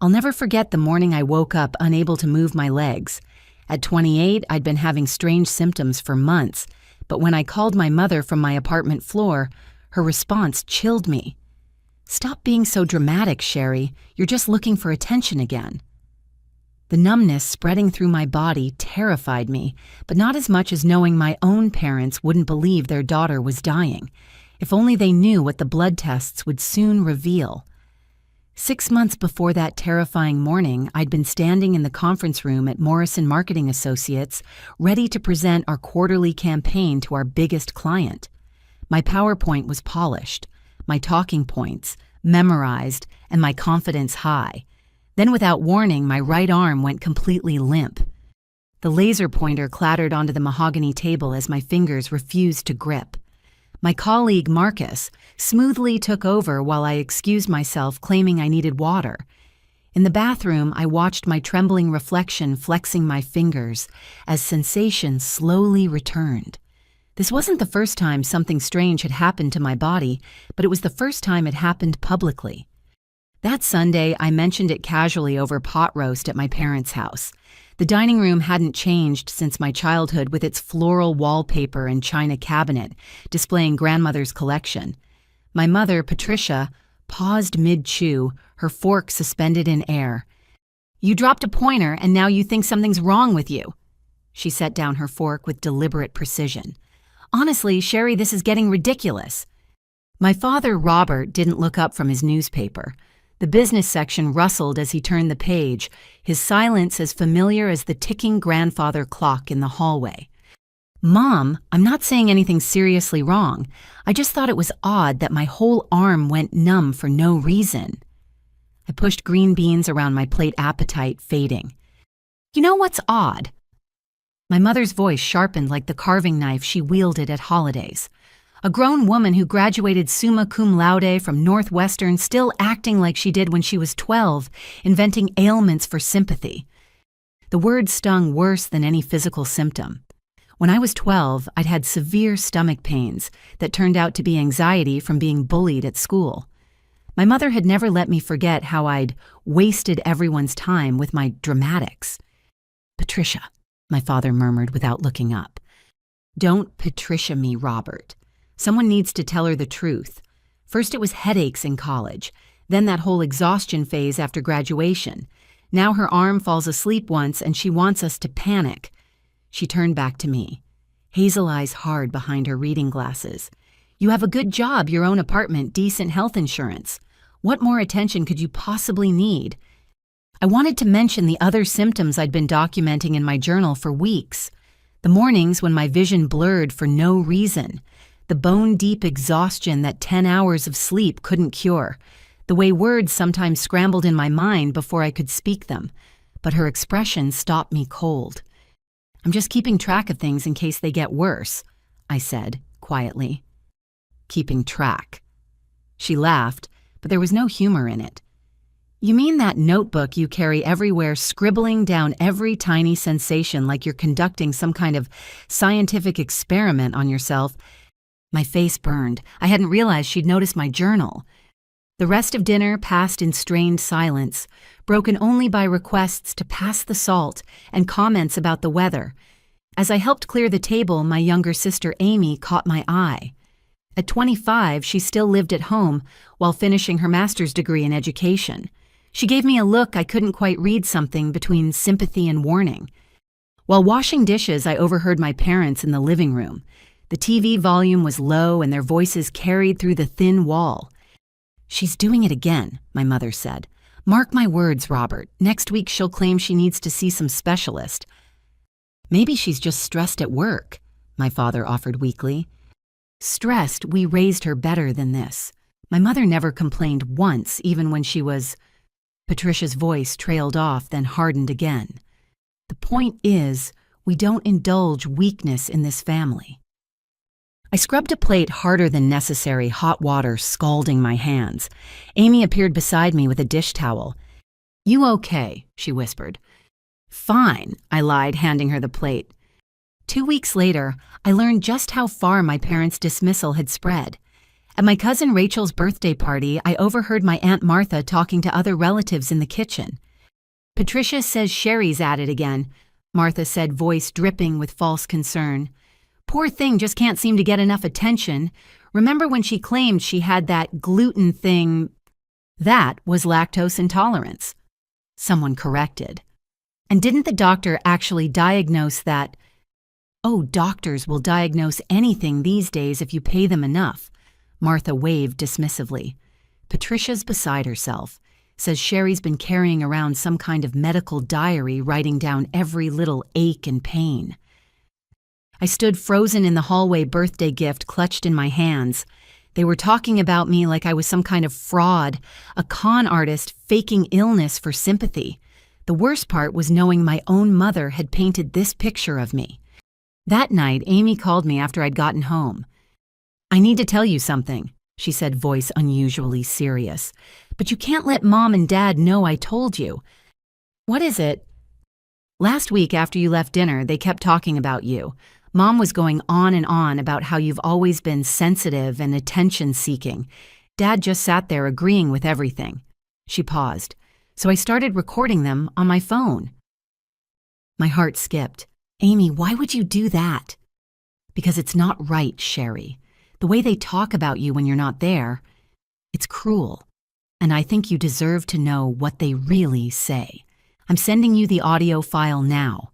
I'll never forget the morning I woke up unable to move my legs. At 28, I'd been having strange symptoms for months, but when I called my mother from my apartment floor, her response chilled me. "Stop being so dramatic, Sherry. You're just looking for attention again." The numbness spreading through my body terrified me, but not as much as knowing my own parents wouldn't believe their daughter was dying. If only they knew what the blood tests would soon reveal. 6 months before that terrifying morning, I'd been standing in the conference room at Morrison Marketing Associates, ready to present our quarterly campaign to our biggest client. My PowerPoint was polished, my talking points memorized, and my confidence high. Then without warning, my right arm went completely limp. The laser pointer clattered onto the mahogany table as my fingers refused to grip. My colleague, Marcus, smoothly took over while I excused myself, claiming I needed water. In the bathroom, I watched my trembling reflection flexing my fingers as sensation slowly returned. This wasn't the first time something strange had happened to my body, but it was the first time it happened publicly. That Sunday, I mentioned it casually over pot roast at my parents' house. The dining room hadn't changed since my childhood, with its floral wallpaper and china cabinet displaying grandmother's collection. My mother, Patricia, paused mid-chew, her fork suspended in air. "You dropped a pointer and now you think something's wrong with you." She set down her fork with deliberate precision. "Honestly, Sherry, this is getting ridiculous." My father, Robert, didn't look up from his newspaper. The business section rustled as he turned the page, his silence as familiar as the ticking grandfather clock in the hallway. "Mom, I'm not saying anything seriously wrong. I just thought it was odd that my whole arm went numb for no reason." I pushed green beans around my plate, appetite fading. "You know what's odd?" My mother's voice sharpened like the carving knife she wielded at holidays. A grown woman who graduated summa cum laude from Northwestern still acting like she did when she was 12, inventing ailments for sympathy. The word stung worse than any physical symptom. When I was 12, I'd had severe stomach pains that turned out to be anxiety from being bullied at school. My mother had never let me forget how I'd wasted everyone's time with my dramatics. "Patricia," my father murmured without looking up. "Don't Patricia me, Robert. Someone needs to tell her the truth. First it was headaches in college, then that whole exhaustion phase after graduation. Now her arm falls asleep once and she wants us to panic." She turned back to me, hazel eyes hard behind her reading glasses. "You have a good job, your own apartment, decent health insurance. What more attention could you possibly need?" I wanted to mention the other symptoms I'd been documenting in my journal for weeks. The mornings when my vision blurred for no reason. The bone-deep exhaustion that 10 hours of sleep couldn't cure. The way words sometimes scrambled in my mind before I could speak them. But her expression stopped me cold. "I'm just keeping track of things in case they get worse," I said, quietly. "Keeping track." She laughed, but there was no humor in it. "You mean that notebook you carry everywhere, scribbling down every tiny sensation like you're conducting some kind of scientific experiment on yourself?" My face burned. I hadn't realized she'd noticed my journal. The rest of dinner passed in strained silence, broken only by requests to pass the salt and comments about the weather. As I helped clear the table, my younger sister Amy caught my eye. At 25, she still lived at home while finishing her master's degree in education. She gave me a look I couldn't quite read, something between sympathy and warning. While washing dishes, I overheard my parents in the living room. The TV volume was low and their voices carried through the thin wall. "She's doing it again," my mother said. "Mark my words, Robert. Next week she'll claim she needs to see some specialist." "Maybe she's just stressed at work," my father offered weakly. "Stressed, we raised her better than this. My mother never complained once, even when she was—" Patricia's voice trailed off, then hardened again. "The point is, we don't indulge weakness in this family." I scrubbed a plate harder than necessary, hot water scalding my hands. Amy appeared beside me with a dish towel. "You okay?" she whispered. "Fine," I lied, handing her the plate. 2 weeks later, I learned just how far my parents' dismissal had spread. At my cousin Rachel's birthday party, I overheard my Aunt Martha talking to other relatives in the kitchen. "Patricia says Sherry's at it again," Martha said, voice dripping with false concern. "Poor thing just can't seem to get enough attention. Remember when she claimed she had that gluten thing?" That was lactose intolerance. Someone corrected. "And didn't the doctor actually diagnose that?" "Oh, doctors will diagnose anything these days if you pay them enough," Martha waved dismissively. "Patricia's beside herself. Says Sherry's been carrying around some kind of medical diary, writing down every little ache and pain." I stood frozen in the hallway, birthday gift clutched in my hands. They were talking about me like I was some kind of fraud, a con artist faking illness for sympathy. The worst part was knowing my own mother had painted this picture of me. That night, Amy called me after I'd gotten home. "I need to tell you something," she said, voice unusually serious. "But you can't let Mom and Dad know I told you." "What is it?" "Last week after you left dinner, they kept talking about you. Mom was going on and on about how you've always been sensitive and attention-seeking. Dad just sat there agreeing with everything." She paused. "So I started recording them on my phone." My heart skipped. "Amy, why would you do that?" "Because it's not right, Sherry. The way they talk about you when you're not there, it's cruel. And I think you deserve to know what they really say. I'm sending you the audio file now."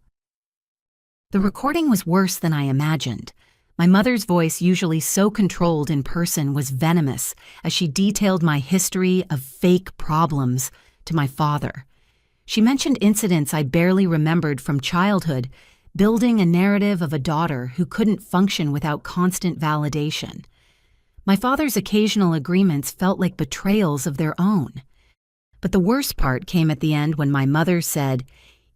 The recording was worse than I imagined. My mother's voice, usually so controlled in person, was venomous as she detailed my history of fake problems to my father. She mentioned incidents I barely remembered from childhood, building a narrative of a daughter who couldn't function without constant validation. My father's occasional agreements felt like betrayals of their own. But the worst part came at the end when my mother said,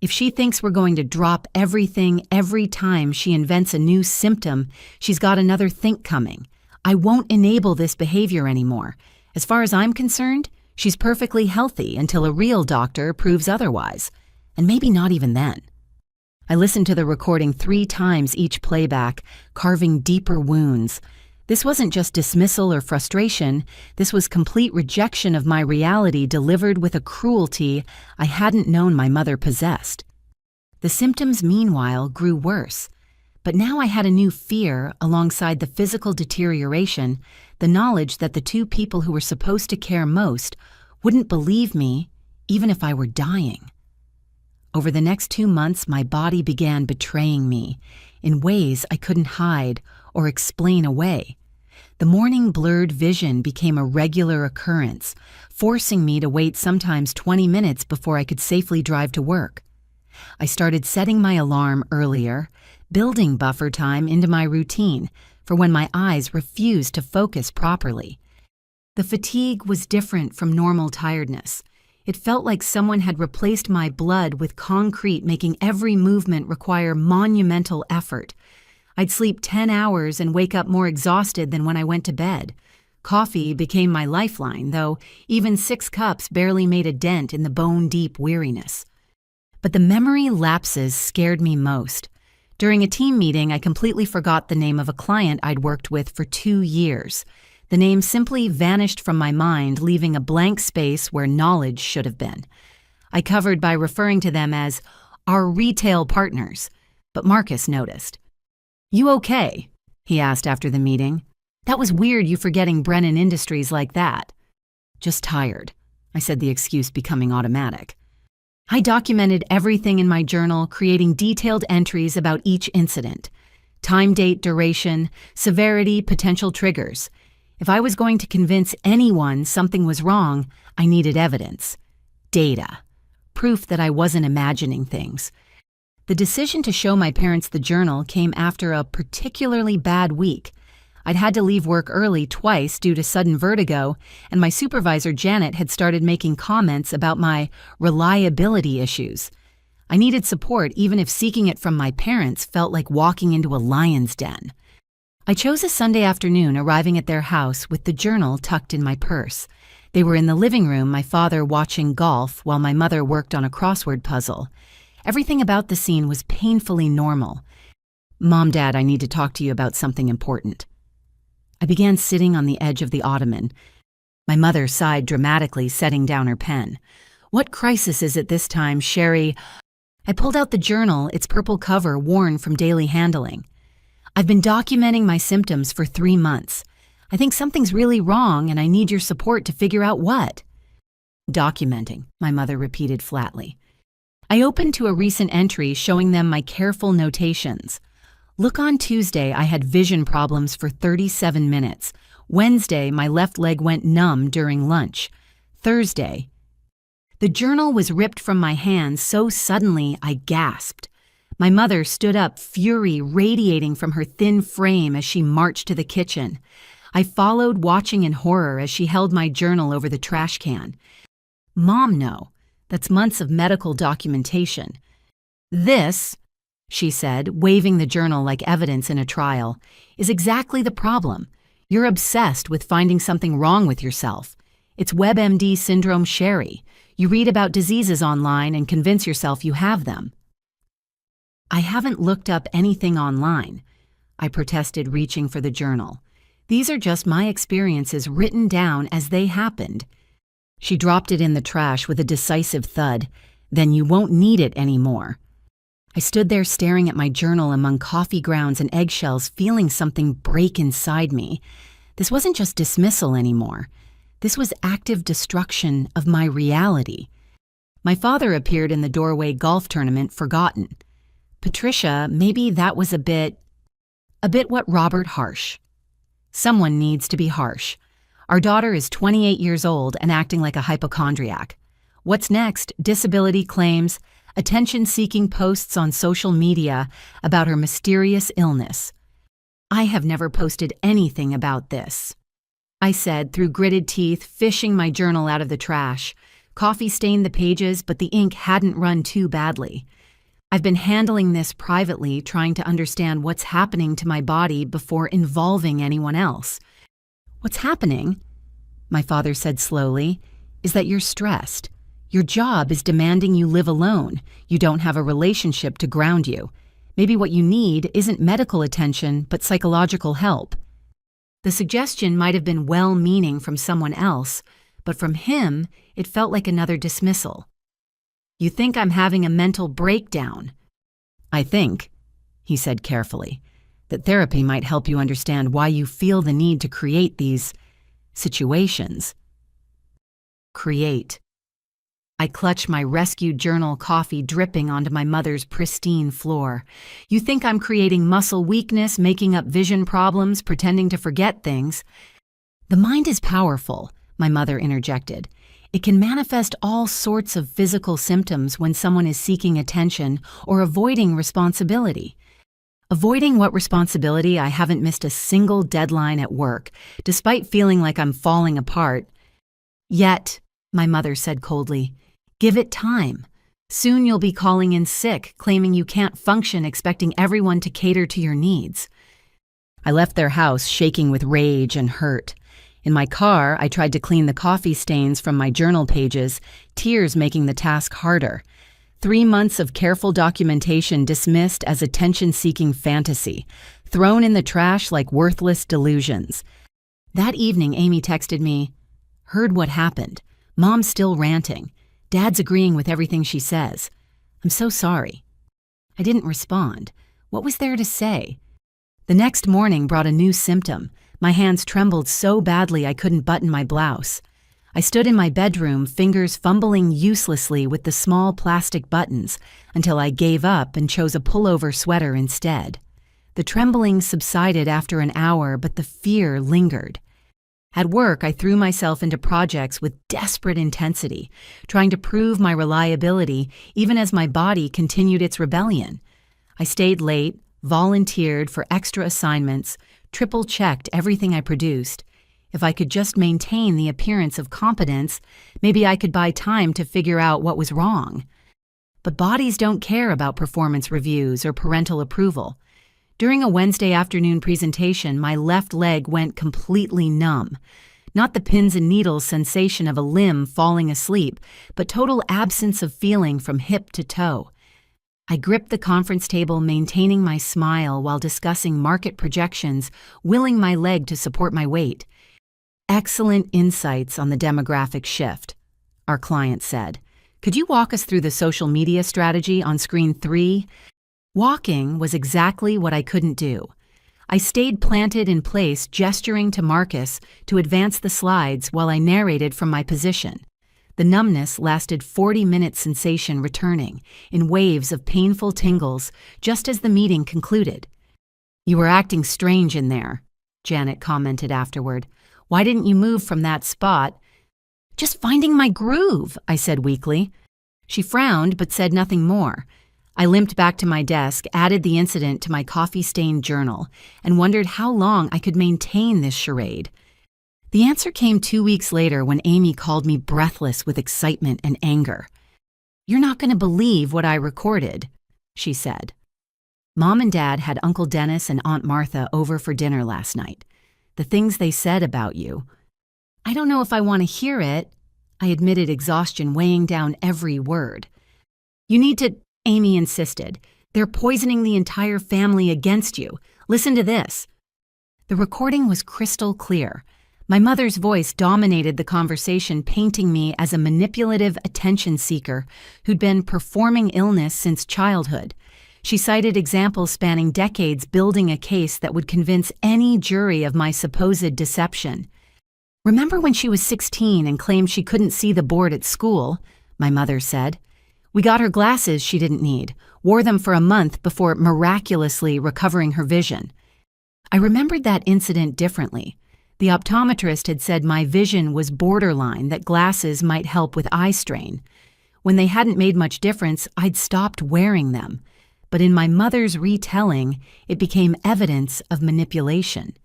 "If she thinks we're going to drop everything every time she invents a new symptom, she's got another think coming. I won't enable this behavior anymore. As far as I'm concerned, she's perfectly healthy until a real doctor proves otherwise. And maybe not even then." I listened to the recording 3 times each playback, carving deeper wounds. This wasn't just dismissal or frustration. This was complete rejection of my reality delivered with a cruelty I hadn't known my mother possessed. The symptoms, meanwhile, grew worse. But now I had a new fear alongside the physical deterioration, the knowledge that the 2 people who were supposed to care most wouldn't believe me even if I were dying. Over the next 2 months, my body began betraying me in ways I couldn't hide or explain away. The morning blurred vision became a regular occurrence, forcing me to wait sometimes 20 minutes before I could safely drive to work. I started setting my alarm earlier, building buffer time into my routine for when my eyes refused to focus properly. The fatigue was different from normal tiredness. It felt like someone had replaced my blood with concrete, making every movement require monumental effort. I'd sleep 10 hours and wake up more exhausted than when I went to bed. Coffee became my lifeline, though even 6 cups barely made a dent in the bone-deep weariness. But the memory lapses scared me most. During a team meeting, I completely forgot the name of a client I'd worked with for 2 years. The name simply vanished from my mind, leaving a blank space where knowledge should have been. I covered by referring to them as our retail partners, but Marcus noticed. "You okay?" he asked after the meeting. "That was weird, you forgetting Brennan Industries like that." "Just tired," I said, the excuse becoming automatic. I documented everything in my journal, creating detailed entries about each incident. Time, date, duration, severity, potential triggers. If I was going to convince anyone something was wrong, I needed evidence. Data. Proof that I wasn't imagining things. The decision to show my parents the journal came after a particularly bad week. I'd had to leave work early twice due to sudden vertigo, and my supervisor, Janet, had started making comments about my reliability issues. I needed support even if seeking it from my parents felt like walking into a lion's den. I chose a Sunday afternoon, arriving at their house with the journal tucked in my purse. They were in the living room, my father watching golf while my mother worked on a crossword puzzle. Everything about the scene was painfully normal. "Mom, Dad, I need to talk to you about something important." I began sitting on the edge of the ottoman. My mother sighed dramatically, setting down her pen. "What crisis is it this time, Sherry?" I pulled out the journal, its purple cover worn from daily handling. "I've been documenting my symptoms for 3 months. I think something's really wrong and I need your support to figure out what." "Documenting," my mother repeated flatly. I opened to a recent entry showing them my careful notations. "Look, on Tuesday I had vision problems for 37 minutes. Wednesday my left leg went numb during lunch. Thursday..." The journal was ripped from my hands so suddenly I gasped. My mother stood up, fury radiating from her thin frame as she marched to the kitchen. I followed, watching in horror as she held my journal over the trash can. "Mom, no. That's months of medical documentation. This," she said, waving the journal like evidence in a trial, "is exactly the problem. You're obsessed with finding something wrong with yourself. It's WebMD syndrome, Sherry. You read about diseases online and convince yourself you have them." "I haven't looked up anything online," I protested, reaching for the journal. "These are just my experiences written down as they happened." She dropped it in the trash with a decisive thud. "Then you won't need it anymore." I stood there staring at my journal among coffee grounds and eggshells, feeling something break inside me. This wasn't just dismissal anymore. This was active destruction of my reality. My father appeared in the doorway, golf tournament forgotten. "Patricia, maybe that was a bit what, Robert? Harsh?" "Someone needs to be harsh. Our daughter is 28 years old and acting like a hypochondriac. What's next? Disability claims, attention-seeking posts on social media about her mysterious illness. I have never posted anything about this," I said through gritted teeth, fishing my journal out of the trash. Coffee stained the pages, but the ink hadn't run too badly. "I've been handling this privately, trying to understand what's happening to my body before involving anyone else." "What's happening," my father said slowly, "is that you're stressed. Your job is demanding you live alone. You don't have a relationship to ground you. Maybe what you need isn't medical attention, but psychological help." The suggestion might have been well-meaning from someone else, but from him, it felt like another dismissal. "You think I'm having a mental breakdown?" "I think," he said carefully, "that therapy might help you understand why you feel the need to create these situations." Create. I clutched my rescued journal, coffee dripping onto my mother's pristine floor. "You think I'm creating muscle weakness, making up vision problems, pretending to forget things?" "The mind is powerful," my mother interjected. "It can manifest all sorts of physical symptoms when someone is seeking attention or avoiding responsibility." "Avoiding what responsibility? I haven't missed a single deadline at work, despite feeling like I'm falling apart." "Yet," my mother said coldly, "give it time. Soon you'll be calling in sick, claiming you can't function, expecting everyone to cater to your needs." I left their house shaking with rage and hurt. In my car, I tried to clean the coffee stains from my journal pages, tears making the task harder. 3 months of careful documentation dismissed as attention-seeking fantasy, thrown in the trash like worthless delusions. That evening, Amy texted me, "Heard what happened. Mom's still ranting. Dad's agreeing with everything she says. I'm so sorry." I didn't respond. What was there to say? The next morning brought a new symptom. My hands trembled so badly I couldn't button my blouse. I stood in my bedroom, fingers fumbling uselessly with the small plastic buttons, until I gave up and chose a pullover sweater instead. The trembling subsided after an hour, but the fear lingered. At work, I threw myself into projects with desperate intensity, trying to prove my reliability even as my body continued its rebellion. I stayed late, volunteered for extra assignments, triple-checked everything I produced. If I could just maintain the appearance of competence, maybe I could buy time to figure out what was wrong. But bodies don't care about performance reviews or parental approval. During a Wednesday afternoon presentation, my left leg went completely numb. Not the pins and needles sensation of a limb falling asleep, but total absence of feeling from hip to toe. I gripped the conference table, maintaining my smile while discussing market projections, willing my leg to support my weight. Excellent insights on the demographic shift, our client said. Could you walk us through the social media strategy on screen 3? Walking was exactly what I couldn't do. I stayed planted in place, gesturing to Marcus to advance the slides while I narrated from my position. The numbness lasted 40-minute sensation returning in waves of painful tingles just as the meeting concluded. You were acting strange in there, Janet commented afterward. Why didn't you move from that spot? Just finding my groove, I said weakly. She frowned but said nothing more. I limped back to my desk, added the incident to my coffee-stained journal, and wondered how long I could maintain this charade. The answer came 2 weeks later when Amy called me breathless with excitement and anger. You're not going to believe what I recorded, she said. Mom and Dad had Uncle Dennis and Aunt Martha over for dinner last night. The things they said about you. I don't know if I want to hear it, I admitted, exhaustion weighing down every word. You need to, Amy insisted. They're poisoning the entire family against you. Listen to this. The recording was crystal clear. My mother's voice dominated the conversation, painting me as a manipulative attention seeker who'd been performing illness since childhood. She cited examples spanning decades, building a case that would convince any jury of my supposed deception. Remember when she was 16 and claimed she couldn't see the board at school? My mother said. We got her glasses she didn't need, wore them for a month before miraculously recovering her vision. I remembered that incident differently. The optometrist had said my vision was borderline, that glasses might help with eye strain. When they hadn't made much difference, I'd stopped wearing them. But in my mother's retelling, it became evidence of manipulation.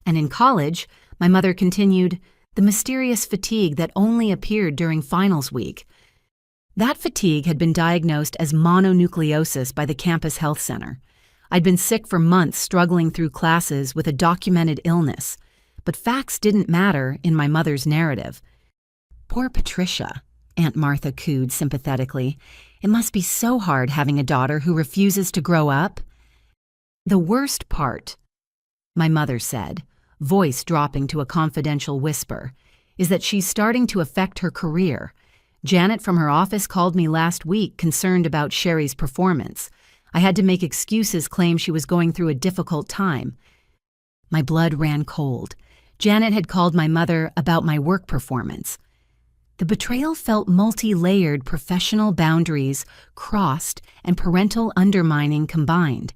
And in college, my mother continued, the mysterious fatigue that only appeared during finals week. That fatigue had been diagnosed as mononucleosis by the campus health center. I'd been sick for months, struggling through classes with a documented illness. But facts didn't matter in my mother's narrative. Poor Patricia, Aunt Martha cooed sympathetically. It must be so hard having a daughter who refuses to grow up. The worst part, my mother said, voice dropping to a confidential whisper, is that she's starting to affect her career. Janet from her office called me last week concerned about Sherry's performance. I had to make excuses, claim she was going through a difficult time. My blood ran cold. Janet had called my mother about my work performance. The betrayal felt multi-layered, professional boundaries crossed and parental undermining combined.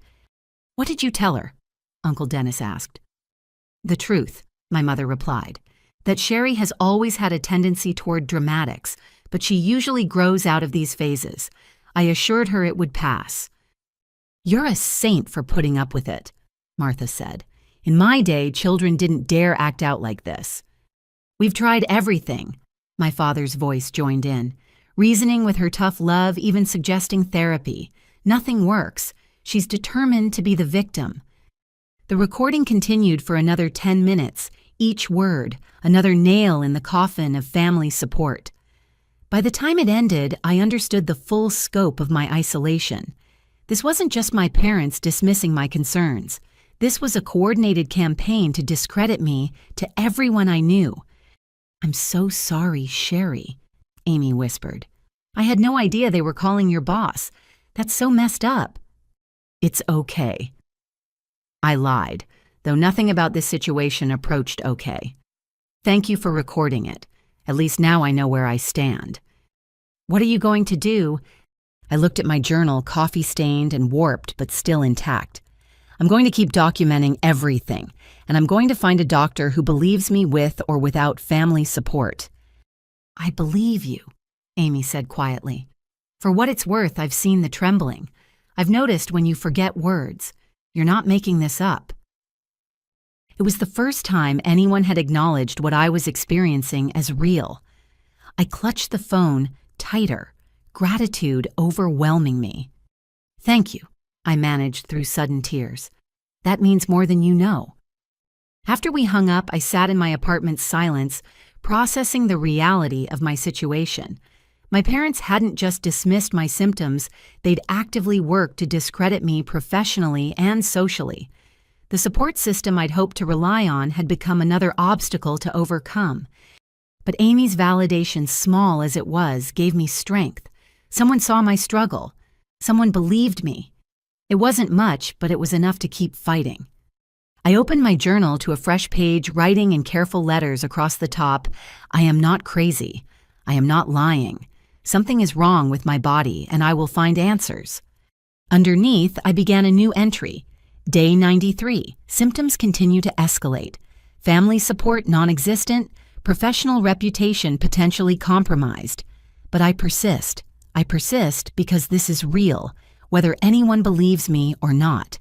What did you tell her? Uncle Dennis asked. The truth, my mother replied, that Sherry has always had a tendency toward dramatics, but she usually grows out of these phases. I assured her it would pass. You're a saint for putting up with it, Martha said. In my day, children didn't dare act out like this. We've tried everything, my father's voice joined in, reasoning with her tough love, even suggesting therapy. Nothing works. She's determined to be the victim. The recording continued for another 10 minutes, each word, another nail in the coffin of family support. By the time it ended, I understood the full scope of my isolation. This wasn't just my parents dismissing my concerns. This was a coordinated campaign to discredit me to everyone I knew. I'm so sorry, Sherry, Amy whispered. I had no idea they were calling your boss. That's so messed up. It's okay. I lied, though nothing about this situation approached okay. Thank you for recording it. At least now I know where I stand. What are you going to do? I looked at my journal, coffee-stained and warped, but still intact. I'm going to keep documenting everything, and I'm going to find a doctor who believes me with or without family support. I believe you, Amy said quietly. For what it's worth, I've seen the trembling. I've noticed when you forget words. You're not making this up. It was the first time anyone had acknowledged what I was experiencing as real. I clutched the phone tighter, gratitude overwhelming me. Thank you, I managed through sudden tears. That means more than you know. After we hung up, I sat in my apartment's silence, processing the reality of my situation. My parents hadn't just dismissed my symptoms, they'd actively worked to discredit me professionally and socially. The support system I'd hoped to rely on had become another obstacle to overcome. But Amy's validation, small as it was, gave me strength. Someone saw my struggle. Someone believed me. It wasn't much, but it was enough to keep fighting. I opened my journal to a fresh page, writing in careful letters across the top, "I am not crazy. I am not lying. Something is wrong with my body, and I will find answers." Underneath, I began a new entry. Day 93. Symptoms continue to escalate. Family support non-existent. Professional reputation potentially compromised. But I persist. I persist because this is real, whether anyone believes me or not.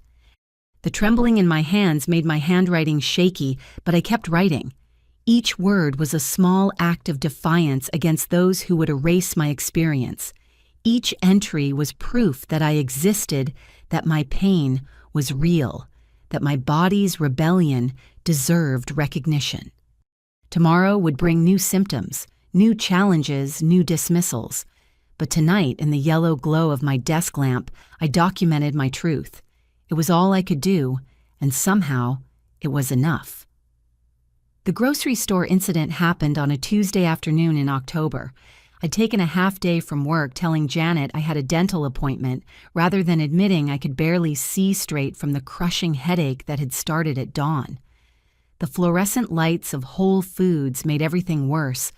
The trembling in my hands made my handwriting shaky, but I kept writing. Each word was a small act of defiance against those who would erase my experience. Each entry was proof that I existed, that my pain was real, that my body's rebellion deserved recognition. Tomorrow would bring new symptoms, new challenges, new dismissals. But tonight, in the yellow glow of my desk lamp, I documented my truth. It was all I could do, and somehow, it was enough. The grocery store incident happened on a Tuesday afternoon in October. I'd taken a half day from work telling Janet I had a dental appointment, rather than admitting I could barely see straight from the crushing headache that had started at dawn. The fluorescent lights of Whole Foods made everything worse,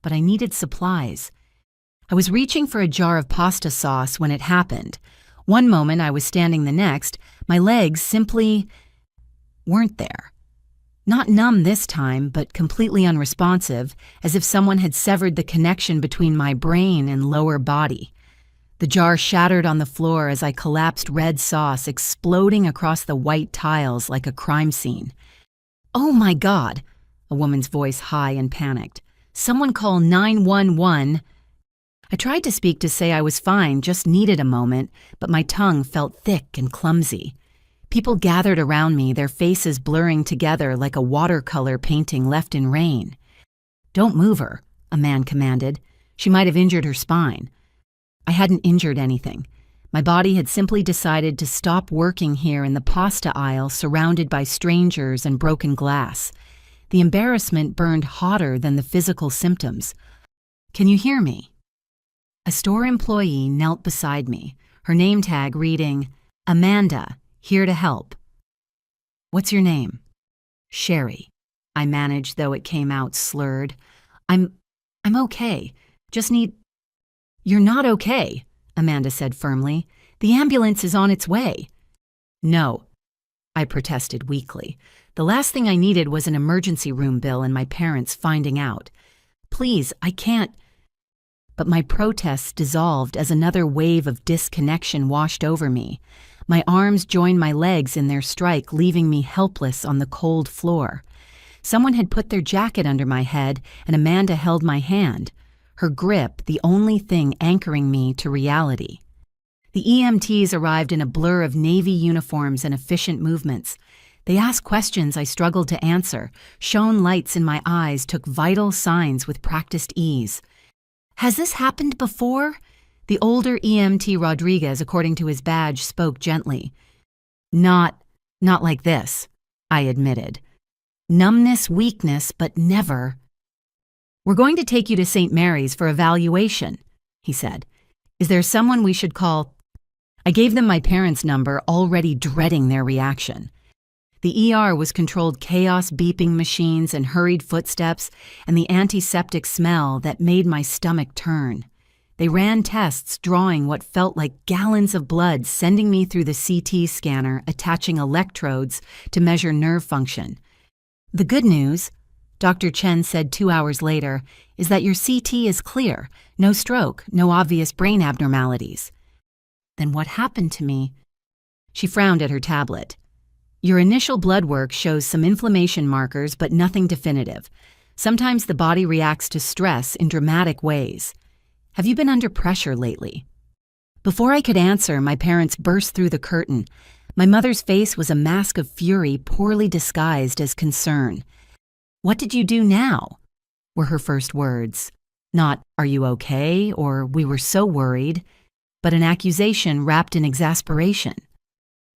but I needed supplies. I was reaching for a jar of pasta sauce when it happened. One moment I was standing, the next, my legs simply weren't there. Not numb this time, but completely unresponsive, as if someone had severed the connection between my brain and lower body. The jar shattered on the floor as I collapsed, red sauce exploding across the white tiles like a crime scene. "Oh my God," a woman's voice high and panicked. "Someone call 911. I tried to speak to say I was fine, just needed a moment, but my tongue felt thick and clumsy. People gathered around me, their faces blurring together like a watercolor painting left in rain. "Don't move her," a man commanded. "She might have injured her spine." I hadn't injured anything. My body had simply decided to stop working here in the pasta aisle, surrounded by strangers and broken glass. The embarrassment burned hotter than the physical symptoms. "Can you hear me?" A store employee knelt beside me, her name tag reading, "Amanda, here to help." "What's your name?" "Sherry," I managed, though it came out slurred. I'm okay. Just need—" "You're not okay," Amanda said firmly. "The ambulance is on its way." "No," I protested weakly. The last thing I needed was an emergency room bill and my parents finding out. "Please, I can't—" But my protests dissolved as another wave of disconnection washed over me. My arms joined my legs in their strike, leaving me helpless on the cold floor. Someone had put their jacket under my head, and Amanda held my hand, her grip the only thing anchoring me to reality. The EMTs arrived in a blur of navy uniforms and efficient movements. They asked questions I struggled to answer, shone lights in my eyes, took vital signs with practiced ease. "Has this happened before?" The older EMT Rodriguez, according to his badge, spoke gently. Not like this," I admitted. "Numbness, weakness, but never." "We're going to take you to St. Mary's for evaluation," he said. "Is there someone we should call?" I gave them my parents' number, already dreading their reaction. The ER was controlled chaos, beeping machines and hurried footsteps, and the antiseptic smell that made my stomach turn. They ran tests, drawing what felt like gallons of blood, sending me through the CT scanner, attaching electrodes to measure nerve function. "The good news," Dr. Chen said 2 hours later, "is that your CT is clear, no stroke, no obvious brain abnormalities." Then what happened to me? She frowned at her tablet. "Your initial blood work shows some inflammation markers, but nothing definitive. Sometimes the body reacts to stress in dramatic ways. Have you been under pressure lately?" Before I could answer, my parents burst through the curtain. My mother's face was a mask of fury, poorly disguised as concern. "What did you do now?" were her first words. Not, "Are you okay?" or "We were so worried," but an accusation wrapped in exasperation.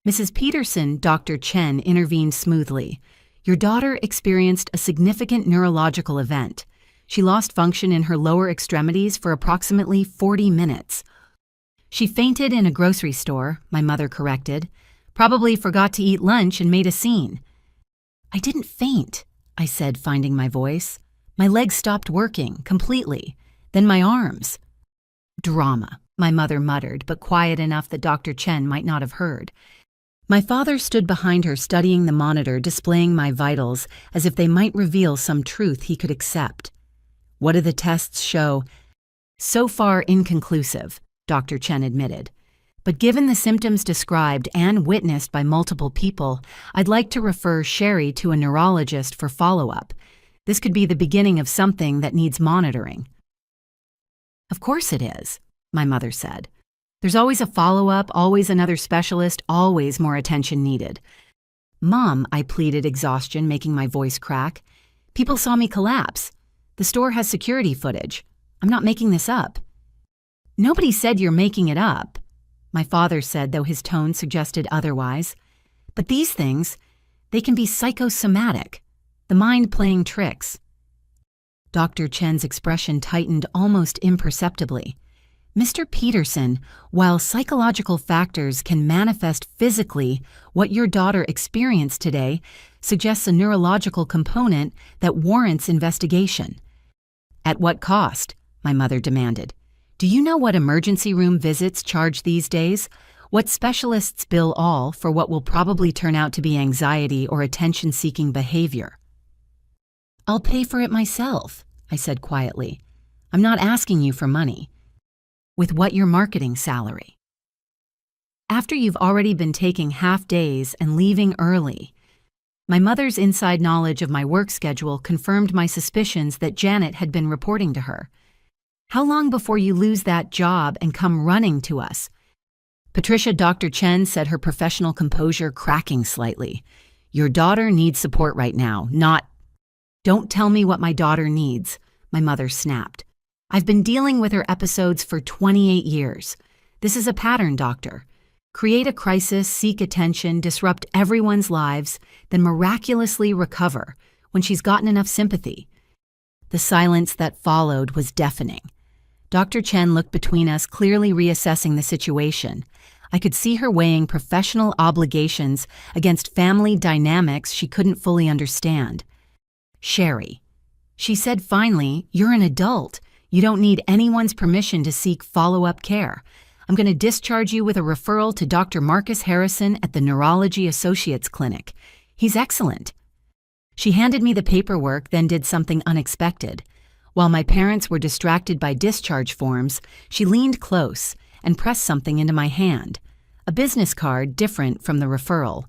Mrs. Peterson, Dr. Chen, intervened smoothly. "Your daughter experienced a significant neurological event. She lost function in her lower extremities for approximately 40 minutes. She fainted in a grocery store," my mother corrected. "Probably forgot to eat lunch and made a scene." "I didn't faint," I said, finding my voice. "My legs stopped working, completely. Then my arms." "Drama," my mother muttered, but quiet enough that Dr. Chen might not have heard. My father stood behind her, studying the monitor, displaying my vitals, as if they might reveal some truth he could accept. "What do the tests show?" "So far, inconclusive," Dr. Chen admitted. "But given the symptoms described and witnessed by multiple people, I'd like to refer Sherry to a neurologist for follow-up. This could be the beginning of something that needs monitoring." "Of course it is," my mother said. "There's always a follow-up, always another specialist, always more attention needed." "Mom," I pleaded, exhaustion making my voice crack. "People saw me collapse. The store has security footage. I'm not making this up." "Nobody said you're making it up," my father said, though his tone suggested otherwise. "But these things, they can be psychosomatic, the mind playing tricks." Dr. Chen's expression tightened almost imperceptibly. "Mr. Peterson, while psychological factors can manifest physically, what your daughter experienced today suggests a neurological component that warrants investigation." "At what cost?" my mother demanded. "Do you know what emergency room visits charge these days? What specialists bill all for what will probably turn out to be anxiety or attention-seeking behavior?" "I'll pay for it myself," I said quietly. "I'm not asking you for money." "With what your marketing salary?" "After you've already been taking half days and leaving early." My mother's inside knowledge of my work schedule confirmed my suspicions that Janet had been reporting to her. "How long before you lose that job and come running to us?" Patricia, Dr. Chen said, her professional composure cracking slightly. "Your daughter needs support right now, not—" "Don't tell me what my daughter needs," my mother snapped. "I've been dealing with her episodes for 28 years. This is a pattern, doctor. Create a crisis, seek attention, disrupt everyone's lives, then miraculously recover when she's gotten enough sympathy." The silence that followed was deafening. Dr. Chen looked between us, clearly reassessing the situation. I could see her weighing professional obligations against family dynamics she couldn't fully understand. "Sherry," she said finally, "you're an adult. You don't need anyone's permission to seek follow-up care. I'm going to discharge you with a referral to Dr. Marcus Harrison at the Neurology Associates Clinic. He's excellent." She handed me the paperwork, then did something unexpected. While my parents were distracted by discharge forms, she leaned close and pressed something into my hand, a business card different from the referral.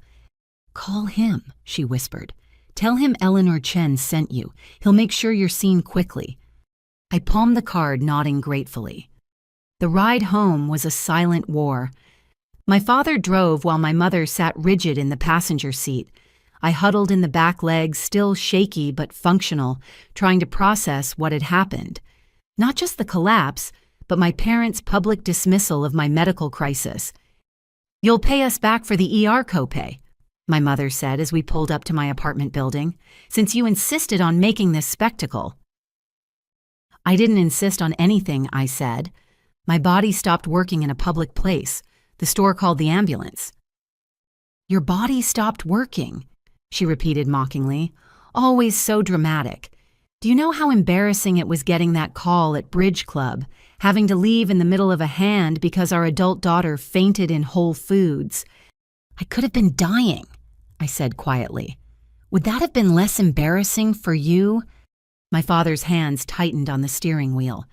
"Call him," she whispered. "Tell him Eleanor Chen sent you. He'll make sure you're seen quickly." I palmed the card, nodding gratefully. The ride home was a silent war. My father drove while my mother sat rigid in the passenger seat. I huddled in the back legs, still shaky but functional, trying to process what had happened. Not just the collapse, but my parents' public dismissal of my medical crisis. "You'll pay us back for the ER copay," my mother said as we pulled up to my apartment building, "since you insisted on making this spectacle." "I didn't insist on anything," I said. "My body stopped working in a public place. The store called the ambulance." "Your body stopped working," she repeated mockingly. "Always so dramatic. Do you know how embarrassing it was getting that call at Bridge Club, having to leave in the middle of a hand because our adult daughter fainted in Whole Foods? I could have been dying," I said quietly. "Would that have been less embarrassing for you?" My father's hands tightened on the steering wheel.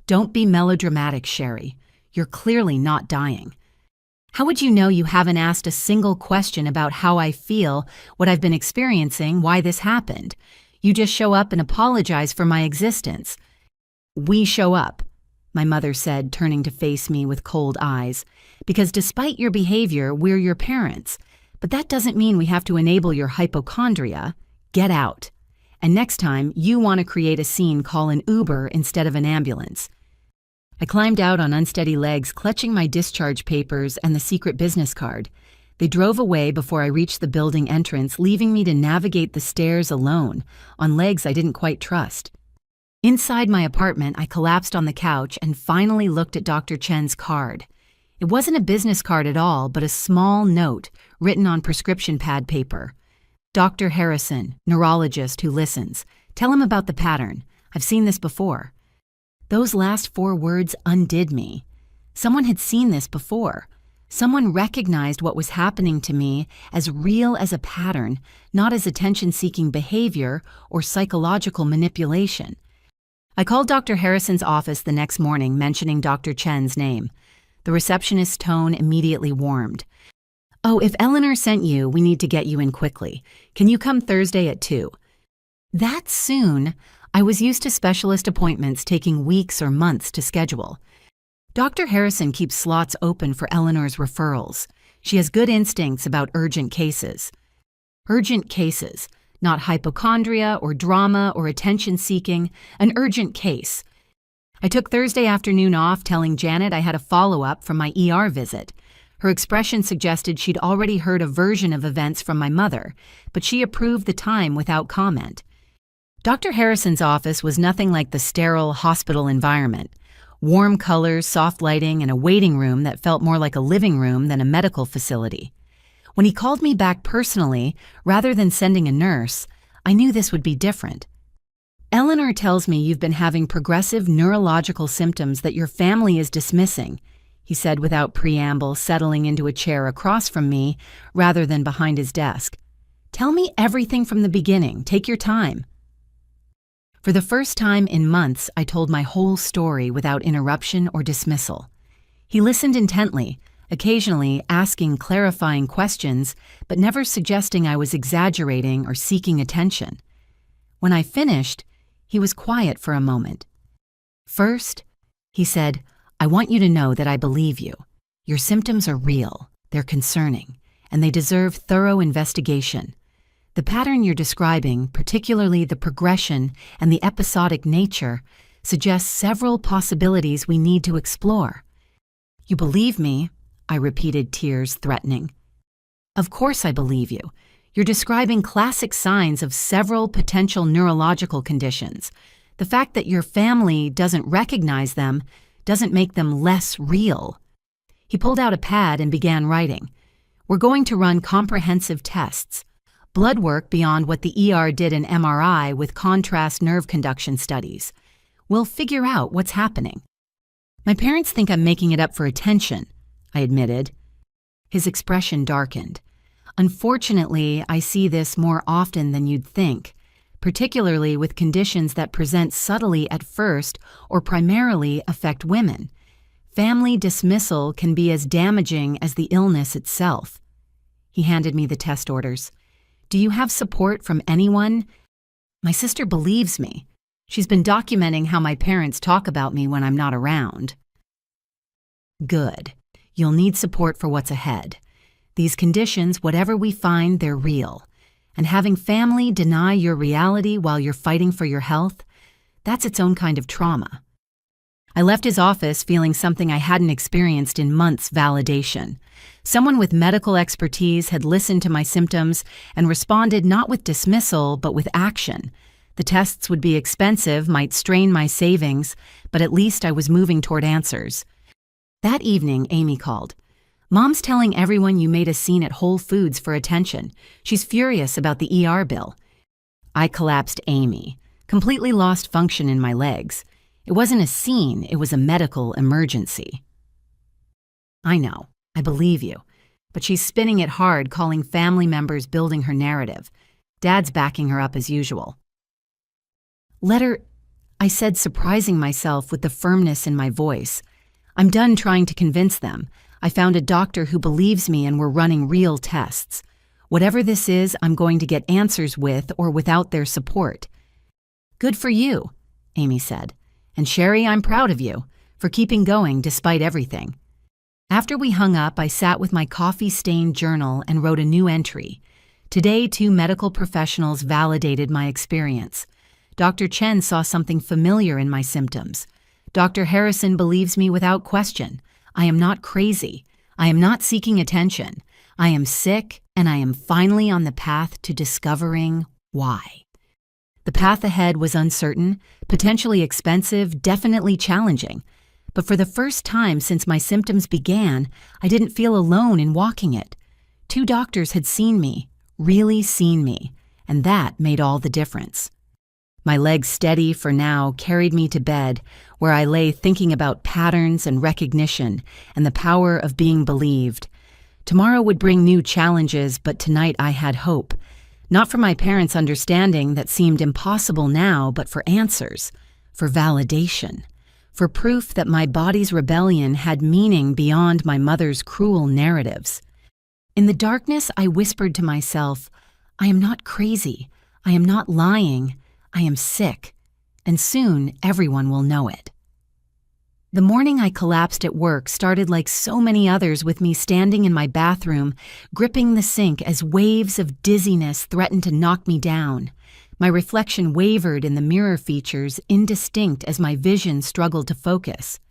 "Don't be melodramatic, Sherry. You're clearly not dying. How would you know you haven't asked a single question about how I feel, what I've been experiencing, why this happened? You just show up and apologize for my existence." "We show up," my mother said, turning to face me with cold eyes, "because despite your behavior, we're your parents. But that doesn't mean we have to enable your hypochondria. Get out. And next time you want to create a scene, call an Uber instead of an ambulance." I climbed out on unsteady legs, clutching my discharge papers and the secret business card. They drove away before I reached the building entrance, leaving me to navigate the stairs alone, on legs I didn't quite trust. Inside my apartment, I collapsed on the couch and finally looked at Dr. Chen's card. It wasn't a business card at all, but a small note written on prescription pad paper. "Dr. Harrison, neurologist who listens. Tell him about the pattern. I've seen this before." Those last 4 words undid me. Someone had seen this before. Someone recognized what was happening to me as real as a pattern, not as attention-seeking behavior or psychological manipulation. I called Dr. Harrison's office the next morning, mentioning Dr. Chen's name. The receptionist's tone immediately warmed. "Oh, if Eleanor sent you, we need to get you in quickly. Can you come Thursday at 2? That soon? I was used to specialist appointments taking weeks or months to schedule. Dr. Harrison keeps slots open for Eleanor's referrals. She has good instincts about urgent cases. Urgent cases, not hypochondria or drama or attention-seeking, an urgent case. I took Thursday afternoon off, telling Janet I had a follow-up from my ER visit. Her expression suggested she'd already heard a version of events from my mother, but she approved the time without comment. Dr. Harrison's office was nothing like the sterile hospital environment. Warm colors, soft lighting, and a waiting room that felt more like a living room than a medical facility. When he called me back personally, rather than sending a nurse, I knew this would be different. "Eleanor tells me you've been having progressive neurological symptoms that your family is dismissing," he said without preamble, settling into a chair across from me rather than behind his desk. "Tell me everything from the beginning. Take your time." For the first time in months, I told my whole story without interruption or dismissal. He listened intently, occasionally asking clarifying questions, but never suggesting I was exaggerating or seeking attention. When I finished, he was quiet for a moment. "First," he said, "I want you to know that I believe you. Your symptoms are real, they're concerning, and they deserve thorough investigation. The pattern you're describing, particularly the progression and the episodic nature, suggests several possibilities we need to explore." "You believe me?" I repeated, tears threatening. "Of course I believe you. You're describing classic signs of several potential neurological conditions. The fact that your family doesn't recognize them doesn't make them less real." He pulled out a pad and began writing. "We're going to run comprehensive tests. Blood work beyond what the ER did in MRI with contrast nerve conduction studies. We'll figure out what's happening." "My parents think I'm making it up for attention," I admitted. His expression darkened. "Unfortunately, I see this more often than you'd think, particularly with conditions that present subtly at first or primarily affect women. Family dismissal can be as damaging as the illness itself." He handed me the test orders. "Do you have support from anyone?" "My sister believes me. She's been documenting how my parents talk about me when I'm not around." "Good. You'll need support for what's ahead. These conditions, whatever we find, they're real. And having family deny your reality while you're fighting for your health, that's its own kind of trauma." I left his office feeling something I hadn't experienced in months: validation. Someone with medical expertise had listened to my symptoms and responded not with dismissal, but with action. The tests would be expensive, might strain my savings, but at least I was moving toward answers. That evening, Amy called. "Mom's telling everyone you made a scene at Whole Foods for attention. She's furious about the ER bill." I collapsed Amy, completely lost function in my legs. It wasn't a scene, it was a medical emergency. "I know, I believe you, but she's spinning it hard, calling family members, building her narrative. Dad's backing her up as usual." "Let her," I said, surprising myself with the firmness in my voice. "I'm done trying to convince them. I found a doctor who believes me and we're running real tests. Whatever this is, I'm going to get answers with or without their support." "Good for you," Amy said. "And Sherry, I'm proud of you for keeping going despite everything." After we hung up, I sat with my coffee-stained journal and wrote a new entry. Today, 2 medical professionals validated my experience. Dr. Chen saw something familiar in my symptoms. Dr. Harrison believes me without question. I am not crazy. I am not seeking attention. I am sick, and I am finally on the path to discovering why. The path ahead was uncertain, potentially expensive, definitely challenging. But for the first time since my symptoms began, I didn't feel alone in walking it. 2 doctors had seen me, really seen me, and that made all the difference. My legs steady for now carried me to bed, where I lay thinking about patterns and recognition and the power of being believed. Tomorrow would bring new challenges, but tonight I had hope. Not for my parents' understanding that seemed impossible now, but for answers, for validation, for proof that my body's rebellion had meaning beyond my mother's cruel narratives. In the darkness, I whispered to myself, I am not crazy. I am not lying. I am sick. And soon everyone will know it. The morning I collapsed at work started like so many others, with me standing in my bathroom, gripping the sink as waves of dizziness threatened to knock me down. My reflection wavered in the mirror features, indistinct as my vision struggled to focus.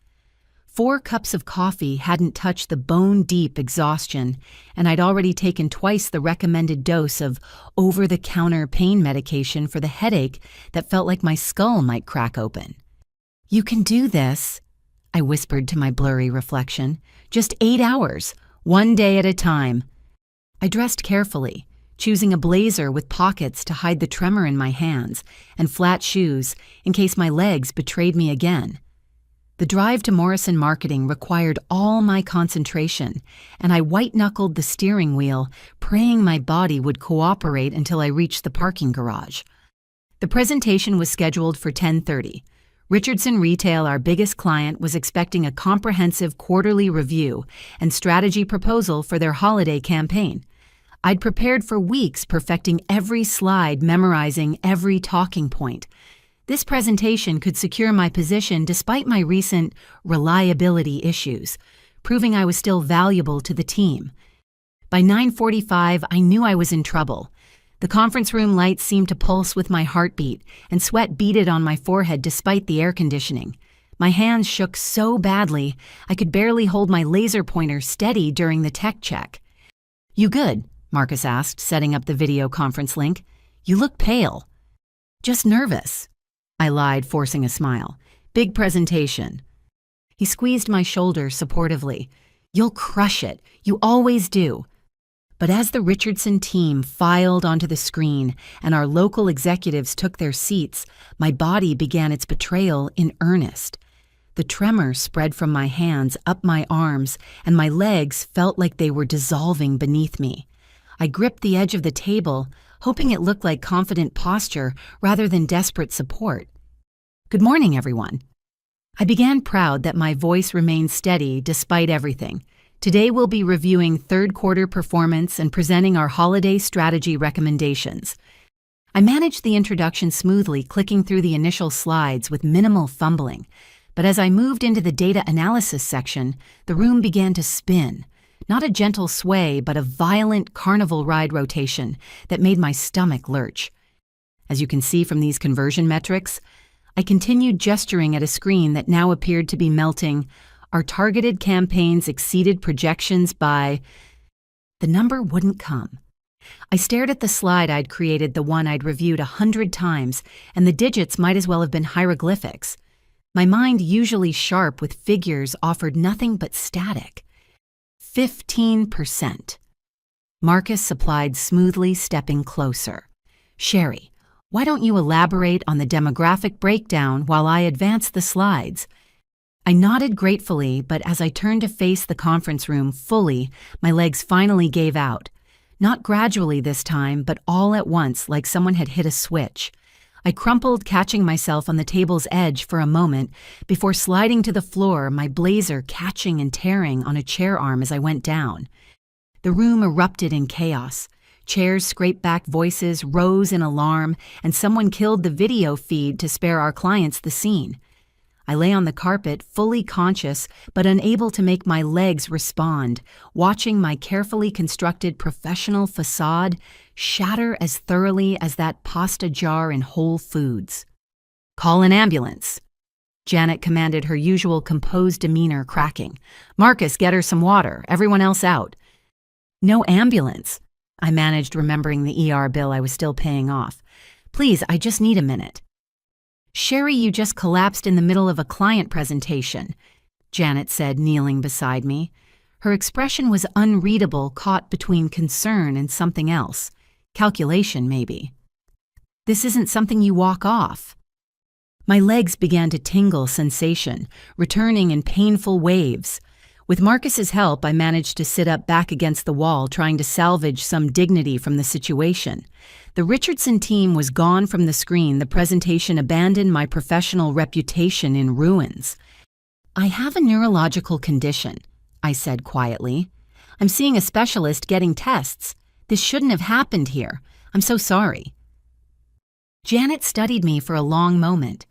4 cups of coffee hadn't touched the bone-deep exhaustion, and I'd already taken twice the recommended dose of over-the-counter pain medication for the headache that felt like my skull might crack open. "You can do this," I whispered to my blurry reflection. "Just 8 hours, one day at a time." I dressed carefully, choosing a blazer with pockets to hide the tremor in my hands and flat shoes in case my legs betrayed me again. The drive to Morrison Marketing required all my concentration, and I white-knuckled the steering wheel, praying my body would cooperate until I reached the parking garage. The presentation was scheduled for 10:30. Richardson Retail, our biggest client, was expecting a comprehensive quarterly review and strategy proposal for their holiday campaign. I'd prepared for weeks, perfecting every slide, memorizing every talking point. This presentation could secure my position despite my recent reliability issues, proving I was still valuable to the team. By 9:45, I knew I was in trouble. The conference room lights seemed to pulse with my heartbeat, and sweat beaded on my forehead despite the air conditioning. My hands shook so badly, I could barely hold my laser pointer steady during the tech check. "You good?" Marcus asked, setting up the video conference link. "You look pale." "Just nervous," I lied, forcing a smile. "Big presentation." He squeezed my shoulder supportively. "You'll crush it. You always do." But as the Richardson team filed onto the screen and our local executives took their seats, my body began its betrayal in earnest. The tremor spread from my hands up my arms, and my legs felt like they were dissolving beneath me. I gripped the edge of the table, hoping it looked like confident posture rather than desperate support. "Good morning, everyone." I began, proud that my voice remained steady despite everything. "Today we'll be reviewing third-quarter performance and presenting our holiday strategy recommendations." I managed the introduction smoothly, clicking through the initial slides with minimal fumbling. But as I moved into the data analysis section, the room began to spin. Not a gentle sway, but a violent carnival ride rotation that made my stomach lurch. As you can see from these conversion metrics, I continued gesturing at a screen that now appeared to be melting. Our targeted campaigns exceeded projections by... The number wouldn't come. I stared at the slide I'd created, the one I'd reviewed 100 times, and the digits might as well have been hieroglyphics. My mind, usually sharp with figures, offered nothing but static. 15%. Marcus supplied smoothly, stepping closer. "Sherry, why don't you elaborate on the demographic breakdown while I advance the slides?" I nodded gratefully, but as I turned to face the conference room fully, my legs finally gave out. Not gradually this time, but all at once, like someone had hit a switch. I crumpled, catching myself on the table's edge for a moment before sliding to the floor, my blazer catching and tearing on a chair arm as I went down. The room erupted in chaos. Chairs scraped back, voices rose in alarm, and someone killed the video feed to spare our clients the scene. I lay on the carpet, fully conscious but unable to make my legs respond, watching my carefully constructed professional facade shatter as thoroughly as that pasta jar in Whole Foods. "Call an ambulance," Janet commanded, her usual composed demeanor cracking. "Marcus, get her some water. Everyone else out." "No ambulance," I managed, remembering the ER bill I was still paying off. "Please, I just need a minute." "Sherry, you just collapsed in the middle of a client presentation," Janet said, kneeling beside me. Her expression was unreadable, caught between concern and something else. Calculation, maybe. "This isn't something you walk off." My legs began to tingle sensation, returning in painful waves. With Marcus's help, I managed to sit up back against the wall, trying to salvage some dignity from the situation. The Richardson team was gone from the screen. The presentation abandoned my professional reputation in ruins. "I have a neurological condition," I said quietly. "I'm seeing a specialist, getting tests. This shouldn't have happened here. I'm so sorry." Janet studied me for a long moment.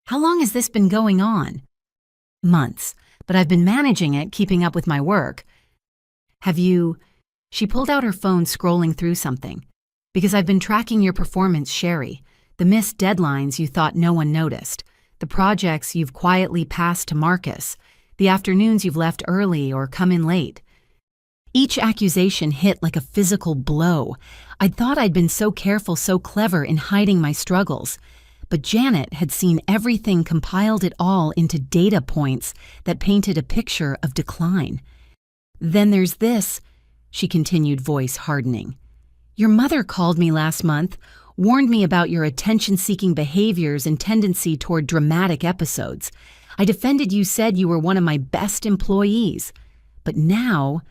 "How long has this been going on?" "Months, but I've been managing it, keeping up with my work." "Have you—" She pulled out her phone, scrolling through something. "Because I've been tracking your performance, Sherry. The missed deadlines you thought no one noticed. The projects you've quietly passed to Marcus. The afternoons you've left early or come in late." Each accusation hit like a physical blow. I'd thought I'd been so careful, so clever in hiding my struggles. But Janet had seen everything, compiled it all into data points that painted a picture of decline. "Then there's this," she continued, voice hardening. "Your mother called me last month, warned me about your attention-seeking behaviors and tendency toward dramatic episodes. I defended you, said you were one of my best employees. But now—"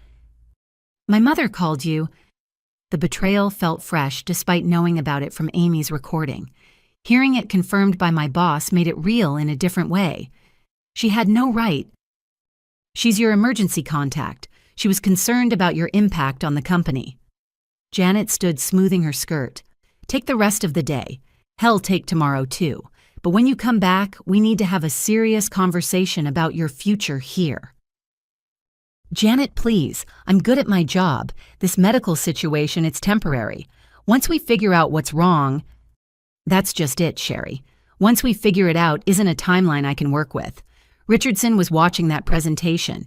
"My mother called you." The betrayal felt fresh, despite knowing about it from Amy's recording. Hearing it confirmed by my boss made it real in a different way. "She had no right. She's your emergency contact. She was concerned about your impact on the company." Janet stood, smoothing her skirt. "Take the rest of the day. Hell, take tomorrow too. But when you come back, we need to have a serious conversation about your future here." "Janet, please. I'm good at my job. This medical situation, it's temporary. Once we figure out what's wrong—" "That's just it, Sherry. Once we figure it out isn't a timeline I can work with. Richardson was watching that presentation.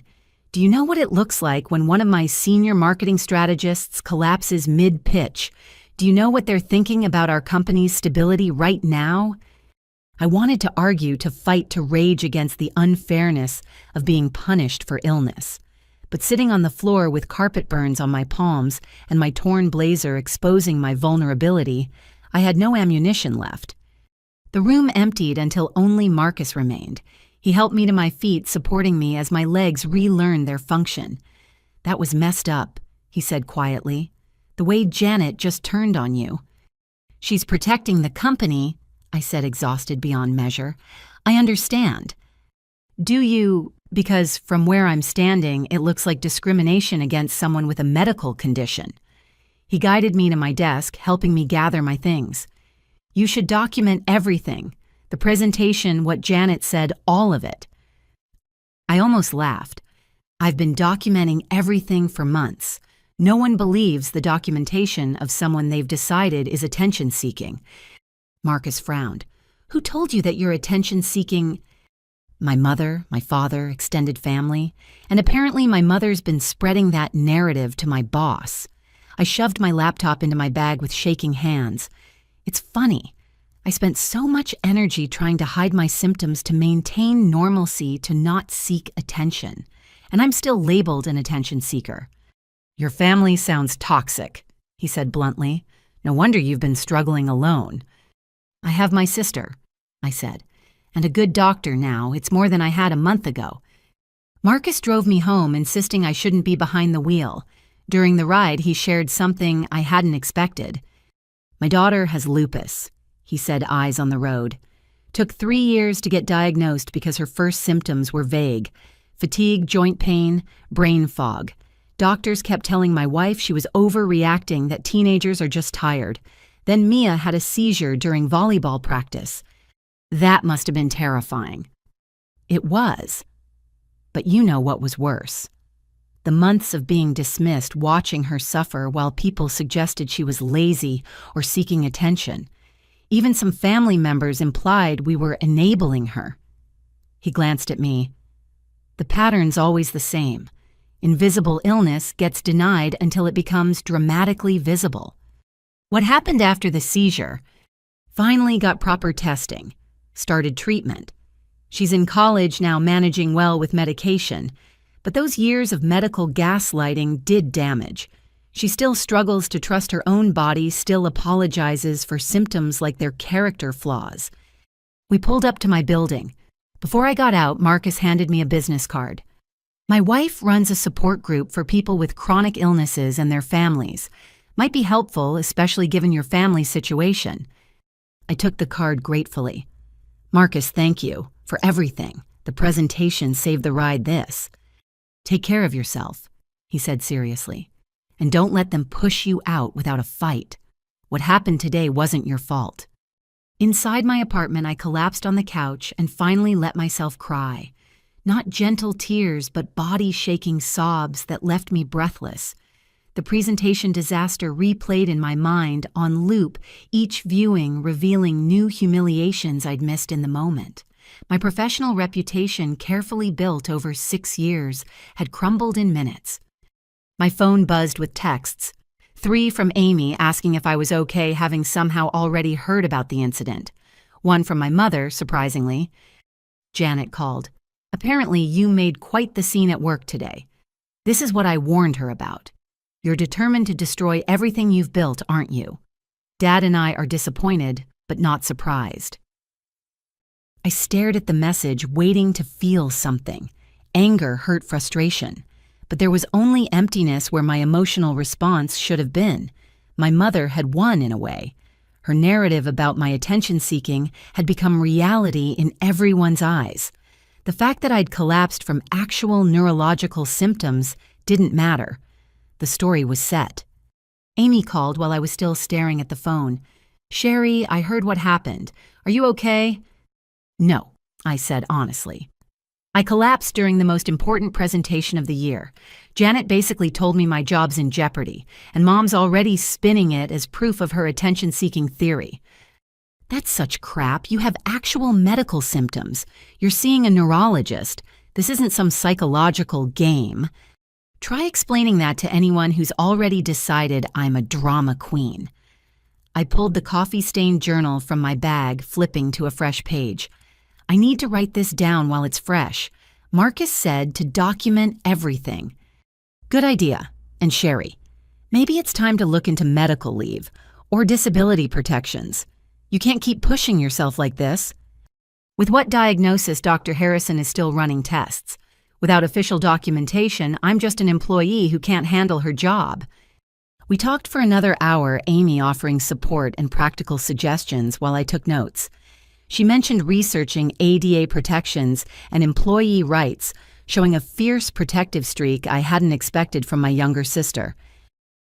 Do you know what it looks like when one of my senior marketing strategists collapses mid-pitch? Do you know what they're thinking about our company's stability right now?" I wanted to argue, to fight, to rage against the unfairness of being punished for illness. But sitting on the floor with carpet burns on my palms and my torn blazer exposing my vulnerability, I had no ammunition left. The room emptied until only Marcus remained. He helped me to my feet, supporting me as my legs relearned their function. "That was messed up," he said quietly. "The way Janet just turned on you." "She's protecting the company," I said, exhausted beyond measure. "I understand." "Do you? Because from where I'm standing, it looks like discrimination against someone with a medical condition." He guided me to my desk, helping me gather my things. "You should document everything. The presentation, what Janet said, all of it." I almost laughed. "I've been documenting everything for months. No one believes the documentation of someone they've decided is attention-seeking." Marcus frowned. "Who told you that you're attention-seeking?" "My mother, my father, extended family. And apparently my mother's been spreading that narrative to my boss." I shoved my laptop into my bag with shaking hands. "It's funny. I spent so much energy trying to hide my symptoms, to maintain normalcy, to not seek attention. And I'm still labeled an attention seeker." "Your family sounds toxic," he said bluntly. "No wonder you've been struggling alone." "I have my sister," I said, "and a good doctor now. It's more than I had a month ago." Marcus drove me home, insisting I shouldn't be behind the wheel. During the ride, he shared something I hadn't expected. "My daughter has lupus," he said, eyes on the road. "Took 3 years to get diagnosed because her first symptoms were vague. Fatigue, joint pain, brain fog. Doctors kept telling my wife she was overreacting, that teenagers are just tired. Then Mia had a seizure during volleyball practice. That must have been terrifying." It was. But you know what was worse. The months of being dismissed, watching her suffer while people suggested she was lazy or seeking attention. Even some family members implied we were enabling her. He glanced at me. The pattern's always the same. Invisible illness gets denied until it becomes dramatically visible. What happened after the seizure? Finally got proper testing. Started treatment. She's in college now, managing well with medication. But those years of medical gaslighting did damage. She still struggles to trust her own body, still apologizes for symptoms like they're character flaws. We pulled up to my building. Before I got out, Marcus handed me a business card. My wife runs a support group for people with chronic illnesses and their families. Might be helpful, especially given your family situation. I took the card gratefully. Marcus, thank you for everything. The presentation saved the ride this. Take care of yourself, he said seriously. And don't let them push you out without a fight. What happened today wasn't your fault. Inside my apartment, I collapsed on the couch and finally let myself cry. Not gentle tears, but body-shaking sobs that left me breathless. The presentation disaster replayed in my mind on loop, each viewing revealing new humiliations I'd missed in the moment. My professional reputation, carefully built over 6 years, had crumbled in minutes. My phone buzzed with texts. 3 from Amy asking if I was okay, having somehow already heard about the incident. 1 from my mother, surprisingly. Janet called. Apparently, you made quite the scene at work today. This is what I warned her about. You're determined to destroy everything you've built, aren't you? Dad and I are disappointed, but not surprised. I stared at the message, waiting to feel something. Anger, hurt, frustration. But there was only emptiness where my emotional response should have been. My mother had won in a way. Her narrative about my attention-seeking had become reality in everyone's eyes. The fact that I'd collapsed from actual neurological symptoms didn't matter. The story was set. Amy called while I was still staring at the phone. Sherry, I heard what happened. Are you okay? No, I said honestly. I collapsed during the most important presentation of the year. Janet basically told me my job's in jeopardy, and Mom's already spinning it as proof of her attention-seeking theory. That's such crap. You have actual medical symptoms. You're seeing a neurologist. This isn't some psychological game. Try explaining that to anyone who's already decided I'm a drama queen. I pulled the coffee-stained journal from my bag, flipping to a fresh page. I need to write this down while it's fresh. Marcus said to document everything. Good idea. And Sherry, maybe it's time to look into medical leave or disability protections. You can't keep pushing yourself like this. With what diagnosis, Dr. Harrison is still running tests. Without official documentation, I'm just an employee who can't handle her job. We talked for another hour, Amy offering support and practical suggestions while I took notes. She mentioned researching ADA protections and employee rights, showing a fierce protective streak I hadn't expected from my younger sister.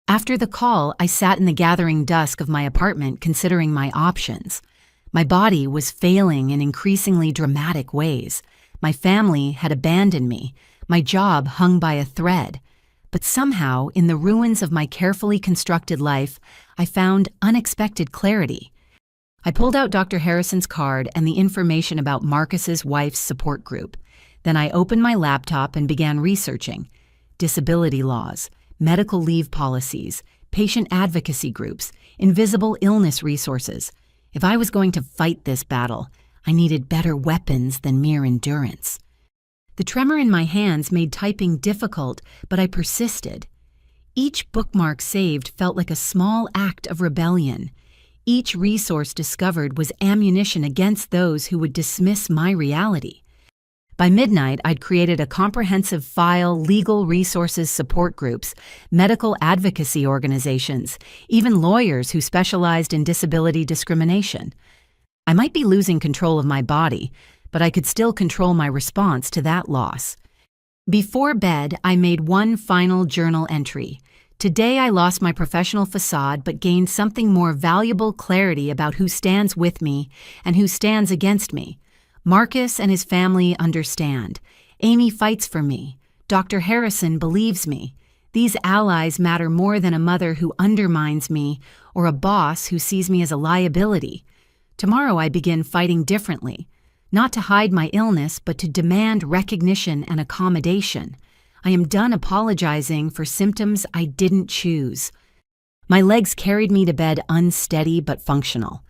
After the call, I sat in the gathering dusk of my apartment considering my options. My body was failing in increasingly dramatic ways. My family had abandoned me. My job hung by a thread. But somehow, in the ruins of my carefully constructed life, I found unexpected clarity. I pulled out Dr. Harrison's card and the information about Marcus's wife's support group. Then I opened my laptop and began researching. Disability laws, medical leave policies, patient advocacy groups, invisible illness resources. If I was going to fight this battle, I needed better weapons than mere endurance. The tremor in my hands made typing difficult, but I persisted. Each bookmark saved felt like a small act of rebellion. Each resource discovered was ammunition against those who would dismiss my reality. By midnight, I'd created a comprehensive file, legal resources support groups, medical advocacy organizations, even lawyers who specialized in disability discrimination. I might be losing control of my body, but I could still control my response to that loss. Before bed, I made one final journal entry. Today I lost my professional facade but gained something more valuable: clarity about who stands with me and who stands against me. Marcus and his family understand. Amy fights for me. Dr. Harrison believes me. These allies matter more than a mother who undermines me or a boss who sees me as a liability. Tomorrow I begin fighting differently, not to hide my illness, but to demand recognition and accommodation. I am done apologizing for symptoms I didn't choose. My legs carried me to bed unsteady but functional.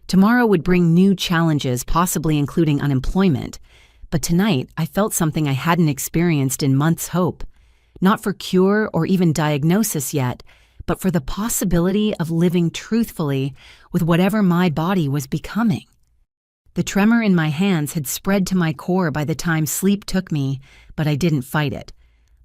Tomorrow would bring new challenges, possibly including unemployment. But tonight, I felt something I hadn't experienced in months' hope. Not for cure or even diagnosis yet, but for the possibility of living truthfully with whatever my body was becoming. The tremor in my hands had spread to my core by the time sleep took me, but I didn't fight it.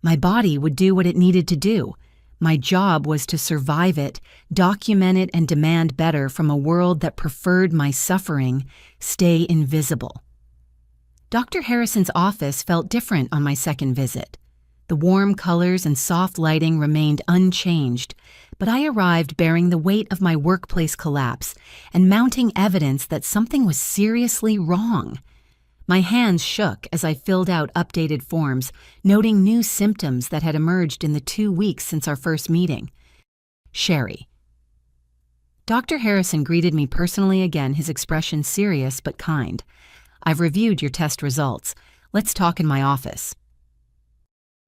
My body would do what it needed to do. My job was to survive it, document it, and demand better from a world that preferred my suffering stay invisible. Dr. Harrison's office felt different on my second visit. The warm colors and soft lighting remained unchanged, but I arrived bearing the weight of my workplace collapse and mounting evidence that something was seriously wrong. My hands shook as I filled out updated forms, noting new symptoms that had emerged in the 2 weeks since our first meeting. Sherry. Dr. Harrison greeted me personally again, his expression serious but kind. I've reviewed your test results. Let's talk in my office.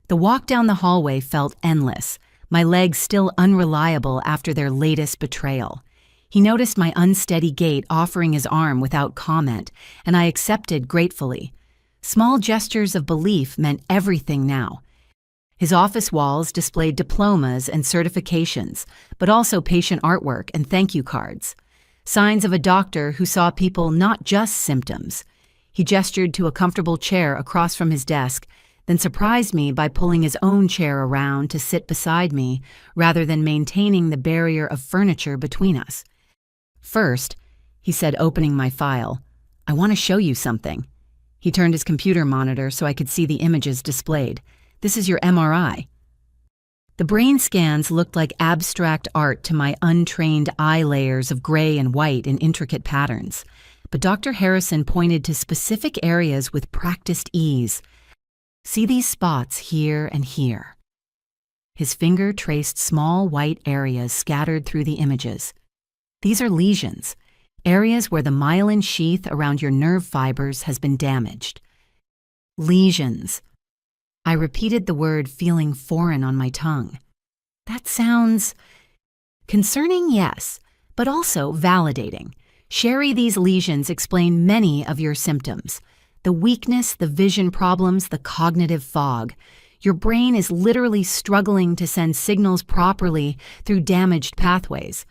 The walk down the hallway felt endless, my legs still unreliable after their latest betrayal. He noticed my unsteady gait, offering his arm without comment, and I accepted gratefully. Small gestures of belief meant everything now. His office walls displayed diplomas and certifications, but also patient artwork and thank you cards. Signs of a doctor who saw people, not just symptoms. He gestured to a comfortable chair across from his desk, then surprised me by pulling his own chair around to sit beside me rather than maintaining the barrier of furniture between us. First, he said, opening my file, I want to show you something. He turned his computer monitor so I could see the images displayed. This is your MRI. The brain scans looked like abstract art to my untrained eye layers of gray and white in intricate patterns. But Dr. Harrison pointed to specific areas with practiced ease. See these spots here and here. His finger traced small white areas scattered through the images. These are lesions, areas where the myelin sheath around your nerve fibers has been damaged. Lesions. I repeated the word, feeling foreign on my tongue. That sounds concerning, yes, but also validating. Sherry, these lesions explain many of your symptoms. The weakness, the vision problems, the cognitive fog. Your brain is literally struggling to send signals properly through damaged pathways.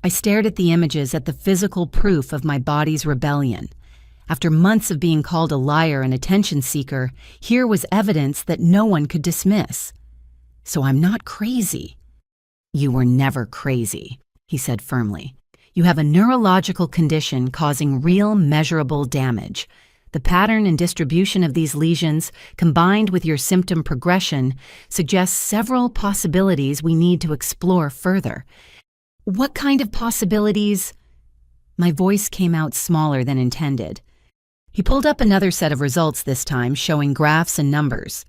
I stared at the images, at the physical proof of my body's rebellion. After months of being called a liar and attention seeker, here was evidence that no one could dismiss. So I'm not crazy. You were never crazy, he said firmly. You have a neurological condition causing real, measurable damage. The pattern and distribution of these lesions, combined with your symptom progression, suggests several possibilities we need to explore further. What kind of possibilities? My voice came out smaller than intended. He pulled up another set of results this time, showing graphs and numbers.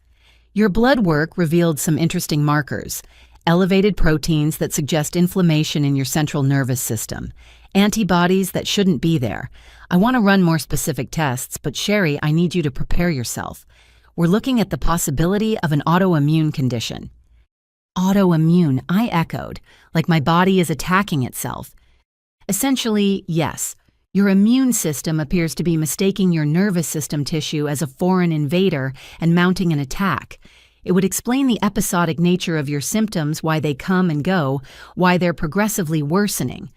Your blood work revealed some interesting markers. Elevated proteins that suggest inflammation in your central nervous system. Antibodies that shouldn't be there. I want to run more specific tests, but Sherry, I need you to prepare yourself. We're looking at the possibility of an autoimmune condition. Autoimmune, I echoed, like my body is attacking itself. Essentially, yes. Your immune system appears to be mistaking your nervous system tissue as a foreign invader and mounting an attack. It would explain the episodic nature of your symptoms, why they come and go, why they're progressively worsening.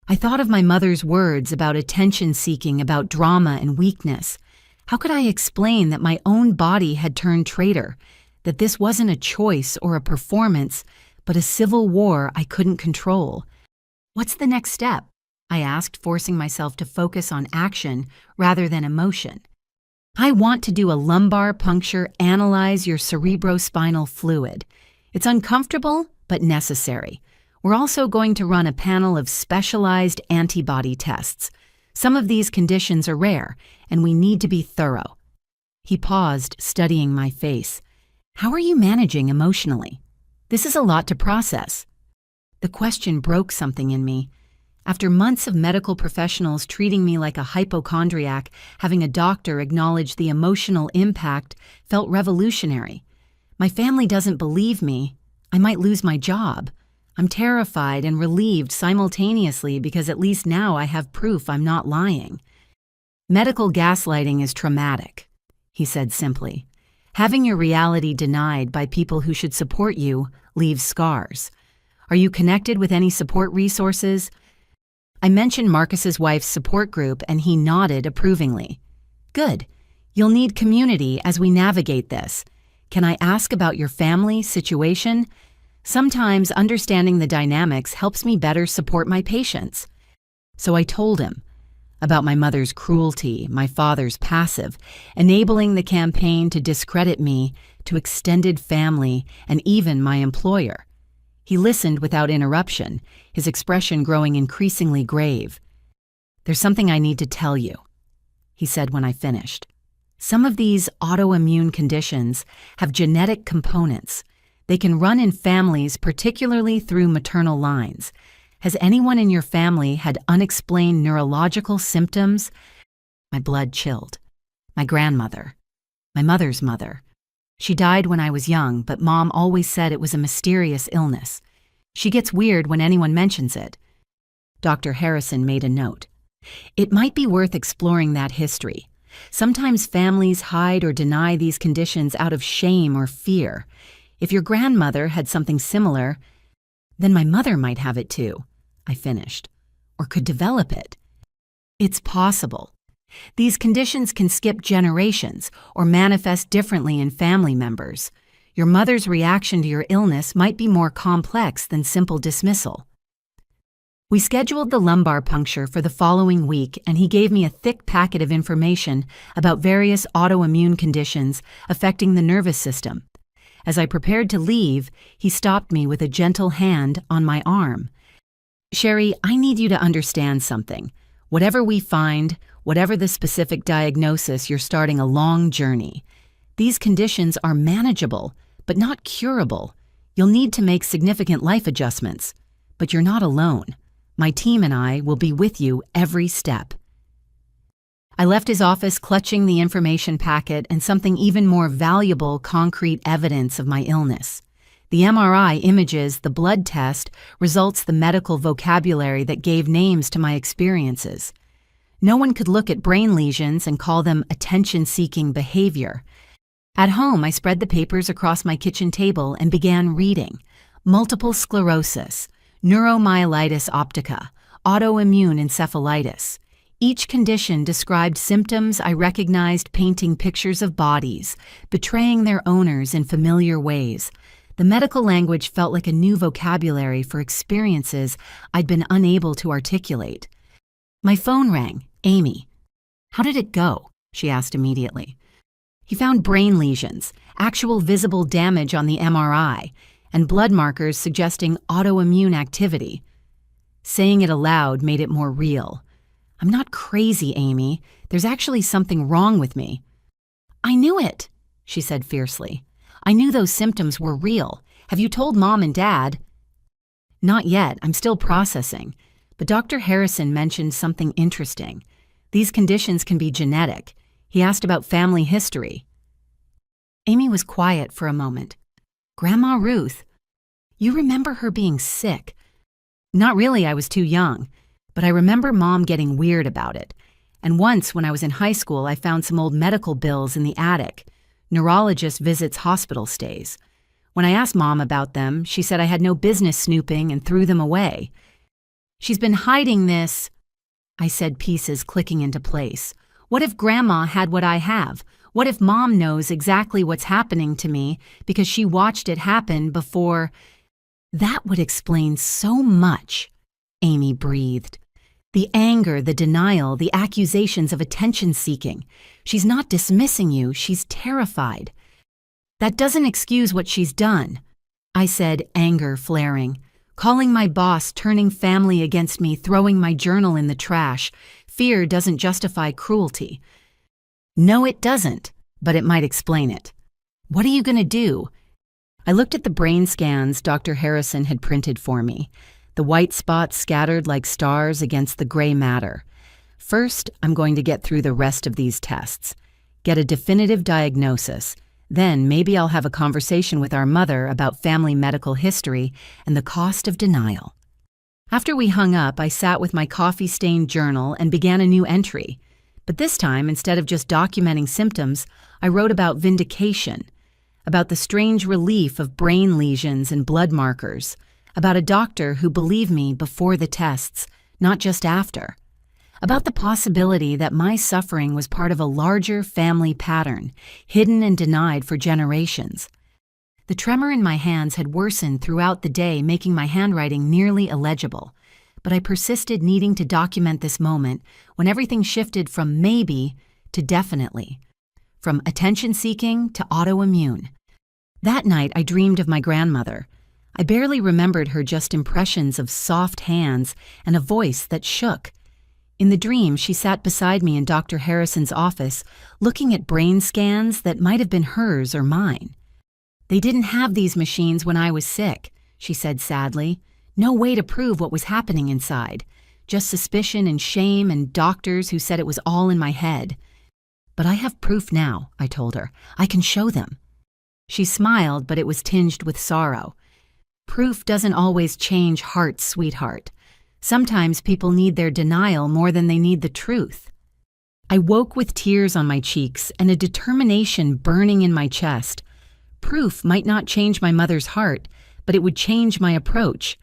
I thought of my mother's words about attention-seeking, about drama and weakness. How could I explain that my own body had turned traitor, that this wasn't a choice or a performance, but a civil war I couldn't control? What's the next step? I asked, forcing myself to focus on action rather than emotion. I want to do a lumbar puncture, analyze your cerebrospinal fluid. It's uncomfortable, but necessary. We're also going to run a panel of specialized antibody tests. Some of these conditions are rare, and we need to be thorough. He paused, studying my face. How are you managing emotionally? This is a lot to process. The question broke something in me. After months of medical professionals treating me like a hypochondriac, having a doctor acknowledge the emotional impact felt revolutionary. My family doesn't believe me. I might lose my job. I'm terrified and relieved simultaneously because at least now I have proof I'm not lying. Medical gaslighting is traumatic, he said simply. Having your reality denied by people who should support you leaves scars. Are you connected with any support resources? I mentioned Marcus's wife's support group and he nodded approvingly. Good. You'll need community as we navigate this. Can I ask about your family situation? Sometimes understanding the dynamics helps me better support my patients. So I told him about my mother's cruelty, my father's passive, enabling the campaign to discredit me to extended family and even my employer. He listened without interruption, his expression growing increasingly grave. "There's something I need to tell you," he said when I finished. "Some of these autoimmune conditions have genetic components. They can run in families, particularly through maternal lines. Has anyone in your family had unexplained neurological symptoms?" My blood chilled. My grandmother. My mother's mother. She died when I was young, but Mom always said it was a mysterious illness. She gets weird when anyone mentions it. Dr. Harrison made a note. It might be worth exploring that history. Sometimes families hide or deny these conditions out of shame or fear. If your grandmother had something similar, then my mother might have it too, I finished, or could develop it. It's possible. These conditions can skip generations or manifest differently in family members. Your mother's reaction to your illness might be more complex than simple dismissal. We scheduled the lumbar puncture for the following week, and he gave me a thick packet of information about various autoimmune conditions affecting the nervous system. As I prepared to leave, he stopped me with a gentle hand on my arm. "Sherry, I need you to understand something. Whatever we find, whatever the specific diagnosis, you're starting a long journey. These conditions are manageable, but not curable. You'll need to make significant life adjustments. But you're not alone. My team and I will be with you every step." I left his office clutching the information packet and something even more valuable, concrete evidence of my illness. The MRI images, the blood test, results, the medical vocabulary that gave names to my experiences. No one could look at brain lesions and call them attention-seeking behavior. At home, I spread the papers across my kitchen table and began reading. Multiple sclerosis, neuromyelitis optica, autoimmune encephalitis. Each condition described symptoms I recognized, painting pictures of bodies, betraying their owners in familiar ways. The medical language felt like a new vocabulary for experiences I'd been unable to articulate. My phone rang. "Amy." "How did it go?" she asked immediately. He found brain lesions, actual visible damage on the MRI, and blood markers suggesting autoimmune activity. Saying it aloud made it more real. "I'm not crazy, Amy. There's actually something wrong with me." "I knew it," she said fiercely. "I knew those symptoms were real. Have you told Mom and Dad?" "Not yet. I'm still processing. But Dr. Harrison mentioned something interesting. These conditions can be genetic. He asked about family history." Amy was quiet for a moment. "Grandma Ruth, you remember her being sick?" "Not really. I was too young. But I remember Mom getting weird about it. And once, when I was in high school, I found some old medical bills in the attic. Neurologist visits, hospital stays. When I asked Mom about them, she said I had no business snooping and threw them away. She's been hiding this," I said, pieces clicking into place. "What if Grandma had what I have? What if Mom knows exactly what's happening to me because she watched it happen before?" "That would explain so much," Amy breathed. "The anger, the denial, the accusations of attention-seeking. She's not dismissing you, she's terrified." "That doesn't excuse what she's done," I said, anger flaring. "Calling my boss, turning family against me, throwing my journal in the trash. Fear doesn't justify cruelty." "No, it doesn't, but it might explain it." What are you going to do? I looked at the brain scans Dr. Harrison had printed for me, the white spots scattered like stars against the gray matter. First, I'm going to get through the rest of these tests, get a definitive diagnosis. Then maybe I'll have a conversation with our mother about family medical history and the cost of denial. After we hung up, I sat with my coffee-stained journal and began a new entry. But this time, instead of just documenting symptoms, I wrote about vindication, about the strange relief of brain lesions and blood markers, about a doctor who believed me before the tests, not just after, about the possibility that my suffering was part of a larger family pattern, hidden and denied for generations. The tremor in my hands had worsened throughout the day, making my handwriting nearly illegible. But I persisted, needing to document this moment when everything shifted from maybe to definitely, from attention-seeking to autoimmune. That night, I dreamed of my grandmother. I barely remembered her, just impressions of soft hands and a voice that shook. In the dream, she sat beside me in Dr. Harrison's office, looking at brain scans that might have been hers or mine. "They didn't have these machines when I was sick," she said sadly. "No way to prove what was happening inside. Just suspicion and shame and doctors who said it was all in my head." "But I have proof now," I told her. "I can show them." She smiled, but it was tinged with sorrow. "Proof doesn't always change hearts, sweetheart. Sometimes people need their denial more than they need the truth." I woke with tears on my cheeks and a determination burning in my chest. Proof might not change my mother's heart, but it would change my approach.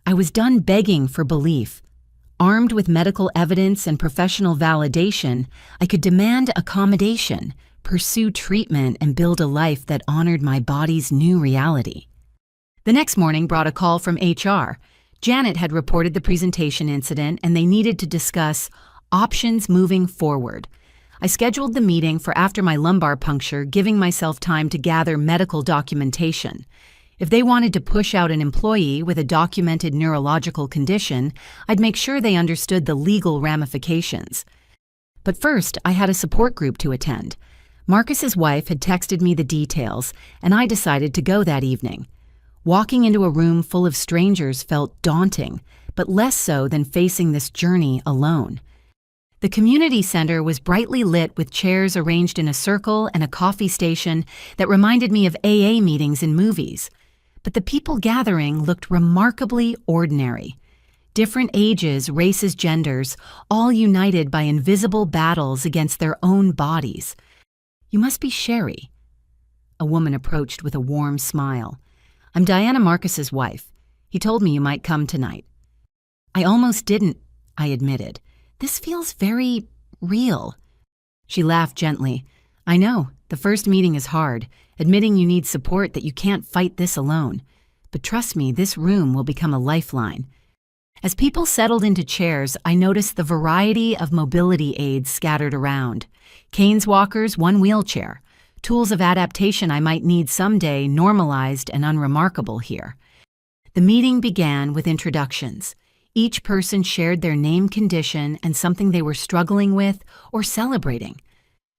I was done begging for belief. Armed with medical evidence and professional validation, I could demand accommodation, pursue treatment, and build a life that honored my body's new reality. The next morning brought a call from HR. Janet had reported the presentation incident, and they needed to discuss options moving forward. I scheduled the meeting for after my lumbar puncture, giving myself time to gather medical documentation. If they wanted to push out an employee with a documented neurological condition, I'd make sure they understood the legal ramifications. But first, I had a support group to attend. Marcus's wife had texted me the details, and I decided to go that evening. Walking into a room full of strangers felt daunting, but less so than facing this journey alone. The community center was brightly lit with chairs arranged in a circle and a coffee station that reminded me of AA meetings in movies. But the people gathering looked remarkably ordinary. Different ages, races, genders, all united by invisible battles against their own bodies. "You must be Sherry." A woman approached with a warm smile. "I'm Diana Marcus's wife. He told me you might come tonight." "I almost didn't," I admitted. "This feels very real." She laughed gently. "I know, the first meeting is hard, admitting you need support, that you can't fight this alone. But trust me, this room will become a lifeline." As people settled into chairs, I noticed the variety of mobility aids scattered around. Canes walkers, one wheelchair. Tools of adaptation I might need someday, normalized and unremarkable here. The meeting began with introductions. Each person shared their name, condition, and something they were struggling with or celebrating.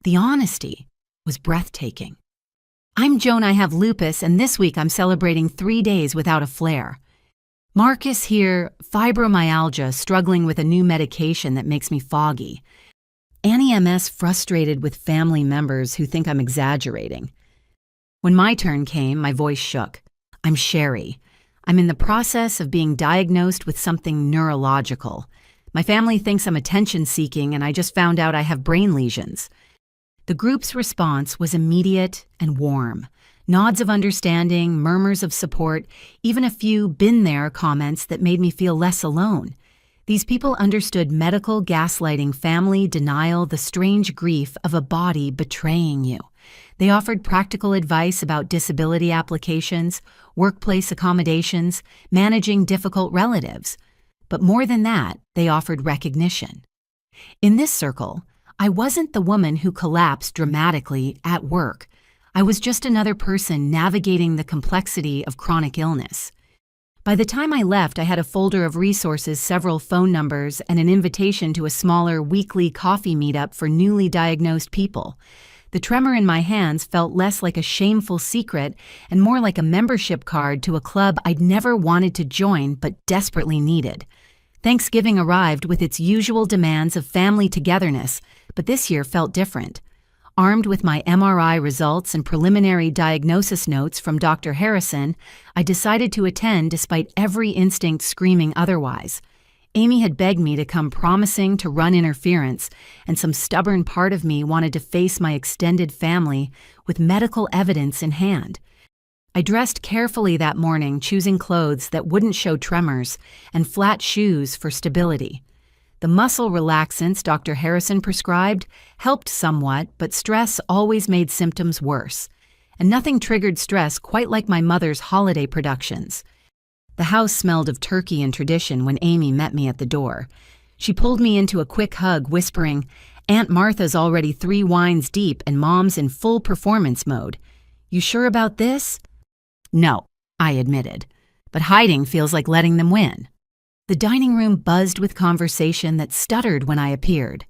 The honesty was breathtaking. "I'm Joan, I have lupus, and this week I'm celebrating 3 days without a flare." "Marcus here, fibromyalgia, struggling with a new medication that makes me foggy." Annie MS, frustrated with family members who think I'm exaggerating. When my turn came, my voice shook. "I'm Sherry. I'm in the process of being diagnosed with something neurological. My family thinks I'm attention-seeking, and I just found out I have brain lesions." The group's response was immediate and warm. Nods of understanding, murmurs of support, even a few "been there" comments that made me feel less alone. These people understood medical gaslighting, family denial, the strange grief of a body betraying you. They offered practical advice about disability applications, workplace accommodations, managing difficult relatives. But more than that, they offered recognition. In this circle, I wasn't the woman who collapsed dramatically at work. I was just another person navigating the complexity of chronic illness. By the time I left, I had a folder of resources, several phone numbers, and an invitation to a smaller weekly coffee meetup for newly diagnosed people. The tremor in my hands felt less like a shameful secret and more like a membership card to a club I'd never wanted to join but desperately needed. Thanksgiving arrived with its usual demands of family togetherness, but this year felt different. Armed with my MRI results and preliminary diagnosis notes from Dr. Harrison, I decided to attend despite every instinct screaming otherwise. Amy had begged me to come promising to run interference, and some stubborn part of me wanted to face my extended family with medical evidence in hand. I dressed carefully that morning, choosing clothes that wouldn't show tremors and flat shoes for stability. The muscle relaxants Dr. Harrison prescribed helped somewhat, but stress always made symptoms worse. And nothing triggered stress quite like my mother's holiday productions. The house smelled of turkey and tradition when Amy met me at the door. She pulled me into a quick hug, whispering, "Aunt Martha's already 3 wines deep and Mom's in full performance mode. You sure about this?" "No," I admitted, "but hiding feels like letting them win." The dining room buzzed with conversation that stuttered when I appeared.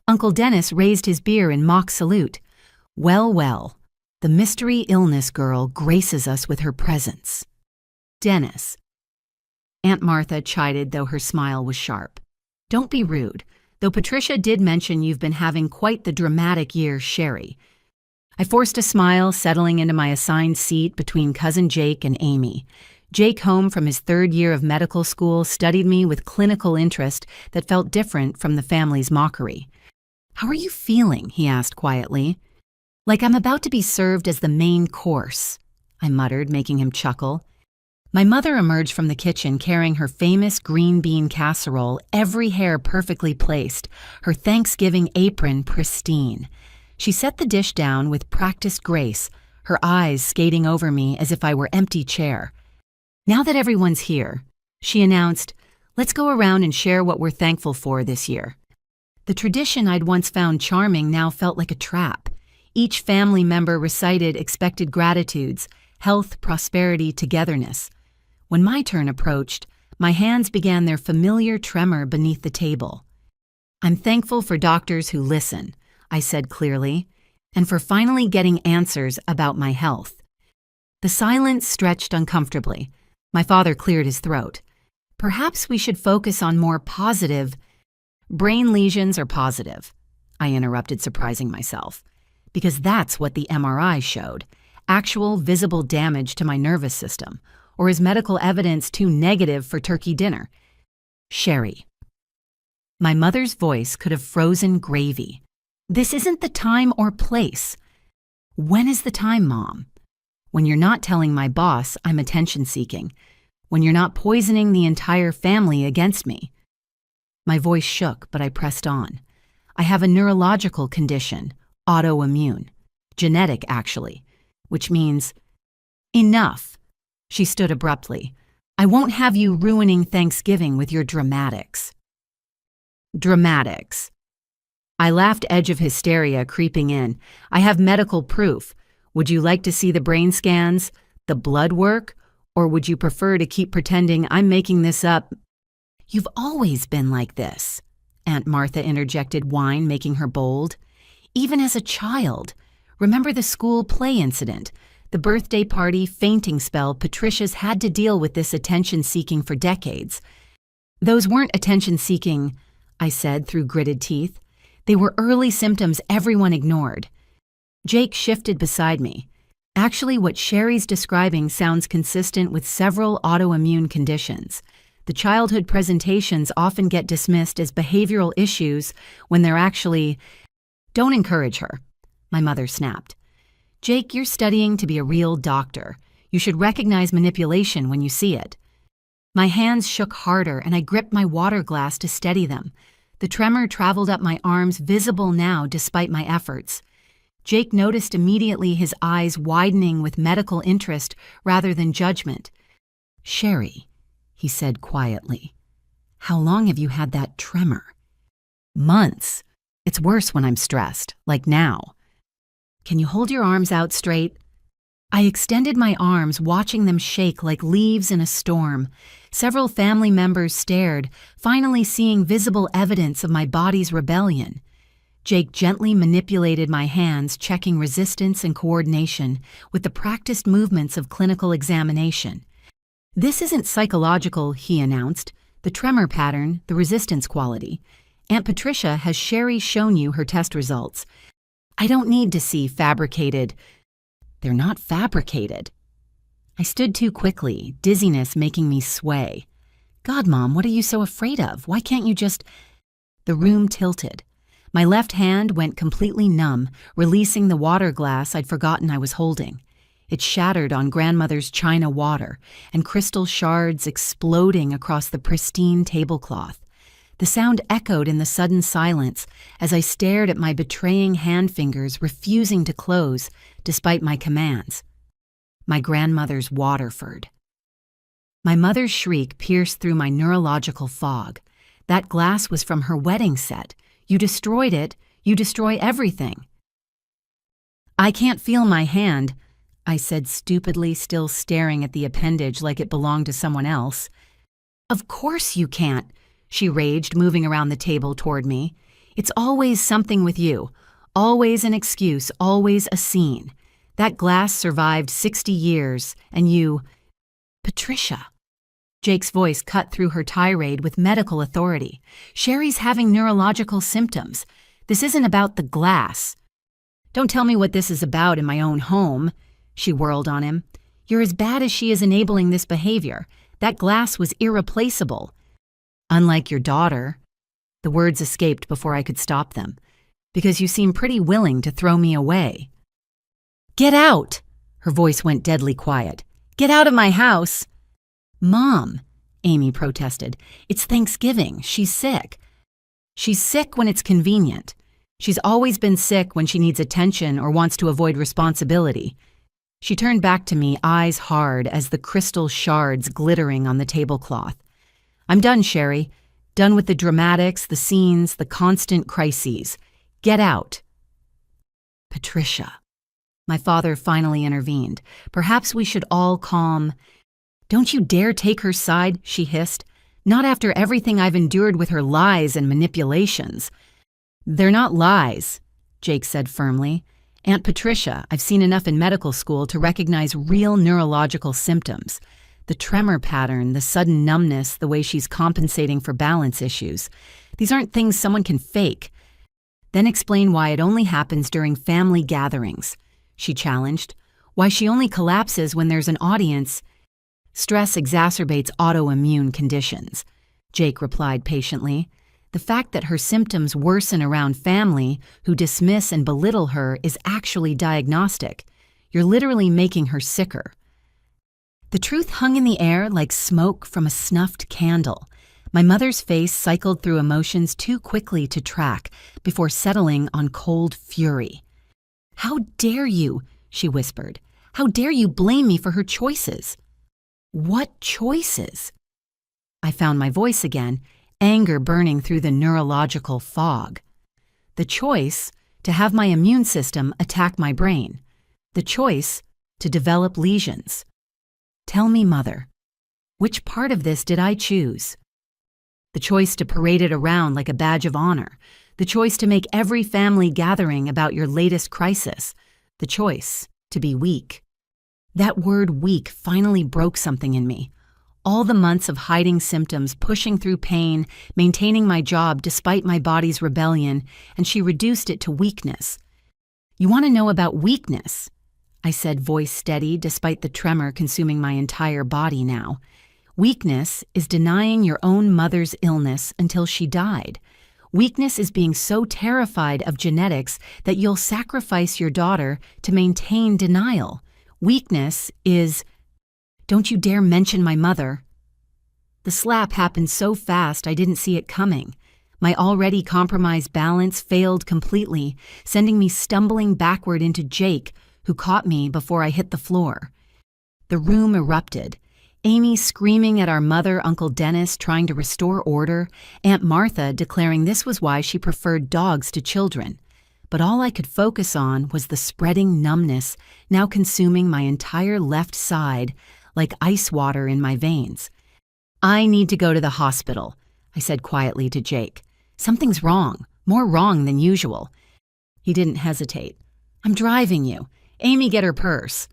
Uncle Dennis raised his beer in mock salute. Well, well, the mystery illness girl graces us with her presence. Dennis. Aunt Martha chided, though her smile was sharp. "Don't be rude, though Patricia did mention you've been having quite the dramatic year, Sherry." I forced a smile, settling into my assigned seat between Cousin Jake and Amy. Jake, home from his 3rd year of medical school, studied me with clinical interest that felt different from the family's mockery. "How are you feeling?" he asked quietly. "Like I'm about to be served as the main course," I muttered, making him chuckle. My mother emerged from the kitchen carrying her famous green bean casserole, every hair perfectly placed, her Thanksgiving apron pristine. She set the dish down with practiced grace, her eyes skating over me as if I were empty chair. "Now that everyone's here," she announced, "let's go around and share what we're thankful for this year." The tradition I'd once found charming now felt like a trap. Each family member recited expected gratitudes, health, prosperity, togetherness. When my turn approached, my hands began their familiar tremor beneath the table. "I'm thankful for doctors who listen," I said clearly, "and for finally getting answers about my health." The silence stretched uncomfortably. My father cleared his throat. "Perhaps we should focus on more positive—" "Brain lesions are positive," I interrupted, surprising myself, "because that's what the MRI showed, actual visible damage to my nervous system. Or is medical evidence too negative for turkey dinner?" "Sherry." My mother's voice could have frozen gravy. "This isn't the time or place." "When is the time, Mom?" "When you're not telling my boss I'm attention-seeking. When you're not poisoning the entire family against me." My voice shook, but I pressed on. "I have a neurological condition, autoimmune. Genetic, actually. Which means—" "Enough." She stood abruptly. "I won't have you ruining Thanksgiving with your dramatics." "Dramatics." I laughed, edge of hysteria creeping in. "I have medical proof. Would you like to see the brain scans, the blood work, or would you prefer to keep pretending I'm making this up?" "You've always been like this," Aunt Martha interjected, wine making her bold. "Even as a child. Remember the school play incident? The birthday party, fainting spell, Patricia's had to deal with this attention-seeking for decades." "Those weren't attention-seeking," I said through gritted teeth. "They were early symptoms everyone ignored." Jake shifted beside me. "Actually, what Sherry's describing sounds consistent with several autoimmune conditions. The childhood presentations often get dismissed as behavioral issues when they're actually—" "Don't encourage her," my mother snapped. "Jake, you're studying to be a real doctor. You should recognize manipulation when you see it." My hands shook harder and I gripped my water glass to steady them. The tremor traveled up my arms, visible now despite my efforts. Jake noticed immediately, his eyes widening with medical interest rather than judgment. "Sherry," he said quietly, "how long have you had that tremor?" "Months. It's worse when I'm stressed, like now." "Can you hold your arms out straight?" I extended my arms, watching them shake like leaves in a storm. Several family members stared, finally seeing visible evidence of my body's rebellion. Jake gently manipulated my hands, checking resistance and coordination with the practiced movements of clinical examination. "This isn't psychological," he announced. "The tremor pattern, the resistance quality. Aunt Patricia has Sherry shown you her test results. I don't need to see fabricated." "They're not fabricated." I stood too quickly, dizziness making me sway. "God, Mom, what are you so afraid of? Why can't you just—" The room tilted. My left hand went completely numb, releasing the water glass I'd forgotten I was holding. It shattered on grandmother's china water, and crystal shards exploding across the pristine tablecloth. The sound echoed in the sudden silence as I stared at my betraying hand fingers refusing to close despite my commands. My grandmother's Waterford. My mother's shriek pierced through my neurological fog. "That glass was from her wedding set. You destroyed it. You destroy everything." "I can't feel my hand," I said stupidly, still staring at the appendage like it belonged to someone else. "Of course you can't," she raged, moving around the table toward me. "It's always something with you. Always an excuse, always a scene. That glass survived 60 years, and you—" "Patricia." Jake's voice cut through her tirade with medical authority. "Sherry's having neurological symptoms. This isn't about the glass." "Don't tell me what this is about in my own home," she whirled on him. "You're as bad as she is enabling this behavior. That glass was irreplaceable." "Unlike your daughter." The words escaped before I could stop them. "Because you seem pretty willing to throw me away." "Get out!" Her voice went deadly quiet. "Get out of my house!" "Mom," Amy protested, "it's Thanksgiving. She's sick." "She's sick when it's convenient. She's always been sick when she needs attention or wants to avoid responsibility." She turned back to me, eyes hard as the crystal shards glittering on the tablecloth. "I'm done, Sherry. Done with the dramatics, the scenes, the constant crises. Get out." "Patricia." My father finally intervened. "Perhaps we should all calm—" "Don't you dare take her side," she hissed. "Not after everything I've endured with her lies and manipulations." "They're not lies," Jake said firmly. "Aunt Patricia, I've seen enough in medical school to recognize real neurological symptoms. The tremor pattern, the sudden numbness, the way she's compensating for balance issues. These aren't things someone can fake." "Then explain why it only happens during family gatherings," she challenged. "Why she only collapses when there's an audience." "Stress exacerbates autoimmune conditions," Jake replied patiently. "The fact that her symptoms worsen around family who dismiss and belittle her is actually diagnostic. You're literally making her sicker." The truth hung in the air like smoke from a snuffed candle. My mother's face cycled through emotions too quickly to track before settling on cold fury. "How dare you?" she whispered. "How dare you blame me for her choices?" "What choices?" I found my voice again, anger burning through the neurological fog. "The choice to have my immune system attack my brain. The choice to develop lesions. Tell me, Mother, which part of this did I choose? The choice to parade it around like a badge of honor. The choice to make every family gathering about your latest crisis. The choice to be weak." That word weak finally broke something in me. All the months of hiding symptoms, pushing through pain, maintaining my job despite my body's rebellion, and she reduced it to weakness. "You want to know about weakness?" I said, voice steady despite the tremor consuming my entire body now. "Weakness is denying your own mother's illness until she died. Weakness is being so terrified of genetics that you'll sacrifice your daughter to maintain denial. Weakness is—" "Don't you dare mention my mother." The slap happened so fast I didn't see it coming. My already compromised balance failed completely, sending me stumbling backward into Jake, who caught me before I hit the floor. The room erupted. Amy screaming at our mother, Uncle Dennis trying to restore order, Aunt Martha declaring this was why she preferred dogs to children. But all I could focus on was the spreading numbness, now consuming my entire left side like ice water in my veins. "I need to go to the hospital," I said quietly to Jake. "Something's wrong. More wrong than usual. He didn't hesitate. I'm driving you. Amy, get her purse.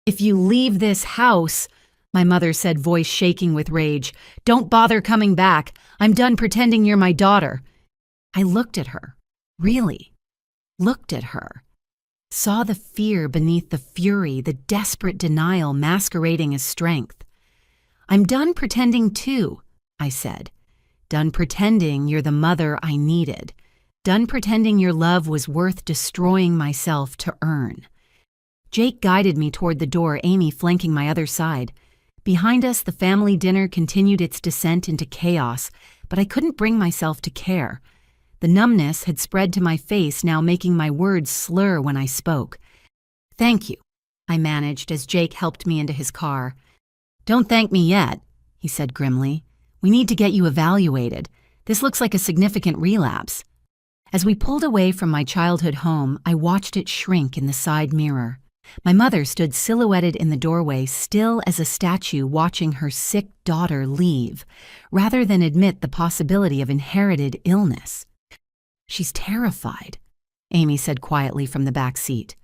If you leave this house, my mother said, voice shaking with rage, don't bother coming back. I'm done pretending you're my daughter. I looked at her. Really. Looked at her. Saw the fear beneath the fury, the desperate denial masquerading as strength. I'm done pretending too, I said. Done pretending you're the mother I needed. Done pretending your love was worth destroying myself to earn. Jake guided me toward the door, Amy flanking my other side. Behind us, the family dinner continued its descent into chaos, but I couldn't bring myself to care. The numbness had spread to my face, now making my words slur when I spoke. Thank you, I managed as Jake helped me into his car. Don't thank me yet, he said grimly. We need to get you evaluated. This looks like a significant relapse. As we pulled away from my childhood home, I watched it shrink in the side mirror. My mother stood silhouetted in the doorway, still as a statue, watching her sick daughter leave, rather than admit the possibility of inherited illness. She's terrified, Amy said quietly from the back seat.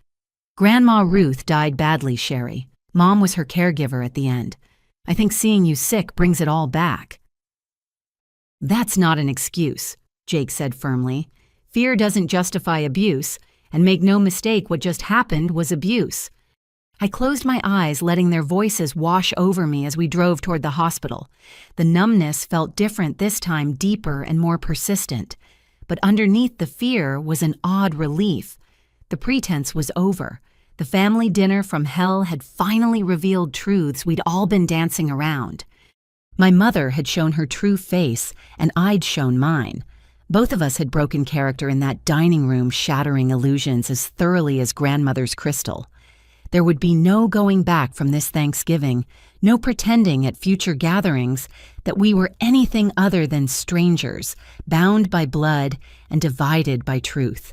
Grandma Ruth died badly, Sherry. Mom was her caregiver at the end. I think seeing you sick brings it all back. That's not an excuse, Jake said firmly. Fear doesn't justify abuse, and make no mistake, what just happened was abuse. I closed my eyes, letting their voices wash over me as we drove toward the hospital. The numbness felt different this time, deeper and more persistent. But underneath the fear was an odd relief. The pretense was over. The family dinner from hell had finally revealed truths we'd all been dancing around. My mother had shown her true face, and I'd shown mine. Both of us had broken character in that dining room, shattering illusions as thoroughly as grandmother's crystal. There would be no going back from this Thanksgiving, no pretending at future gatherings that we were anything other than strangers, bound by blood and divided by truth.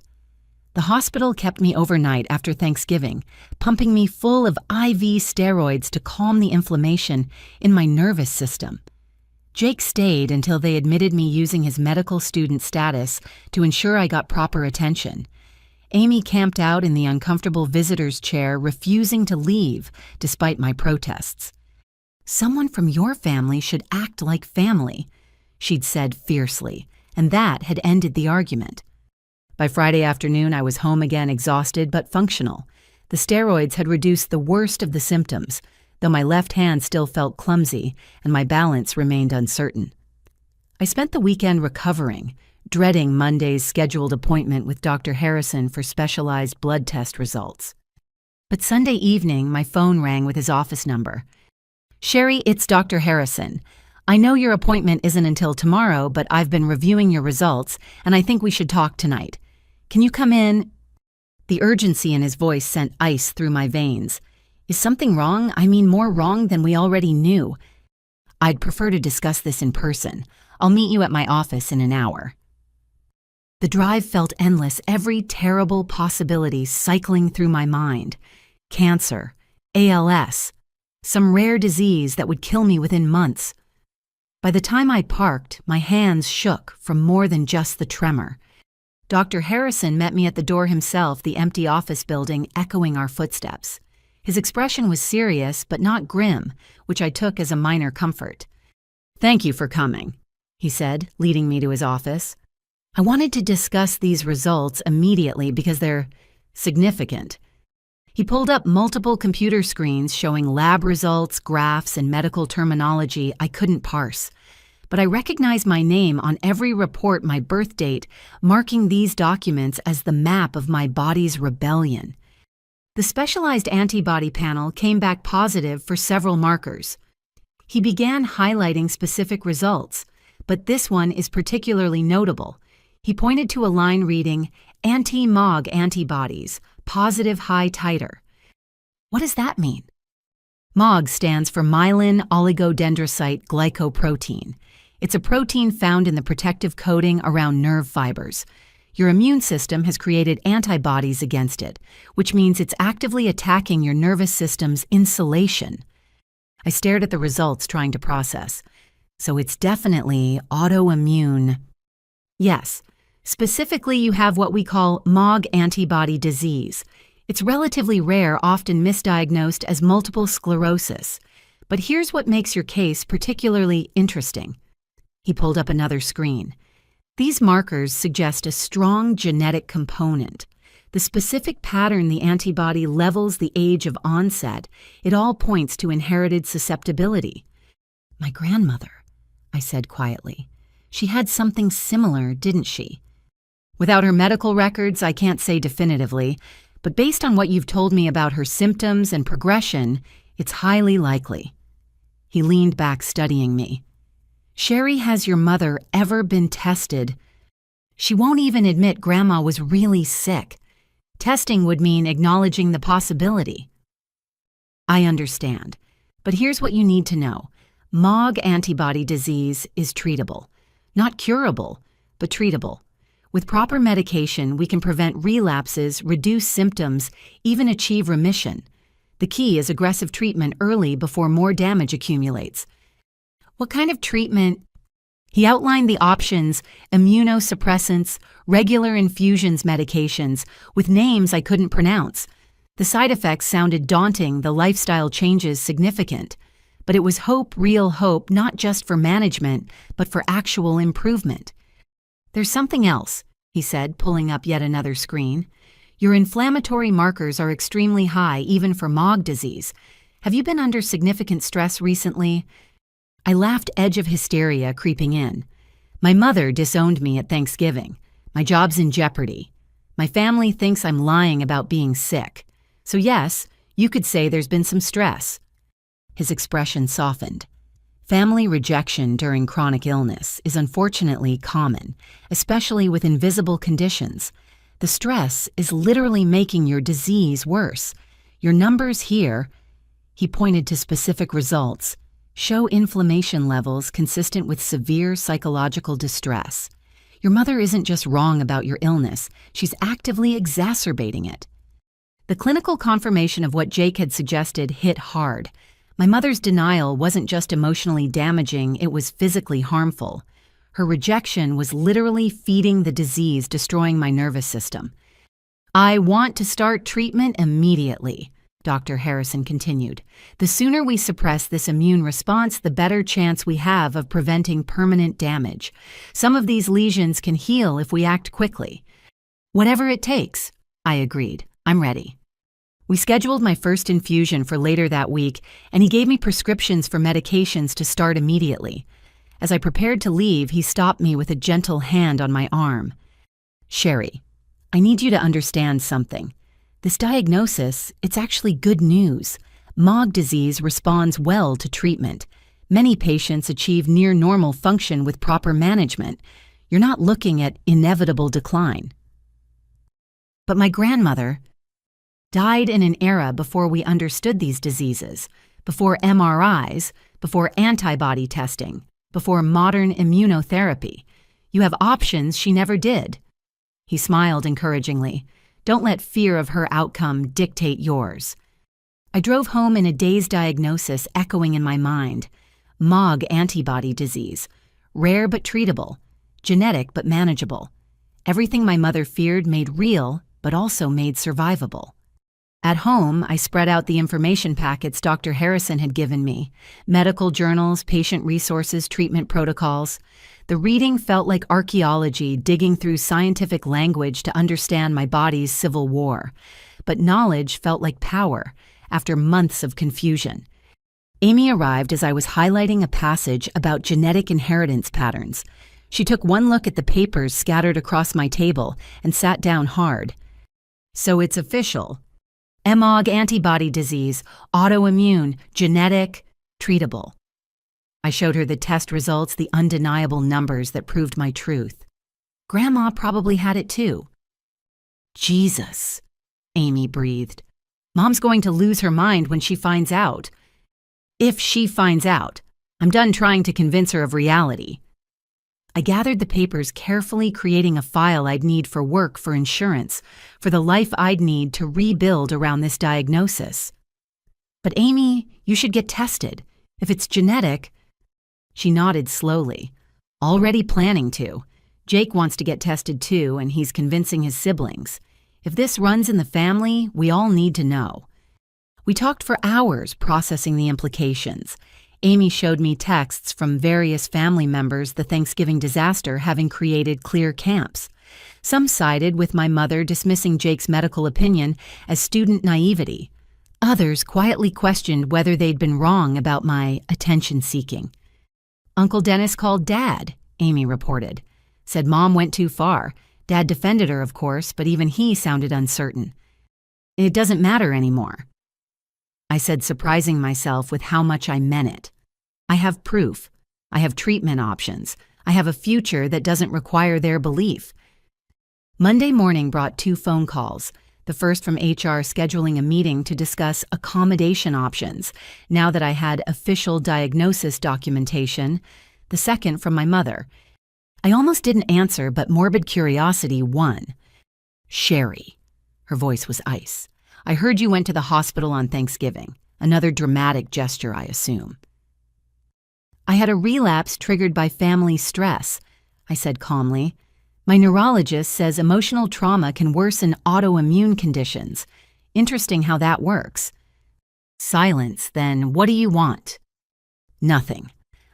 The hospital kept me overnight after Thanksgiving, pumping me full of IV steroids to calm the inflammation in my nervous system. Jake stayed until they admitted me using his medical student status to ensure I got proper attention. Amy camped out in the uncomfortable visitor's chair, refusing to leave despite my protests. Someone from your family should act like family, she'd said fiercely, and that had ended the argument. By Friday afternoon, I was home again, exhausted but functional. The steroids had reduced the worst of the symptoms, though my left hand still felt clumsy and my balance remained uncertain. I spent the weekend recovering, dreading Monday's scheduled appointment with Dr. Harrison for specialized blood test results. But Sunday evening, my phone rang with his office number. Sherry, it's Dr. Harrison. I know your appointment isn't until tomorrow, but I've been reviewing your results, and I think we should talk tonight. Can you come in? The urgency in his voice sent ice through my veins. Is something wrong? I mean, more wrong than we already knew. I'd prefer to discuss this in person. I'll meet you at my office in an hour. The drive felt endless, every terrible possibility cycling through my mind. Cancer, ALS, some rare disease that would kill me within months. By the time I parked, my hands shook from more than just the tremor. Dr. Harrison met me at the door himself, the empty office building echoing our footsteps. His expression was serious, but not grim, which I took as a minor comfort. Thank you for coming, he said, leading me to his office. I wanted to discuss these results immediately because they're significant. He pulled up multiple computer screens showing lab results, graphs, and medical terminology I couldn't parse. But I recognized my name on every report, my birth date, marking these documents as the map of my body's rebellion. The specialized antibody panel came back positive for several markers. He began highlighting specific results, but this one is particularly notable. He pointed to a line reading, anti-MOG antibodies, positive high titer. What does that mean? MOG stands for myelin oligodendrocyte glycoprotein. It's a protein found in the protective coating around nerve fibers. Your immune system has created antibodies against it, which means it's actively attacking your nervous system's insulation. I stared at the results, trying to process. So it's definitely autoimmune. Yes, Specifically, you have what we call MOG antibody disease. It's relatively rare, often misdiagnosed as multiple sclerosis. But here's what makes your case particularly interesting. He pulled up another screen. These markers suggest a strong genetic component. The specific pattern the antibody levels, the age of onset, it all points to inherited susceptibility. My grandmother, I said quietly. She had something similar, didn't she? Without her medical records, I can't say definitively, but based on what you've told me about her symptoms and progression, it's highly likely. He leaned back, studying me. Sherry, has your mother ever been tested? She won't even admit Grandma was really sick. Testing would mean acknowledging the possibility. I understand, but here's what you need to know. MOG antibody disease is treatable. Not curable, but treatable. With proper medication, we can prevent relapses, reduce symptoms, even achieve remission. The key is aggressive treatment early before more damage accumulates. What kind of treatment? He outlined the options: immunosuppressants, regular infusions medications, with names I couldn't pronounce. The side effects sounded daunting, the lifestyle changes significant. But it was hope, real hope, not just for management, but for actual improvement. There's something else, he said, pulling up yet another screen. Your inflammatory markers are extremely high, even for MOG disease. Have you been under significant stress recently? I laughed, edge of hysteria creeping in. My mother disowned me at Thanksgiving. My job's in jeopardy. My family thinks I'm lying about being sick. So yes, you could say there's been some stress. His expression softened. Family rejection during chronic illness is unfortunately common, especially with invisible conditions. The stress is literally making your disease worse. Your numbers here, he pointed to specific results, show inflammation levels consistent with severe psychological distress. Your mother isn't just wrong about your illness, she's actively exacerbating it. The clinical confirmation of what Jake had suggested hit hard. My mother's denial wasn't just emotionally damaging, it was physically harmful. Her rejection was literally feeding the disease, destroying my nervous system. I want to start treatment immediately, Dr. Harrison continued. The sooner we suppress this immune response, the better chance we have of preventing permanent damage. Some of these lesions can heal if we act quickly. Whatever it takes, I agreed. I'm ready. We scheduled my first infusion for later that week, and he gave me prescriptions for medications to start immediately. As I prepared to leave, he stopped me with a gentle hand on my arm. Sherry, I need you to understand something. This diagnosis, it's actually good news. MOG disease responds well to treatment. Many patients achieve near normal function with proper management. You're not looking at inevitable decline. But my grandmother died in an era before we understood these diseases, before MRIs, before antibody testing, before modern immunotherapy. You have options she never did. He smiled encouragingly. Don't let fear of her outcome dictate yours. I drove home in a dazed diagnosis echoing in my mind. MOG antibody disease. Rare but treatable. Genetic but manageable. Everything my mother feared made real, but also made survivable. At home, I spread out the information packets Dr. Harrison had given me. Medical journals, patient resources, treatment protocols. The reading felt like archaeology, digging through scientific language to understand my body's civil war. But knowledge felt like power, after months of confusion. Amy arrived as I was highlighting a passage about genetic inheritance patterns. She took one look at the papers scattered across my table and sat down hard. So it's official. MOG antibody disease, autoimmune, genetic, treatable. I showed her the test results, the undeniable numbers that proved my truth. Grandma probably had it too. Jesus, Amy breathed. Mom's going to lose her mind when she finds out. If she finds out. I'm done trying to convince her of reality. I gathered the papers carefully, creating a file I'd need for work, for insurance, for the life I'd need to rebuild around this diagnosis. But Amy, you should get tested. If it's genetic. She nodded slowly. Already planning to. Jake wants to get tested too, and he's convincing his siblings. If this runs in the family, we all need to know. We talked for hours processing the implications. Amy showed me texts from various family members the Thanksgiving disaster having created clear camps. Some sided with my mother dismissing Jake's medical opinion as student naivety. Others quietly questioned whether they'd been wrong about my attention-seeking. Uncle Dennis called Dad, Amy reported. Said Mom went too far. Dad defended her, of course, but even he sounded uncertain. It doesn't matter anymore. I said, surprising myself with how much I meant it. I have proof. I have treatment options. I have a future that doesn't require their belief. Monday morning brought 2 phone calls. The first from HR scheduling a meeting to discuss accommodation options, now that I had official diagnosis documentation. The second from my mother. I almost didn't answer, but morbid curiosity won. Sherry. Her voice was ice. I heard you went to the hospital on Thanksgiving. Another dramatic gesture, I assume. I had a relapse triggered by family stress, I said calmly. My neurologist says emotional trauma can worsen autoimmune conditions. Interesting how that works. Silence, then what do you want? Nothing.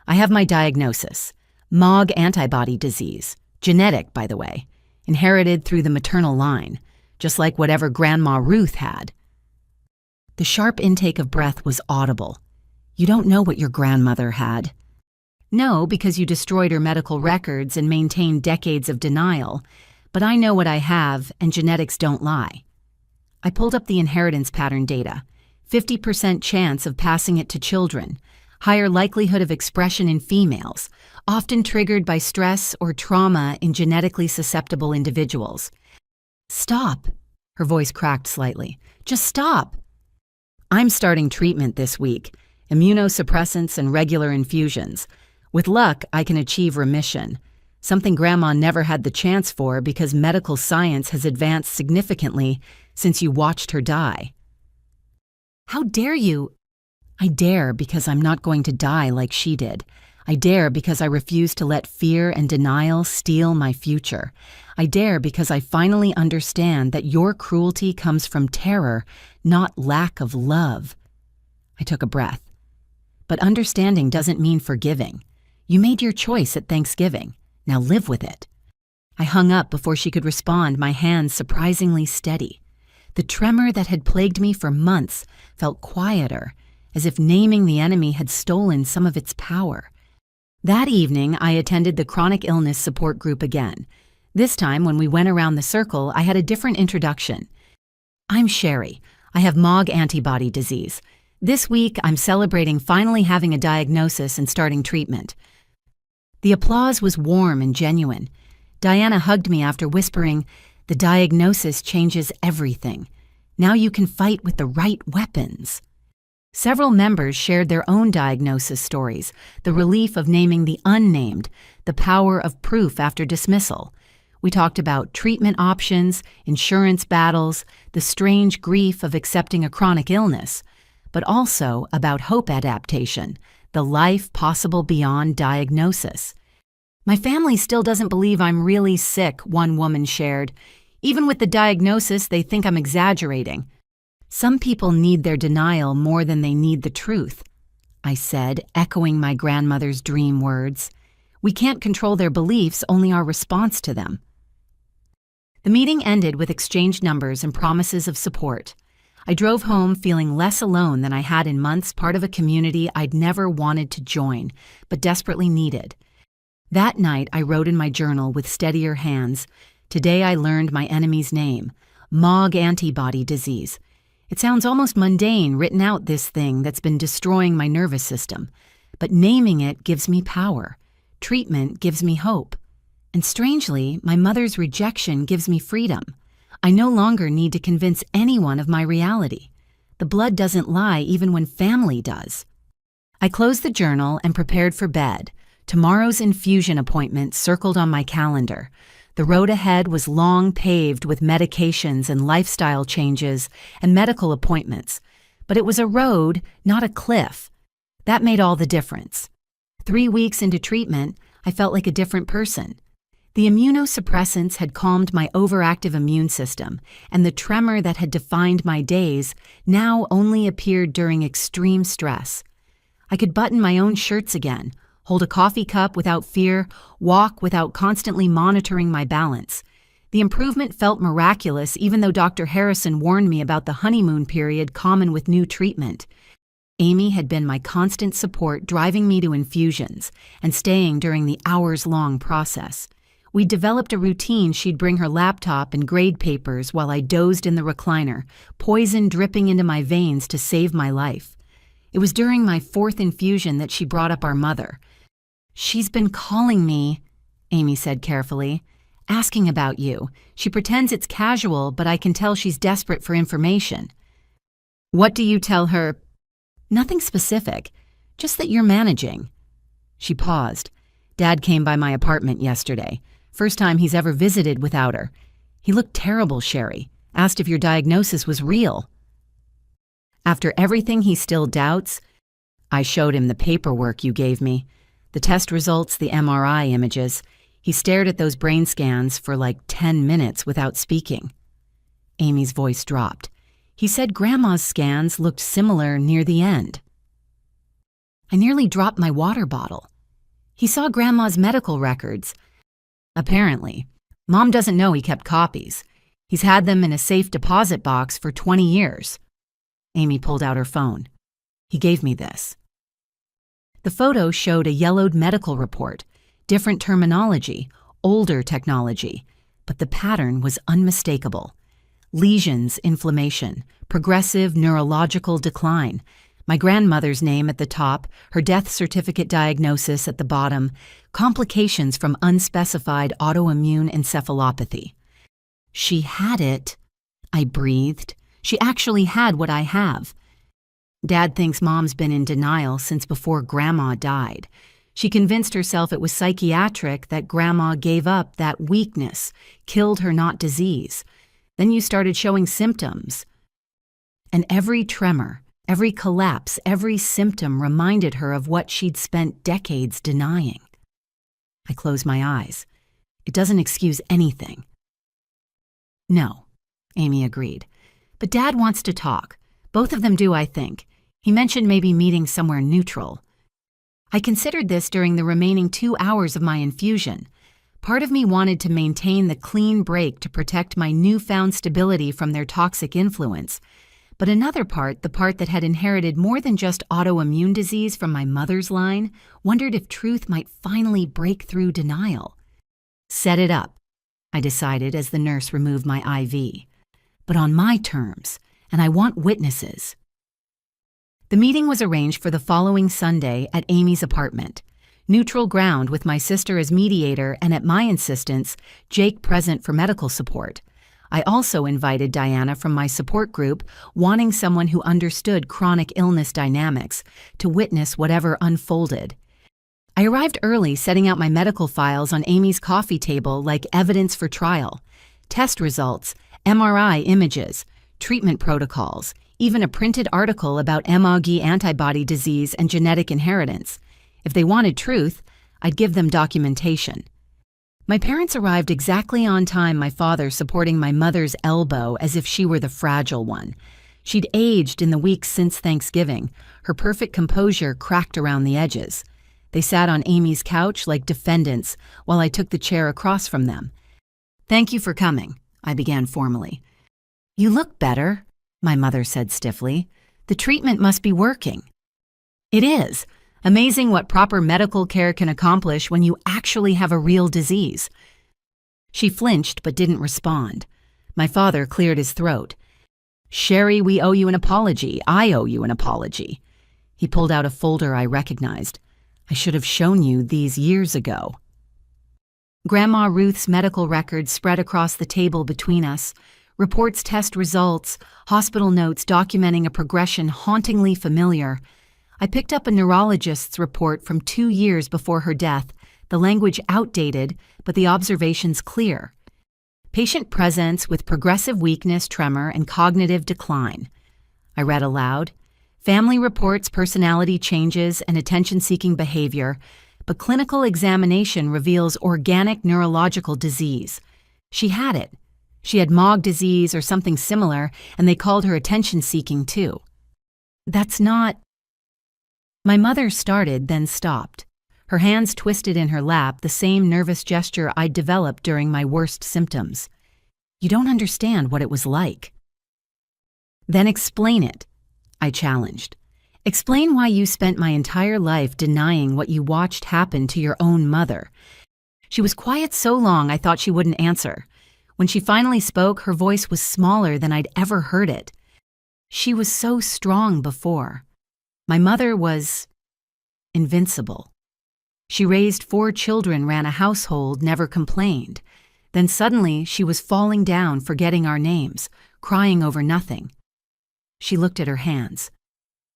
I have my diagnosis. MOG antibody disease. Genetic, by the way. Inherited through the maternal line, just like whatever Grandma Ruth had. The sharp intake of breath was audible. You don't know what your grandmother had. No, because you destroyed her medical records and maintained decades of denial. But I know what I have, and genetics don't lie. I pulled up the inheritance pattern data. 50% chance of passing it to children. Higher likelihood of expression in females, often triggered by stress or trauma in genetically susceptible individuals. Stop. Her voice cracked slightly. Just stop. I'm starting treatment this week. Immunosuppressants and regular infusions. With luck, I can achieve remission, something Grandma never had the chance for because medical science has advanced significantly since you watched her die. How dare you? I dare because I'm not going to die like she did. I dare because I refuse to let fear and denial steal my future. I dare because I finally understand that your cruelty comes from terror, not lack of love. I took a breath. But understanding doesn't mean forgiving. You made your choice at Thanksgiving. Now live with it. I hung up before she could respond, my hands surprisingly steady. The tremor that had plagued me for months felt quieter, as if naming the enemy had stolen some of its power. That evening, I attended the chronic illness support group again. This time, when we went around the circle, I had a different introduction. I'm Sherry. I have MOG antibody disease. This week, I'm celebrating finally having a diagnosis and starting treatment. The applause was warm and genuine. Diana hugged me after whispering, "The diagnosis changes everything. Now you can fight with the right weapons." Several members shared their own diagnosis stories, the relief of naming the unnamed, the power of proof after dismissal. We talked about treatment options, insurance battles, the strange grief of accepting a chronic illness, but also about hope adaptation, the life possible beyond diagnosis. My family still doesn't believe I'm really sick, one woman shared. Even with the diagnosis, they think I'm exaggerating. Some people need their denial more than they need the truth, I said, echoing my grandmother's dream words. We can't control their beliefs, only our response to them. The meeting ended with exchanged numbers and promises of support. I drove home feeling less alone than I had in months, part of a community I'd never wanted to join, but desperately needed. That night, I wrote in my journal with steadier hands, "Today I learned my enemy's name, MOG antibody disease. It sounds almost mundane, written out this thing that's been destroying my nervous system, but naming it gives me power. Treatment gives me hope. And strangely, my mother's rejection gives me freedom. I no longer need to convince anyone of my reality. The blood doesn't lie even when family does." I closed the journal and prepared for bed. Tomorrow's infusion appointment circled on my calendar. The road ahead was long paved with medications and lifestyle changes and medical appointments. But it was a road, not a cliff. That made all the difference. 3 weeks into treatment, I felt like a different person. The immunosuppressants had calmed my overactive immune system, and the tremor that had defined my days now only appeared during extreme stress. I could button my own shirts again, hold a coffee cup without fear, walk without constantly monitoring my balance. The improvement felt miraculous, even though Dr. Harrison warned me about the honeymoon period common with new treatment. Amy had been my constant support, driving me to infusions and staying during the hours-long process. We developed a routine. She'd bring her laptop and grade papers while I dozed in the recliner, poison dripping into my veins to save my life. It was during my 4th infusion that she brought up our mother. "She's been calling me," Amy said carefully, "asking about you. She pretends it's casual, but I can tell she's desperate for information." "What do you tell her?" "Nothing specific, just that you're managing." She paused. "Dad came by my apartment yesterday. First time he's ever visited without her. He looked terrible, Sherry. Asked if your diagnosis was real." "After everything he still doubts?" "I showed him the paperwork you gave me. The test results, the MRI images. He stared at those brain scans for like 10 minutes without speaking." Amy's voice dropped. "He said Grandma's scans looked similar near the end." I nearly dropped my water bottle. "He saw Grandma's medical records. Apparently. Mom doesn't know he kept copies. He's had them in a safe deposit box for 20 years. Amy pulled out her phone. "He gave me this." The photo showed a yellowed medical report, different terminology, older technology, but the pattern was unmistakable. Lesions, inflammation, progressive neurological decline, my grandmother's name at the top, her death certificate diagnosis at the bottom, complications from unspecified autoimmune encephalopathy. "She had it," I breathed. "She actually had what I have." Dad thinks Mom's been in denial since before Grandma died. She convinced herself it was psychiatric, that Grandma gave up, that weakness, killed her, not disease. Then you started showing symptoms. And every tremor, every collapse, every symptom reminded her of what she'd spent decades denying. I closed my eyes. It doesn't excuse anything. "No," Amy agreed. "But Dad wants to talk. Both of them do, I think. He mentioned maybe meeting somewhere neutral." I considered this during the remaining 2 hours of my infusion. Part of me wanted to maintain the clean break to protect my newfound stability from their toxic influence. But another part, the part that had inherited more than just autoimmune disease from my mother's line, wondered if truth might finally break through denial. "Set it up," I decided as the nurse removed my IV. "But on my terms, and I want witnesses." The meeting was arranged for the following Sunday at Amy's apartment. Neutral ground with my sister as mediator and, at my insistence, Jake present for medical support. I also invited Diana from my support group, wanting someone who understood chronic illness dynamics, to witness whatever unfolded. I arrived early, setting out my medical files on Amy's coffee table like evidence for trial. Test results, MRI images, treatment protocols, even a printed article about MOG antibody disease and genetic inheritance. If they wanted truth, I'd give them documentation. My parents arrived exactly on time, my father supporting my mother's elbow as if she were the fragile one. She'd aged in the weeks since Thanksgiving, her perfect composure cracked around the edges. They sat on Amy's couch like defendants while I took the chair across from them. "Thank you for coming," I began formally. "You look better," my mother said stiffly. "The treatment must be working." "It is. Amazing what proper medical care can accomplish when you actually have a real disease." She flinched but didn't respond. My father cleared his throat. "Sherry, we owe you an apology. I owe you an apology." He pulled out a folder I recognized. "I should have shown you these years ago." Grandma Ruth's medical records spread across the table between us. Reports, test results, hospital notes documenting a progression hauntingly familiar. I picked up a neurologist's report from 2 years before her death, the language outdated, but the observations clear. Patient presents with progressive weakness, tremor, and cognitive decline. I read aloud. Family reports personality changes and attention-seeking behavior, A clinical examination reveals organic neurological disease. She had it. She had MOG disease or something similar, and they called her attention-seeking too. That's not... My mother started, then stopped. Her hands twisted in her lap, the same nervous gesture I'd developed during my worst symptoms. You don't understand what it was like. Then explain it, I challenged. Explain why you spent my entire life denying what you watched happen to your own mother. She was quiet so long I thought she wouldn't answer. When she finally spoke, her voice was smaller than I'd ever heard it. She was so strong before. My mother was invincible. She raised 4 children, ran a household, never complained. Then suddenly she was falling down, forgetting our names, crying over nothing. She looked at her hands.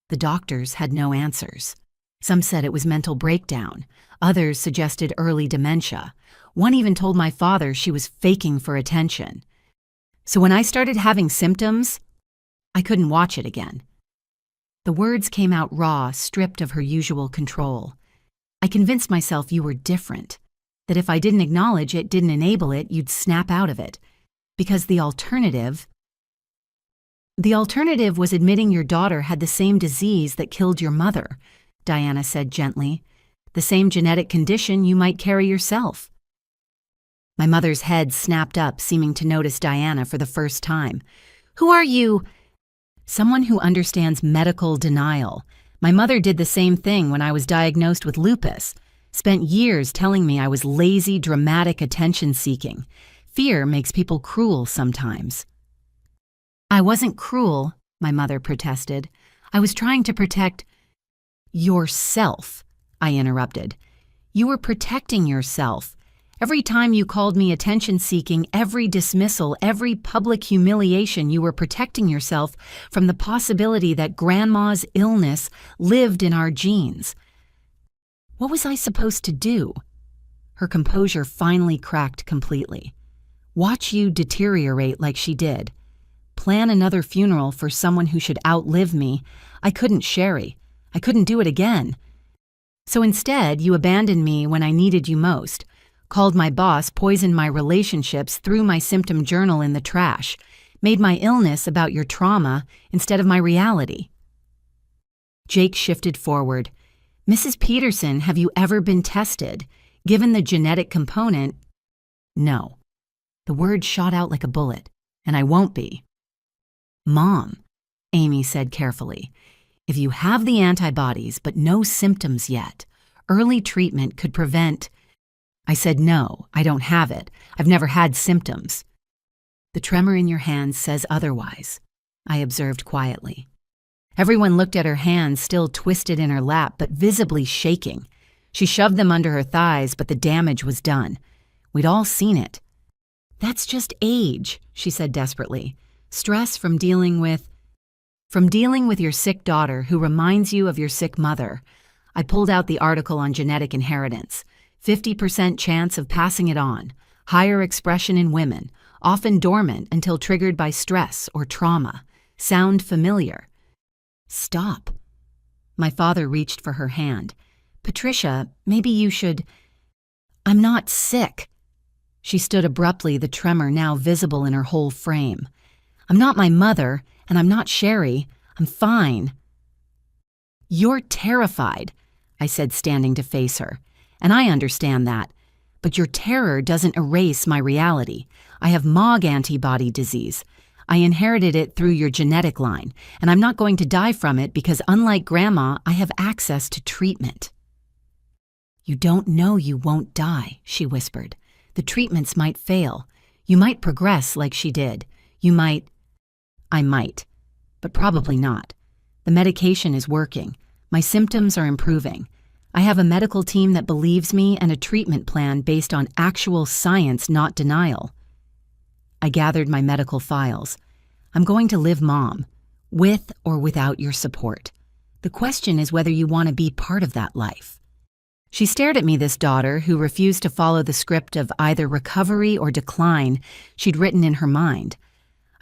The doctors had no answers. Some said it was mental breakdown. Others suggested early dementia. One even told my father she was faking for attention. So when I started having symptoms, I couldn't watch it again. The words came out raw, stripped of her usual control. I convinced myself you were different, that if I didn't acknowledge it, didn't enable it, you'd snap out of it. Because the alternative was admitting your daughter had the same disease that killed your mother, Diana said gently. The same genetic condition you might carry yourself. My mother's head snapped up, seeming to notice Diana for the first time. Who are you? Someone who understands medical denial. My mother did the same thing when I was diagnosed with lupus. Spent years telling me I was lazy, dramatic attention-seeking. Fear makes people cruel sometimes. I wasn't cruel, my mother protested. I was trying to protect yourself, I interrupted. You were protecting yourself. Every time you called me attention-seeking, every dismissal, every public humiliation, you were protecting yourself from the possibility that Grandma's illness lived in our genes. What was I supposed to do? Her composure finally cracked completely. Watch you deteriorate like she did. Plan another funeral for someone who should outlive me. I couldn't, Sherry. I couldn't do it again. So instead, you abandoned me when I needed you most. Called my boss, poisoned my relationships, threw my symptom journal in the trash, made my illness about your trauma instead of my reality. Jake shifted forward. Mrs. Peterson, have you ever been tested? Given the genetic component, no. The word shot out like a bullet, and I won't be. Mom, Amy said carefully, if you have the antibodies but no symptoms yet, early treatment could prevent... I said, no, I don't have it. I've never had symptoms. The tremor in your hands says otherwise, I observed quietly. Everyone looked at her hands, still twisted in her lap, but visibly shaking. She shoved them under her thighs, but the damage was done. We'd all seen it. That's just age, she said desperately. Stress from dealing with your sick daughter who reminds you of your sick mother. I pulled out the article on genetic inheritance. 50% chance of passing it on, higher expression in women, often dormant until triggered by stress or trauma. Sound familiar? Stop. My father reached for her hand. Patricia, maybe you should... I'm not sick. She stood abruptly, the tremor now visible in her whole frame. I'm not my mother, and I'm not Sherry. I'm fine. You're terrified, I said, standing to face her. And I understand that. But your terror doesn't erase my reality. I have MOG antibody disease. I inherited it through your genetic line, and I'm not going to die from it because, unlike Grandma, I have access to treatment. You don't know you won't die, she whispered. The treatments might fail. You might progress like she did. I might, but probably not. The medication is working. My symptoms are improving. I have a medical team that believes me and a treatment plan based on actual science, not denial. I gathered my medical files. I'm going to live, Mom, with or without your support. The question is whether you want to be part of that life. She stared at me, this daughter who refused to follow the script of either recovery or decline she'd written in her mind.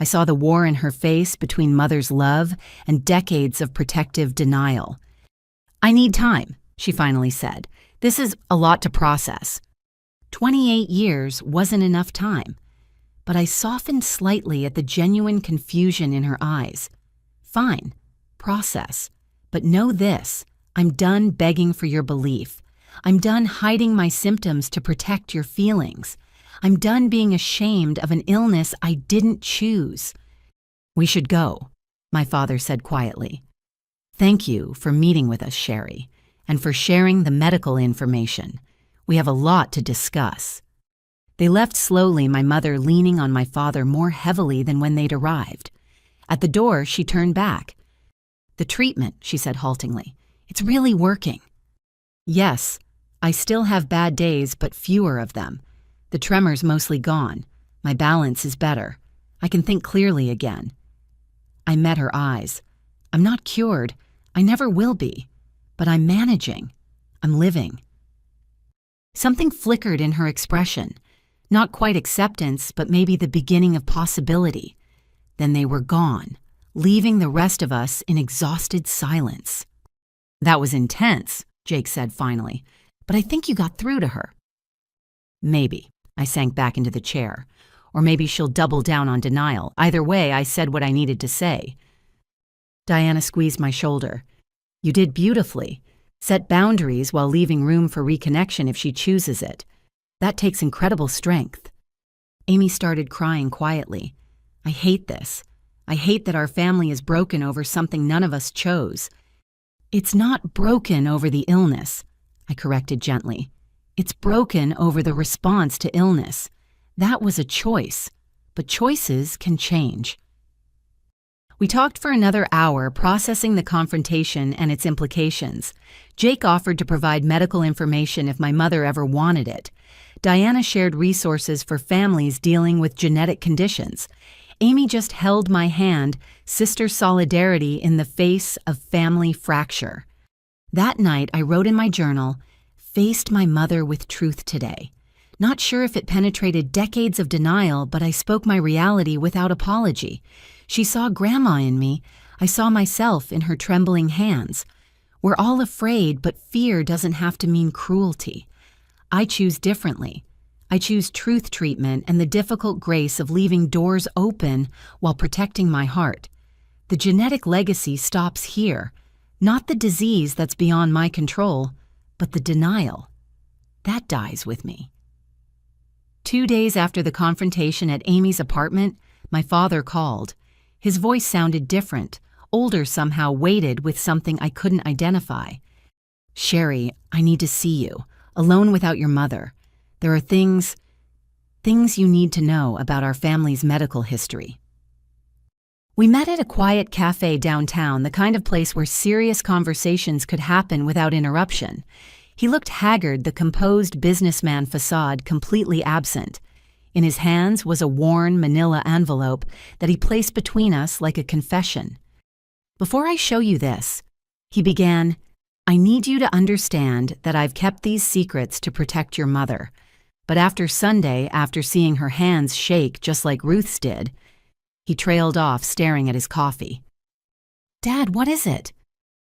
I saw the war in her face between mother's love and decades of protective denial. I need time, she finally said. This is a lot to process. 28 years wasn't enough time, but I softened slightly at the genuine confusion in her eyes. Fine, process, but know this, I'm done begging for your belief. I'm done hiding my symptoms to protect your feelings. I'm done being ashamed of an illness I didn't choose. We should go, my father said quietly. Thank you for meeting with us, Sherry, and for sharing the medical information. We have a lot to discuss. They left slowly, my mother leaning on my father more heavily than when they'd arrived. At the door, she turned back. The treatment, she said haltingly, it's really working. Yes, I still have bad days, but fewer of them. The tremor's mostly gone. My balance is better. I can think clearly again. I met her eyes. I'm not cured. I never will be. But I'm managing. I'm living. Something flickered in her expression. Not quite acceptance, but maybe the beginning of possibility. Then they were gone, leaving the rest of us in exhausted silence. That was intense, Jake said finally, but I think you got through to her. Maybe. I sank back into the chair. Or maybe she'll double down on denial. Either way, I said what I needed to say. Diana squeezed my shoulder. You did beautifully. Set boundaries while leaving room for reconnection if she chooses it. That takes incredible strength. Amy started crying quietly. I hate this. I hate that our family is broken over something none of us chose. It's not broken over the illness, I corrected gently. It's broken over the response to illness. That was a choice, but choices can change. We talked for another hour, processing the confrontation and its implications. Jake offered to provide medical information if my mother ever wanted it. Diana shared resources for families dealing with genetic conditions. Amy just held my hand, sister solidarity in the face of family fracture. That night, I wrote in my journal, faced my mother with truth today. Not sure if it penetrated decades of denial, but I spoke my reality without apology. She saw Grandma in me. I saw myself in her trembling hands. We're all afraid, but fear doesn't have to mean cruelty. I choose differently. I choose truth treatment and the difficult grace of leaving doors open while protecting my heart. The genetic legacy stops here, not the disease that's beyond my control, but the denial. That dies with me. 2 days after the confrontation at Amy's apartment, my father called. His voice sounded different, older somehow, weighted with something I couldn't identify. Sherry, I need to see you, alone without your mother. There are things you need to know about our family's medical history. We met at a quiet cafe downtown, the kind of place where serious conversations could happen without interruption. He looked haggard, the composed businessman facade completely absent. In his hands was a worn manila envelope that he placed between us like a confession. Before I show you this, he began, I need you to understand that I've kept these secrets to protect your mother. But after Sunday, after seeing her hands shake just like Ruth's did, he trailed off, staring at his coffee. Dad, what is it?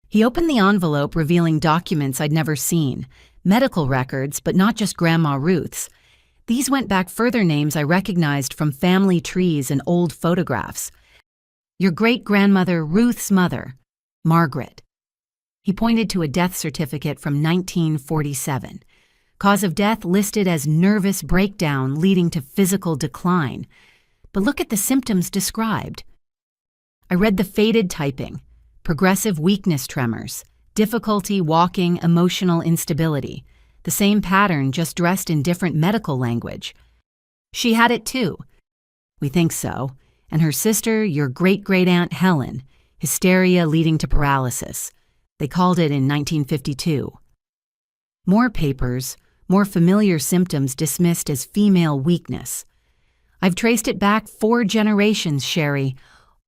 He opened the envelope, revealing documents I'd never seen. Medical records, but not just Grandma Ruth's. These went back further, names I recognized from family trees and old photographs. Your great-grandmother Ruth's mother, Margaret. He pointed to a death certificate from 1947. Cause of death listed as nervous breakdown leading to physical decline. But look at the symptoms described. I read the faded typing, progressive weakness tremors, difficulty walking, emotional instability. The same pattern, just dressed in different medical language. She had it too. We think so. And her sister, your great-great-aunt Helen, hysteria leading to paralysis. They called it in 1952. More papers, more familiar symptoms dismissed as female weakness. I've traced it back 4 generations, Sherry.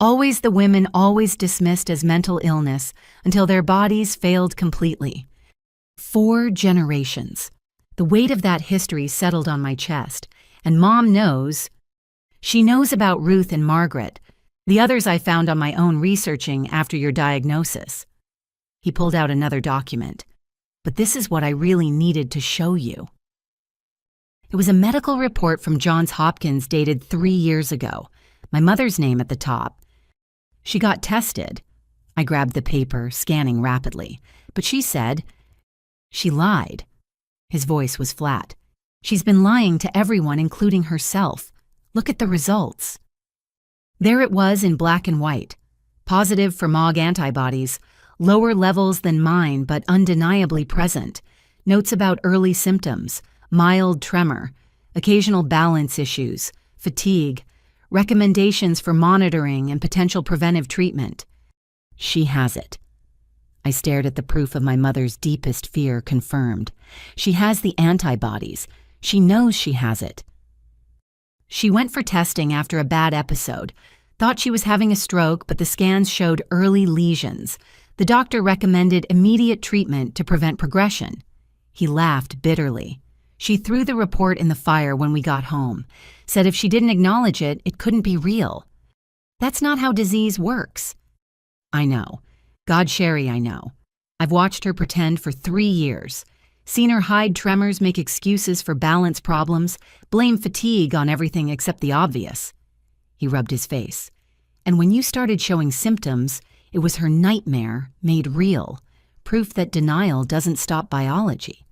Always the women, always dismissed as mental illness until their bodies failed completely. 4 generations. The weight of that history settled on my chest, and Mom knows. She knows about Ruth and Margaret, the others I found on my own researching after your diagnosis. He pulled out another document. But this is what I really needed to show you. It was a medical report from Johns Hopkins dated 3 years ago. My mother's name at the top. She got tested. I grabbed the paper, scanning rapidly. But she said, she lied. His voice was flat. She's been lying to everyone, including herself. Look at the results. There it was in black and white. Positive for MOG antibodies, lower levels than mine but undeniably present. Notes about early symptoms, mild tremor, occasional balance issues, fatigue, recommendations for monitoring and potential preventive treatment. She has it. I stared at the proof of my mother's deepest fear confirmed. She has the antibodies. She knows she has it. She went for testing after a bad episode. Thought she was having a stroke, but the scans showed early lesions. The doctor recommended immediate treatment to prevent progression. He laughed bitterly. She threw the report in the fire when we got home. Said if she didn't acknowledge it, it couldn't be real. That's not how disease works. I know. God, Sherry, I know. I've watched her pretend for 3 years. Seen her hide tremors, make excuses for balance problems, blame fatigue on everything except the obvious. He rubbed his face. And when you started showing symptoms, it was her nightmare made real, proof that denial doesn't stop biology.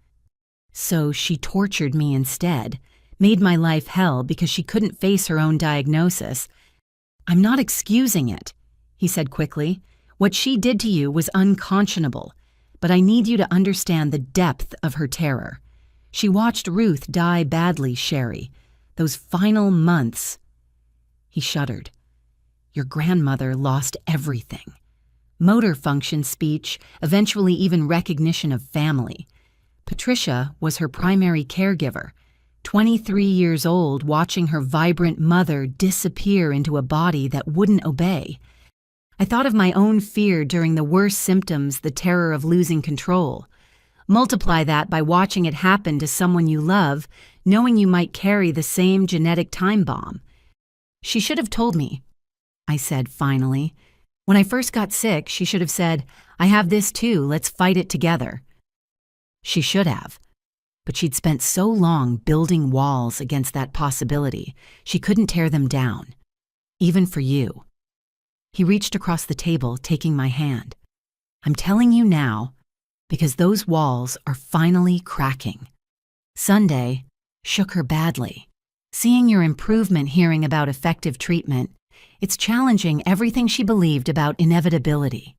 So she tortured me instead, made my life hell because she couldn't face her own diagnosis. I'm not excusing it, he said quickly. What she did to you was unconscionable, but I need you to understand the depth of her terror. She watched Ruth die badly, Sherry. Those final months. He shuddered. Your grandmother lost everything. Motor function, speech, eventually even recognition of family. Patricia was her primary caregiver, 23 years old, watching her vibrant mother disappear into a body that wouldn't obey. I thought of my own fear during the worst symptoms, the terror of losing control. Multiply that by watching it happen to someone you love, knowing you might carry the same genetic time bomb. She should have told me, I said finally. When I first got sick, she should have said, I have this too, let's fight it together. She should have. But she'd spent so long building walls against that possibility, she couldn't tear them down. Even for you. He reached across the table, taking my hand. I'm telling you now, because those walls are finally cracking. Sunday shook her badly. Seeing your improvement, hearing about effective treatment, it's challenging everything she believed about inevitability.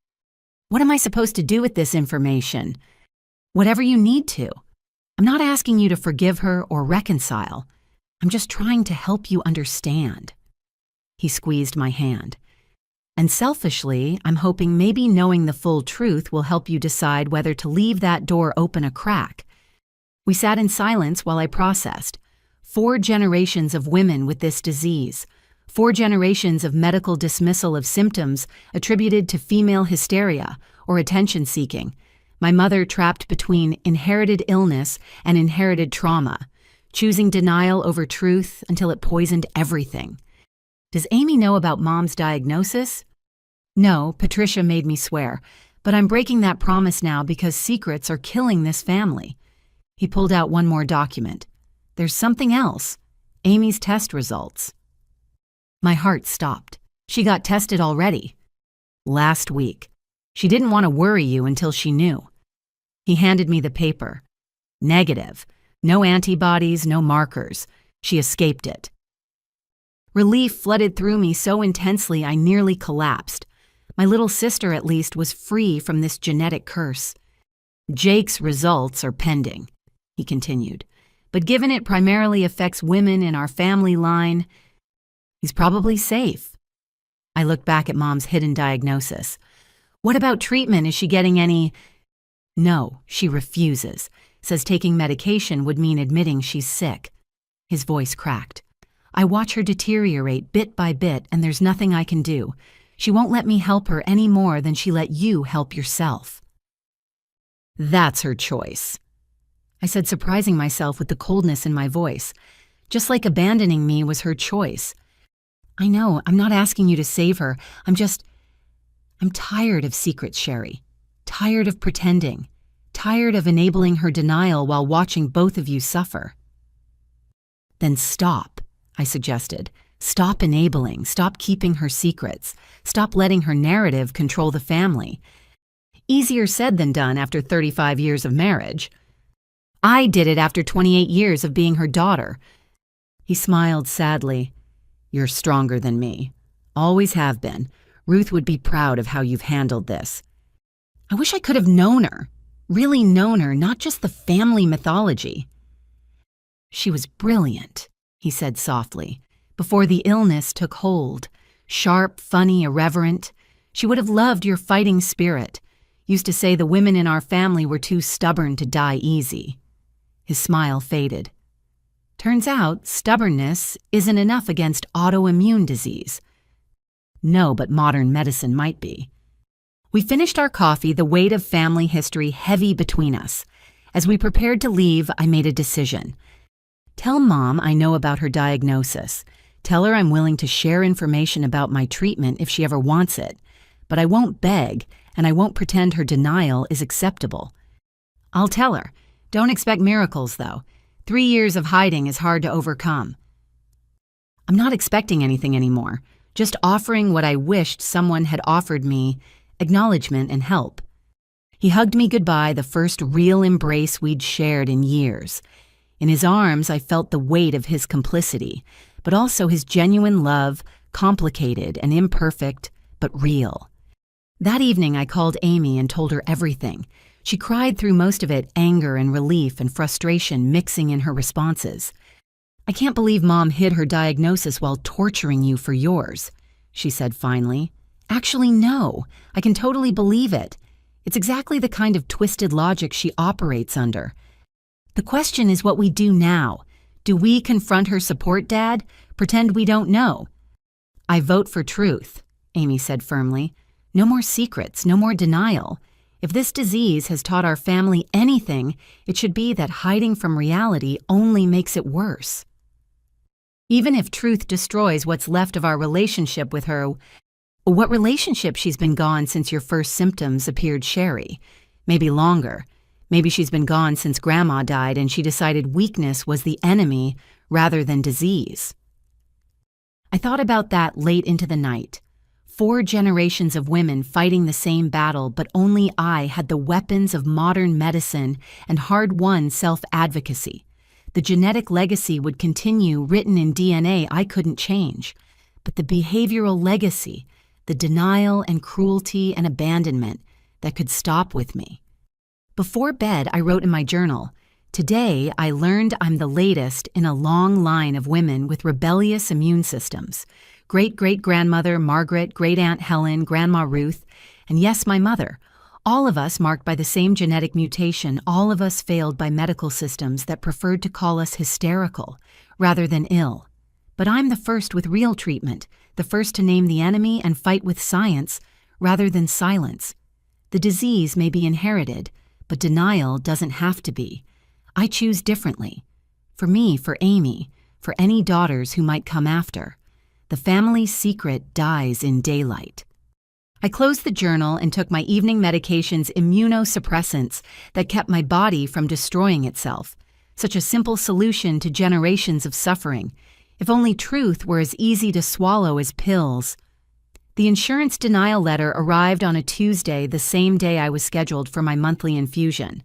What am I supposed to do with this information? Whatever you need to. I'm not asking you to forgive her or reconcile. I'm just trying to help you understand. He squeezed my hand. And selfishly, I'm hoping maybe knowing the full truth will help you decide whether to leave that door open a crack. We sat in silence while I processed. 4 generations of women with this disease. 4 generations of medical dismissal of symptoms attributed to female hysteria or attention-seeking. My mother trapped between inherited illness and inherited trauma, choosing denial over truth until it poisoned everything. Does Amy know about Mom's diagnosis? No, Patricia made me swear, but I'm breaking that promise now because secrets are killing this family. He pulled out one more document. There's something else. Amy's test results. My heart stopped. She got tested already. Last week. She didn't want to worry you until she knew. He handed me the paper. Negative. No antibodies, no markers. She escaped it. Relief flooded through me so intensely I nearly collapsed. My little sister, at least, was free from this genetic curse. Jake's results are pending, he continued. But given it primarily affects women in our family line, he's probably safe. I looked back at Mom's hidden diagnosis. What about treatment? Is she getting any? No, she refuses. Says taking medication would mean admitting she's sick. His voice cracked. I watch her deteriorate bit by bit, and there's nothing I can do. She won't let me help her any more than she let you help yourself. That's her choice, I said, surprising myself with the coldness in my voice. Just like abandoning me was her choice. I know, I'm not asking you to save her. I'm tired of secrets, Sherry. Tired of pretending. tired of enabling her denial while watching both of you suffer. Then stop, I suggested. Stop enabling, stop keeping her secrets, stop letting her narrative control the family. Easier said than done after 35 years of marriage. I did it after 28 years of being her daughter. He smiled sadly. You're stronger than me. Always have been. Ruth would be proud of how you've handled this. I wish I could have known her. Really known her, not just the family mythology. She was brilliant, he said softly, before the illness took hold. Sharp, funny, irreverent. She would have loved your fighting spirit. Used to say the women in our family were too stubborn to die easy. His smile faded. Turns out, stubbornness isn't enough against autoimmune disease. No, but modern medicine might be. We finished our coffee, the weight of family history heavy between us. As we prepared to leave, I made a decision. Tell Mom I know about her diagnosis. Tell her I'm willing to share information about my treatment if she ever wants it. But I won't beg, and I won't pretend her denial is acceptable. I'll tell her. Don't expect miracles, though. 3 years of hiding is hard to overcome. I'm not expecting anything anymore, just offering what I wished someone had offered me, acknowledgement and help. He hugged me goodbye, the first real embrace we'd shared in years. In his arms, I felt the weight of his complicity, but also his genuine love, complicated and imperfect, but real. That evening, I called Amy and told her everything. She cried through most of it, anger and relief and frustration mixing in her responses. I can't believe Mom hid her diagnosis while torturing you for yours, she said finally. Actually, no. I can totally believe it. It's exactly the kind of twisted logic she operates under. The question is what we do now. Do we confront her support dad? Pretend we don't know? I vote for truth, Amy said firmly. No more secrets, no more denial. If this disease has taught our family anything, it should be that hiding from reality only makes it worse. Even if truth destroys what's left of our relationship with her, what relationship she's been gone since your first symptoms appeared, Sherry? Maybe longer. Maybe she's been gone since Grandma died and she decided weakness was the enemy rather than disease. I thought about that late into the night. 4 generations of women fighting the same battle, but only I had the weapons of modern medicine and hard-won self-advocacy. The genetic legacy would continue written in DNA I couldn't change. But the behavioral legacy, the denial and cruelty and abandonment that could stop with me. Before bed, I wrote in my journal, "Today, I learned I'm the latest in a long line of women with rebellious immune systems. Great-great-grandmother Margaret, great-aunt Helen, Grandma Ruth, and yes, my mother. All of us marked by the same genetic mutation, all of us failed by medical systems that preferred to call us hysterical rather than ill. But I'm the first with real treatment, the first to name the enemy and fight with science rather than silence. The disease may be inherited, but denial doesn't have to be. I choose differently. For me, for Amy, for any daughters who might come after. The family's secret dies in daylight." I closed the journal and took my evening medication's immunosuppressants that kept my body from destroying itself. Such a simple solution to generations of suffering. If only truth were as easy to swallow as pills. The insurance denial letter arrived on a Tuesday, the same day I was scheduled for my monthly infusion.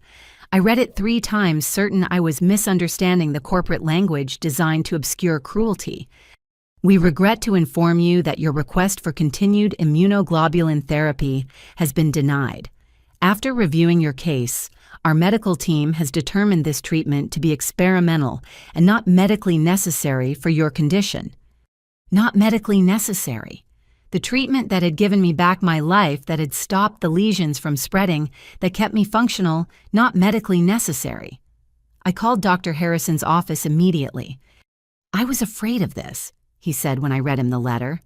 I read it 3 times, certain I was misunderstanding the corporate language designed to obscure cruelty. "We regret to inform you that your request for continued immunoglobulin therapy has been denied. After reviewing your case, our medical team has determined this treatment to be experimental and not medically necessary for your condition." Not medically necessary. The treatment that had given me back my life, that had stopped the lesions from spreading, that kept me functional, not medically necessary. I called Dr. Harrison's office immediately. "I was afraid of this," he said when I read him the letter.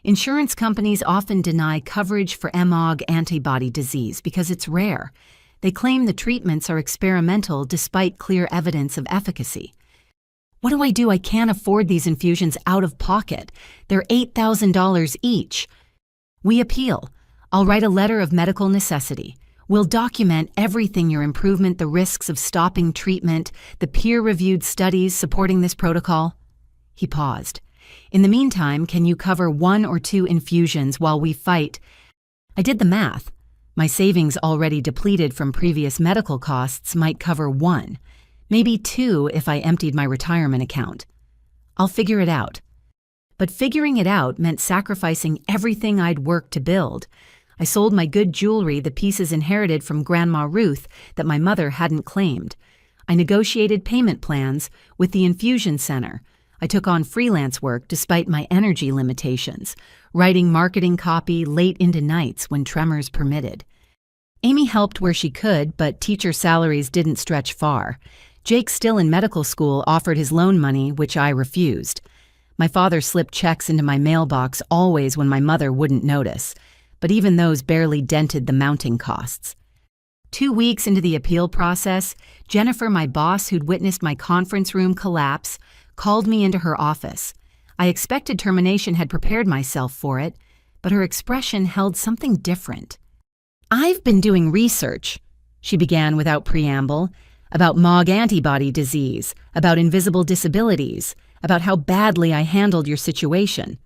"Insurance companies often deny coverage for MOG antibody disease because it's rare. They claim the treatments are experimental despite clear evidence of efficacy. What do I do? I can't afford these infusions out of pocket. They're $8,000 each. We appeal. I'll write a letter of medical necessity. We'll document everything: your improvement, the risks of stopping treatment, the peer-reviewed studies supporting this protocol." He paused. "In the meantime, can you cover 1 or 2 infusions while we fight?" I did the math. My savings, already depleted from previous medical costs, might cover 1, maybe 2 if I emptied my retirement account. "I'll figure it out." But figuring it out meant sacrificing everything I'd worked to build. I sold my good jewelry, the pieces inherited from Grandma Ruth that my mother hadn't claimed. I negotiated payment plans with the infusion center. I took on freelance work despite my energy limitations, writing marketing copy late into nights when tremors permitted. Amy helped where she could, but teacher salaries didn't stretch far. Jake, still in medical school, offered his loan money, which I refused. My father slipped checks into my mailbox always when my mother wouldn't notice, but even those barely dented the mounting costs. 2 weeks into the appeal process, Jennifer, my boss who'd witnessed my conference room collapse, called me into her office. I expected termination, had prepared myself for it, but her expression held something different. "I've been doing research," she began without preamble, "about MOG antibody disease, about invisible disabilities, about how badly I handled your situation."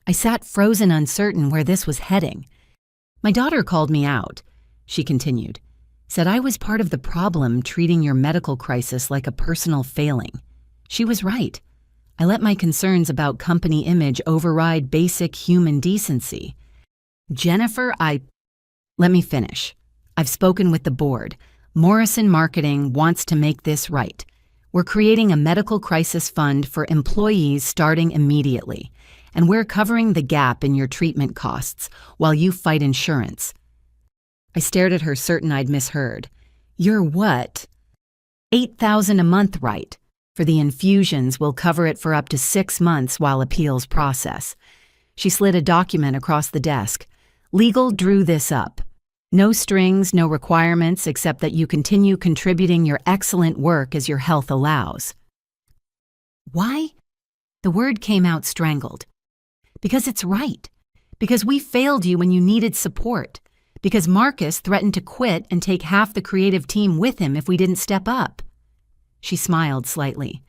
I sat frozen, uncertain where this was heading. "My daughter called me out," she continued, "said I was part of the problem, treating your medical crisis like a personal failing. She was right. I let my concerns about company image override basic human decency. Jennifer, Let me finish. I've spoken with the board. Morrison Marketing wants to make this right. We're creating a medical crisis fund for employees starting immediately, and we're covering the gap in your treatment costs while you fight insurance." I stared at her, certain I'd misheard. "You're what?" $8,000 a month, right? For the infusions, we'll cover it for up to 6 months while appeals process." She slid a document across the desk. "Legal drew this up. No strings, no requirements, except that you continue contributing your excellent work as your health allows." Why? The word came out strangled. "Because it's right. Because we failed you when you needed support. Because Marcus threatened to quit and take half the creative team with him if we didn't step up." She smiled slightly.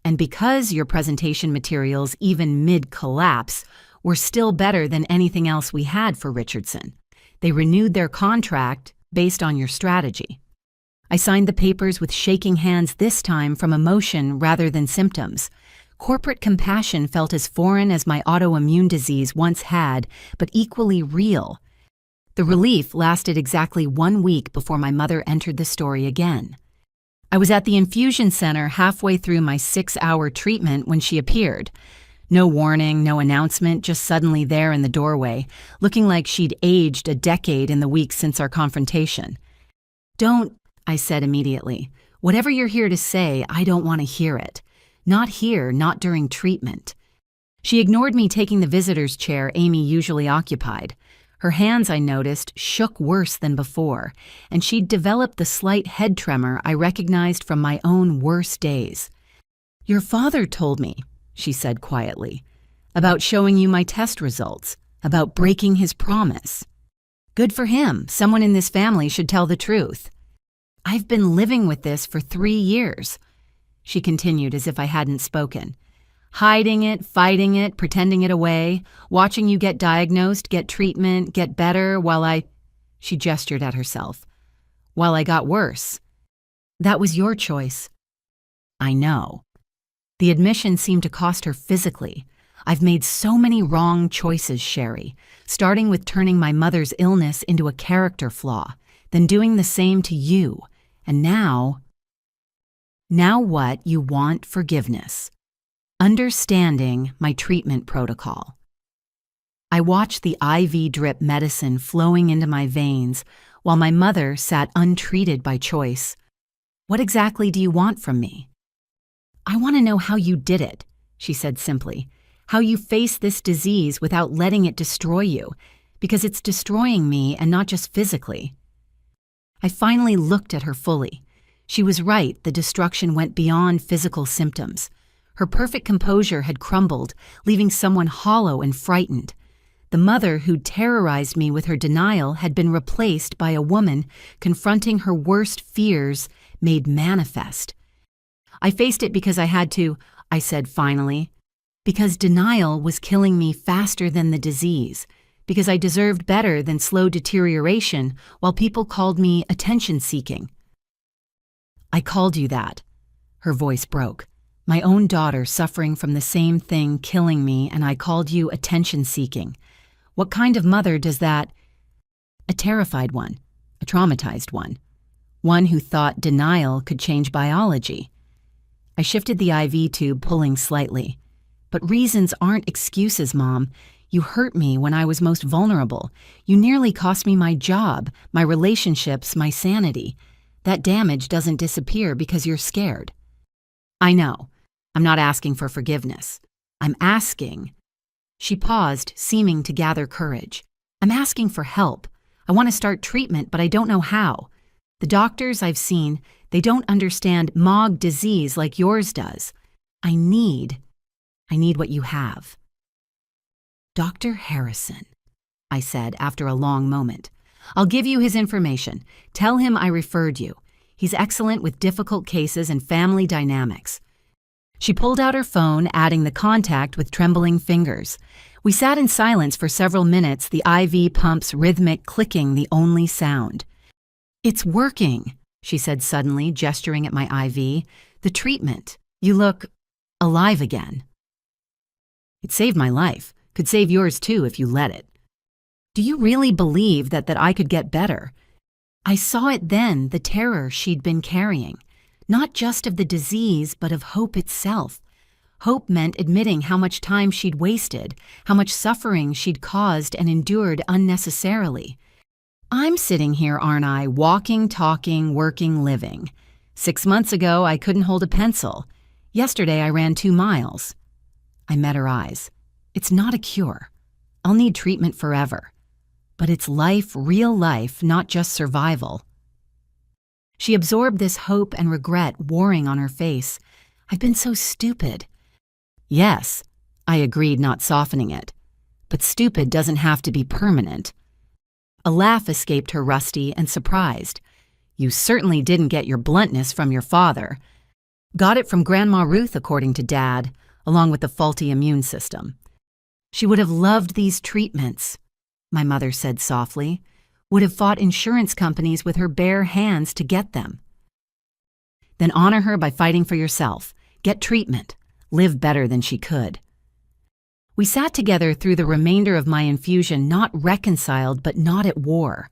"And because your presentation materials, even mid-collapse, were still better than anything else we had for Richardson. They renewed their contract based on your strategy." I signed the papers with shaking hands, this time from emotion rather than symptoms. Corporate compassion felt as foreign as my autoimmune disease once had, but equally real. The relief lasted exactly 1 week before my mother entered the story again. I was at the infusion center halfway through my 6-hour treatment when she appeared. No warning, no announcement, just suddenly there in the doorway, looking like she'd aged a decade in the weeks since our confrontation. "Don't," I said immediately. "Whatever you're here to say, I don't want to hear it. Not here, not during treatment." She ignored me, taking the visitor's chair Amy usually occupied. Her hands, I noticed, shook worse than before, and she'd developed the slight head tremor I recognized from my own worst days. "Your father told me," she said quietly, "about showing you my test results, about breaking his promise. Good for him. Someone in this family should tell the truth. I've been living with this for 3 years," she continued as if I hadn't spoken. "Hiding it, fighting it, pretending it away, watching you get diagnosed, get treatment, get better while she gestured at herself, "while I got worse. That was your choice." "I know." The admission seemed to cost her physically. "I've made so many wrong choices, Sherry, starting with turning my mother's illness into a character flaw, then doing the same to you, and now what? You want forgiveness. Understanding my treatment protocol." I watched the IV drip medicine flowing into my veins while my mother sat untreated by choice. "What exactly do you want from me?" "I want to know how you did it," she said simply. "How you face this disease without letting it destroy you, because it's destroying me, and not just physically." I finally looked at her fully. She was right, the destruction went beyond physical symptoms. Her perfect composure had crumbled, leaving someone hollow and frightened. The mother who'd terrorized me with her denial had been replaced by a woman confronting her worst fears made manifest. I faced it because I had to, I said finally, because denial was killing me faster than the disease, because I deserved better than slow deterioration while people called me attention-seeking. I called you that. Her voice broke. My own daughter suffering from the same thing killing me, and I called you attention-seeking. What kind of mother does that? A terrified one, a traumatized one who thought denial could change biology. I shifted the IV tube, pulling slightly. But reasons aren't excuses, Mom. You hurt me when I was most vulnerable. You nearly cost me my job, my relationships, my sanity. That damage doesn't disappear because you're scared. I know. I'm not asking for forgiveness. I'm asking. She paused, seeming to gather courage. I'm asking for help. I want to start treatment, but I don't know how. The doctors I've seen, they don't understand MOG disease like yours does. I need what you have. Dr. Harrison, I said after a long moment. I'll give you his information. Tell him I referred you. He's excellent with difficult cases and family dynamics. She pulled out her phone, adding the contact with trembling fingers. We sat in silence for several minutes, the IV pump's rhythmic clicking the only sound. It's working, she said suddenly, gesturing at my IV. The treatment. You look alive again. It saved my life. Could save yours too if you let it. Do you really believe that I could get better? I saw it then, the terror she'd been carrying. Not just of the disease, but of hope itself. Hope meant admitting how much time she'd wasted, how much suffering she'd caused and endured unnecessarily. I'm sitting here, aren't I, walking, talking, working, living. 6 months ago, I couldn't hold a pencil. Yesterday, I ran 2 miles. I met her eyes. It's not a cure. I'll need treatment forever. But it's life, real life, not just survival. She absorbed this hope and regret warring on her face. I've been so stupid. Yes, I agreed, not softening it. But stupid doesn't have to be permanent. A laugh escaped her, rusty and surprised. You certainly didn't get your bluntness from your father. Got it from Grandma Ruth, according to Dad, along with the faulty immune system. She would have loved these treatments, my mother said softly, would have fought insurance companies with her bare hands to get them. Then honor her by fighting for yourself. Get treatment. Live better than she could. We sat together through the remainder of my infusion, not reconciled but not at war.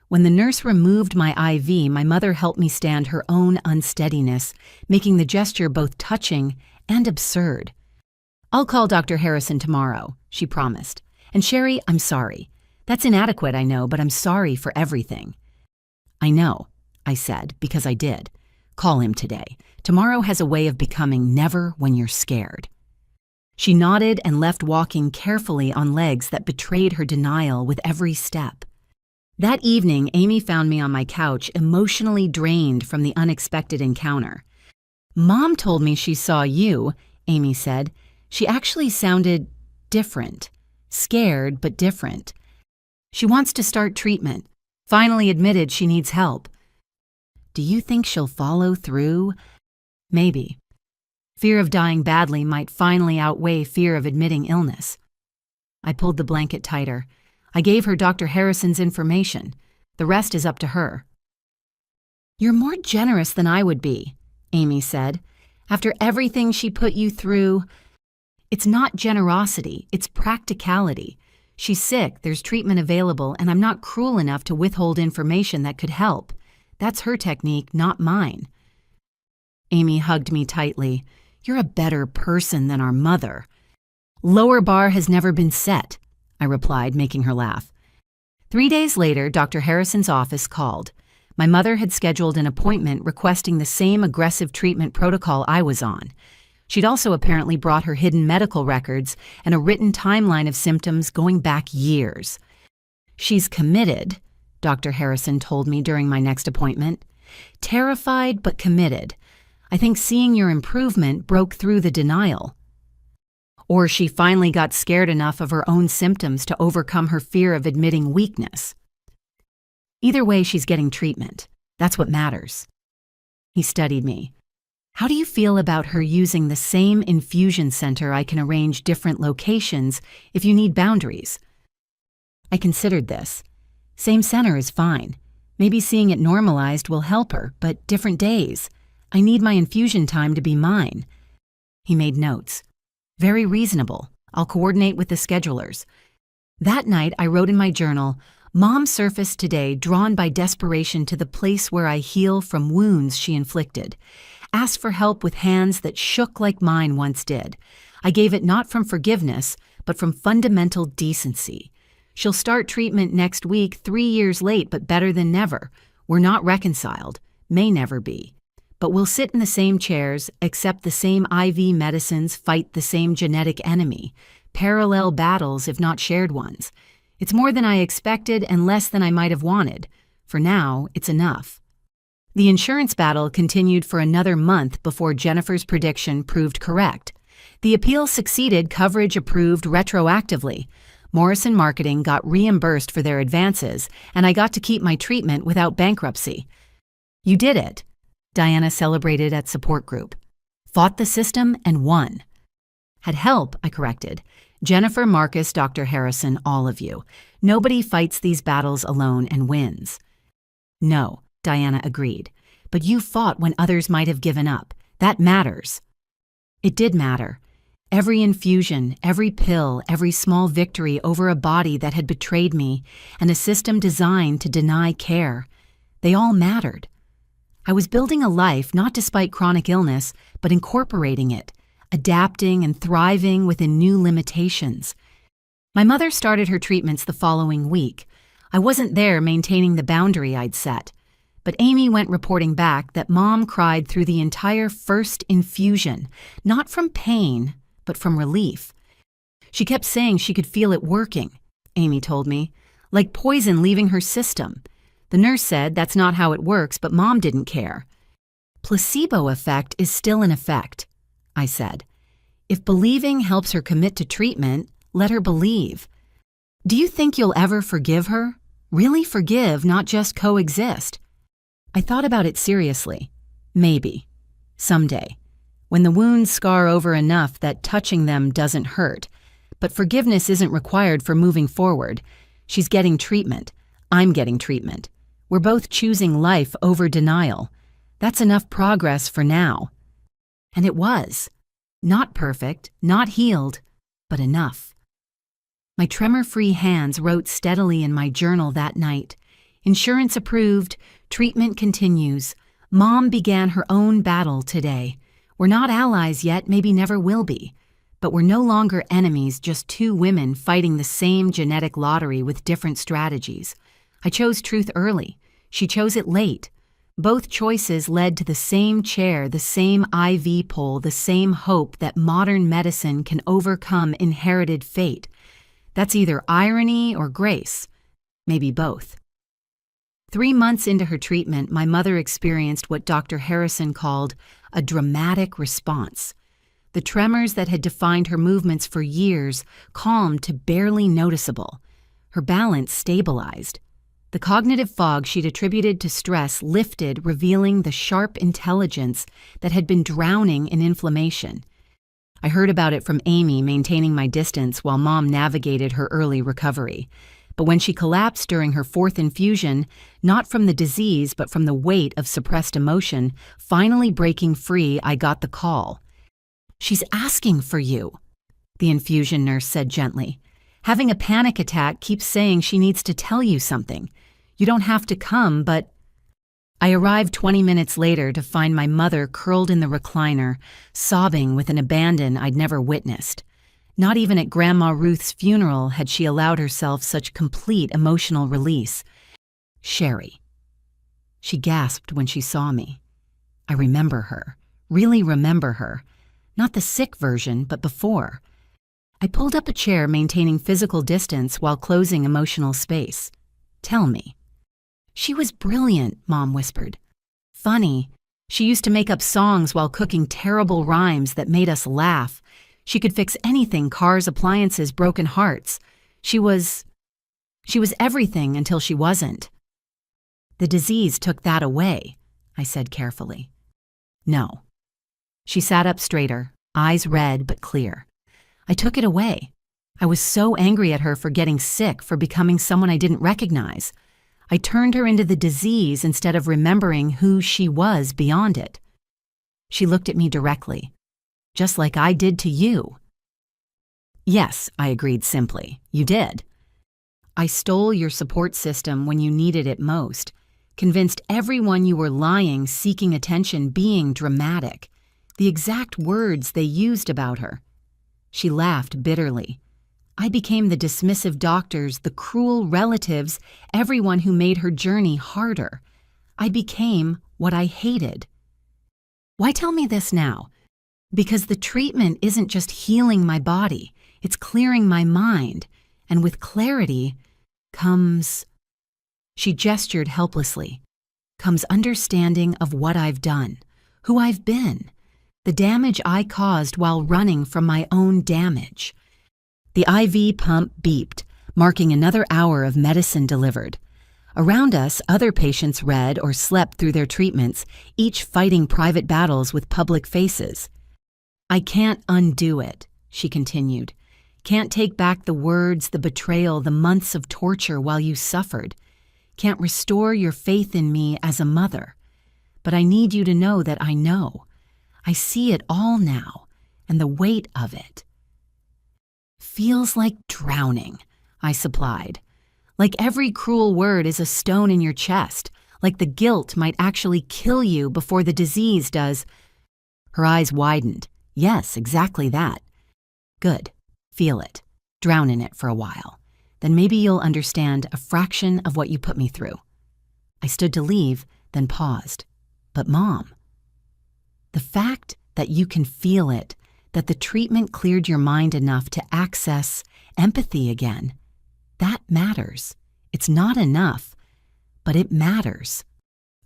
When the nurse removed my IV, my mother helped me stand her own unsteadiness, making the gesture both touching and absurd. I'll call Dr. Harrison tomorrow, she promised. And Sherry, I'm sorry. That's inadequate, I know, but I'm sorry for everything. I know, I said, because I did. Call him today. Tomorrow has a way of becoming never when you're scared. She nodded and left, walking carefully on legs that betrayed her denial with every step. That evening, Amy found me on my couch, emotionally drained from the unexpected encounter. Mom told me she saw you, Amy said. She actually sounded different. Scared, but different. She wants to start treatment. Finally admitted she needs help. Do you think she'll follow through? Maybe. Fear of dying badly might finally outweigh fear of admitting illness. I pulled the blanket tighter. I gave her Dr. Harrison's information. The rest is up to her. You're more generous than I would be, Amy said. After everything she put you through, it's not generosity, it's practicality. She's sick, there's treatment available, and I'm not cruel enough to withhold information that could help. That's her technique, not mine. Amy hugged me tightly. You're a better person than our mother. Lower bar has never been set, I replied, making her laugh. 3 days later, Dr. Harrison's office called. My mother had scheduled an appointment requesting the same aggressive treatment protocol I was on. She'd also apparently brought her hidden medical records and a written timeline of symptoms going back years. She's committed, Dr. Harrison told me during my next appointment. Terrified but committed. I think seeing your improvement broke through the denial. or she finally got scared enough of her own symptoms to overcome her fear of admitting weakness. Either way, she's getting treatment. That's what matters. He studied me. How do you feel about her using the same infusion center? I can arrange different locations if you need boundaries. I considered this. Same center is fine. Maybe seeing it normalized will help her, but different days. I need my infusion time to be mine. He made notes. Very reasonable. I'll coordinate with the schedulers. That night, I wrote in my journal, Mom surfaced today drawn by desperation to the place where I heal from wounds she inflicted. Asked for help with hands that shook like mine once did. I gave it not from forgiveness, but from fundamental decency. She'll start treatment next week, 3 years late, but better than never. We're not reconciled, may never be. But we'll sit in the same chairs, accept the same IV medicines, fight the same genetic enemy. Parallel battles, if not shared ones. It's more than I expected and less than I might have wanted. For now, it's enough. The insurance battle continued for another month before Jennifer's prediction proved correct. The appeal succeeded, coverage approved retroactively. Morrison Marketing got reimbursed for their advances, and I got to keep my treatment without bankruptcy. You did it, Diana celebrated at support group. Fought the system and won. Had help, I corrected. Jennifer, Marcus, Dr. Harrison, all of you. Nobody fights these battles alone and wins. No, Diana agreed. But you fought when others might have given up. That matters. It did matter. Every infusion, every pill, every small victory over a body that had betrayed me, and a system designed to deny care. They all mattered. I was building a life not despite chronic illness, but incorporating it, adapting and thriving within new limitations. My mother started her treatments the following week. I wasn't there maintaining the boundary I'd set. But Amy went reporting back that Mom cried through the entire first infusion, not from pain, but from relief. She kept saying she could feel it working, Amy told me, like poison leaving her system. The nurse said that's not how it works, but Mom didn't care. Placebo effect is still in effect, I said. If believing helps her commit to treatment, let her believe. Do you think you'll ever forgive her? Really forgive, not just coexist? I thought about it seriously. Maybe. Someday. When the wounds scar over enough that touching them doesn't hurt. But forgiveness isn't required for moving forward. She's getting treatment. I'm getting treatment. We're both choosing life over denial. That's enough progress for now. And it was. Not perfect, not healed, but enough. My tremor-free hands wrote steadily in my journal that night. Insurance approved, treatment continues. Mom began her own battle today. We're not allies yet, maybe never will be. But we're no longer enemies, just two women fighting the same genetic lottery with different strategies. I chose truth early. She chose it late. Both choices led to the same chair, the same IV pole, the same hope that modern medicine can overcome inherited fate. That's either irony or grace. Maybe both. 3 months into her treatment, my mother experienced what Dr. Harrison called a dramatic response. The tremors that had defined her movements for years calmed to barely noticeable. Her balance stabilized. The cognitive fog she'd attributed to stress lifted, revealing the sharp intelligence that had been drowning in inflammation. I heard about it from Amy, maintaining my distance while Mom navigated her early recovery. But when she collapsed during her 4th infusion, not from the disease but from the weight of suppressed emotion, finally breaking free, I got the call. "She's asking for you," the infusion nurse said gently. "Having a panic attack keeps saying she needs to tell you something. You don't have to come, but..." I arrived 20 minutes later to find my mother curled in the recliner, sobbing with an abandon I'd never witnessed. Not even at Grandma Ruth's funeral had she allowed herself such complete emotional release. "Sherry." She gasped when she saw me. I remember her, really remember her. Not the sick version, but before. I pulled up a chair, maintaining physical distance while closing emotional space. "Tell me." "She was brilliant," Mom whispered. "Funny. She used to make up songs while cooking terrible rhymes that made us laugh. She could fix anything: cars, appliances, broken hearts. She was everything until she wasn't. The disease took that away, I said carefully. No. She sat up straighter, eyes red but clear. I took it away. I was so angry at her for getting sick, for becoming someone I didn't recognize. I turned her into the disease instead of remembering who she was beyond it. She looked at me directly, just like I did to you. Yes, I agreed simply. You did. I stole your support system when you needed it most, convinced everyone you were lying, seeking attention, being dramatic, the exact words they used about her. She laughed bitterly. I became the dismissive doctors, the cruel relatives, everyone who made her journey harder. I became what I hated. Why tell me this now? Because the treatment isn't just healing my body, it's clearing my mind, and with clarity comes... She gestured helplessly. Comes understanding of what I've done, who I've been, the damage I caused while running from my own damage. The IV pump beeped, marking another hour of medicine delivered. Around us, other patients read or slept through their treatments, each fighting private battles with public faces. I can't undo it, she continued. Can't take back the words, the betrayal, the months of torture while you suffered. Can't restore your faith in me as a mother. But I need you to know that I know. I see it all now, and the weight of it. Feels like drowning, I supplied. Like every cruel word is a stone in your chest, like the guilt might actually kill you before the disease does. Her eyes widened. Yes, exactly that. Good. Feel it. Drown in it for a while. Then maybe you'll understand a fraction of what you put me through. I stood to leave, then paused. But Mom, the fact that you can feel it, that the treatment cleared your mind enough to access empathy again, that matters. It's not enough, but it matters.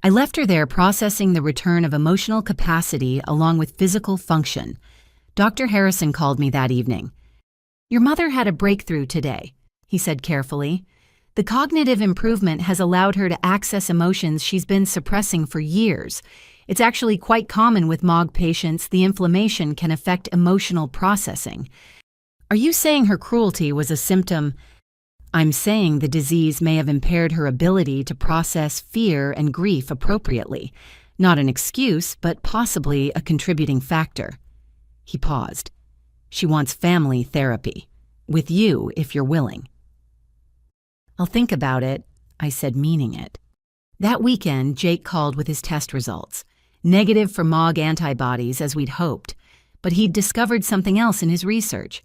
I left her there processing the return of emotional capacity along with physical function. Dr. Harrison called me that evening. Your mother had a breakthrough today, he said carefully. The cognitive improvement has allowed her to access emotions she's been suppressing for years. It's actually quite common with MOG patients. The inflammation can affect emotional processing. Are you saying her cruelty was a symptom? I'm saying the disease may have impaired her ability to process fear and grief appropriately. Not an excuse, but possibly a contributing factor. He paused. She wants family therapy. With you, if you're willing. I'll think about it, I said, meaning it. That weekend, Jake called with his test results. Negative for MOG antibodies, as we'd hoped, but he'd discovered something else in his research.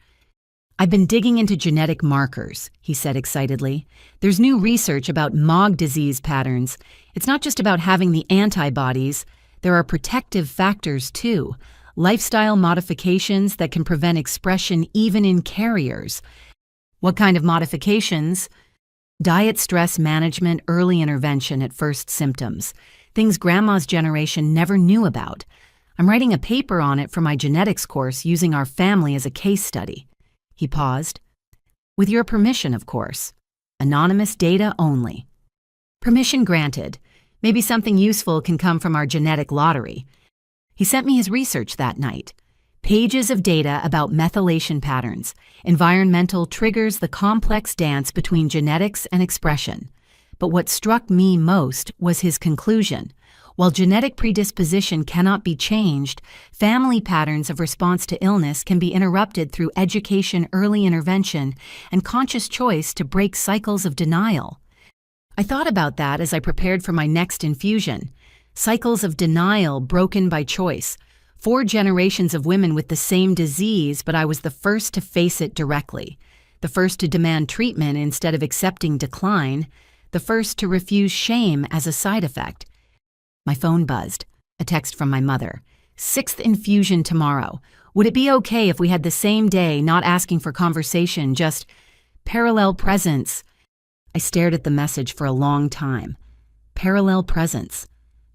I've been digging into genetic markers, he said excitedly. There's new research about MOG disease patterns. It's not just about having the antibodies. There are protective factors, too. Lifestyle modifications that can prevent expression even in carriers. What kind of modifications? Diet, stress management, early intervention at first symptoms. Things Grandma's generation never knew about. I'm writing a paper on it for my genetics course using our family as a case study. He paused. With your permission, of course. Anonymous data only. Permission granted. Maybe something useful can come from our genetic lottery. He sent me his research that night. Pages of data about methylation patterns. Environmental triggers the complex dance between genetics and expression. But what struck me most was his conclusion. While genetic predisposition cannot be changed, family patterns of response to illness can be interrupted through education, early intervention, and conscious choice to break cycles of denial. I thought about that as I prepared for my next infusion. Cycles of denial broken by choice. 4 generations of women with the same disease, but I was the first to face it directly. The first to demand treatment instead of accepting decline. The first to refuse shame as a side effect. My phone buzzed. A text from my mother. 6th infusion tomorrow. Would it be okay if we had the same day, not asking for conversation, just parallel presence? I stared at the message for a long time. Parallel presence.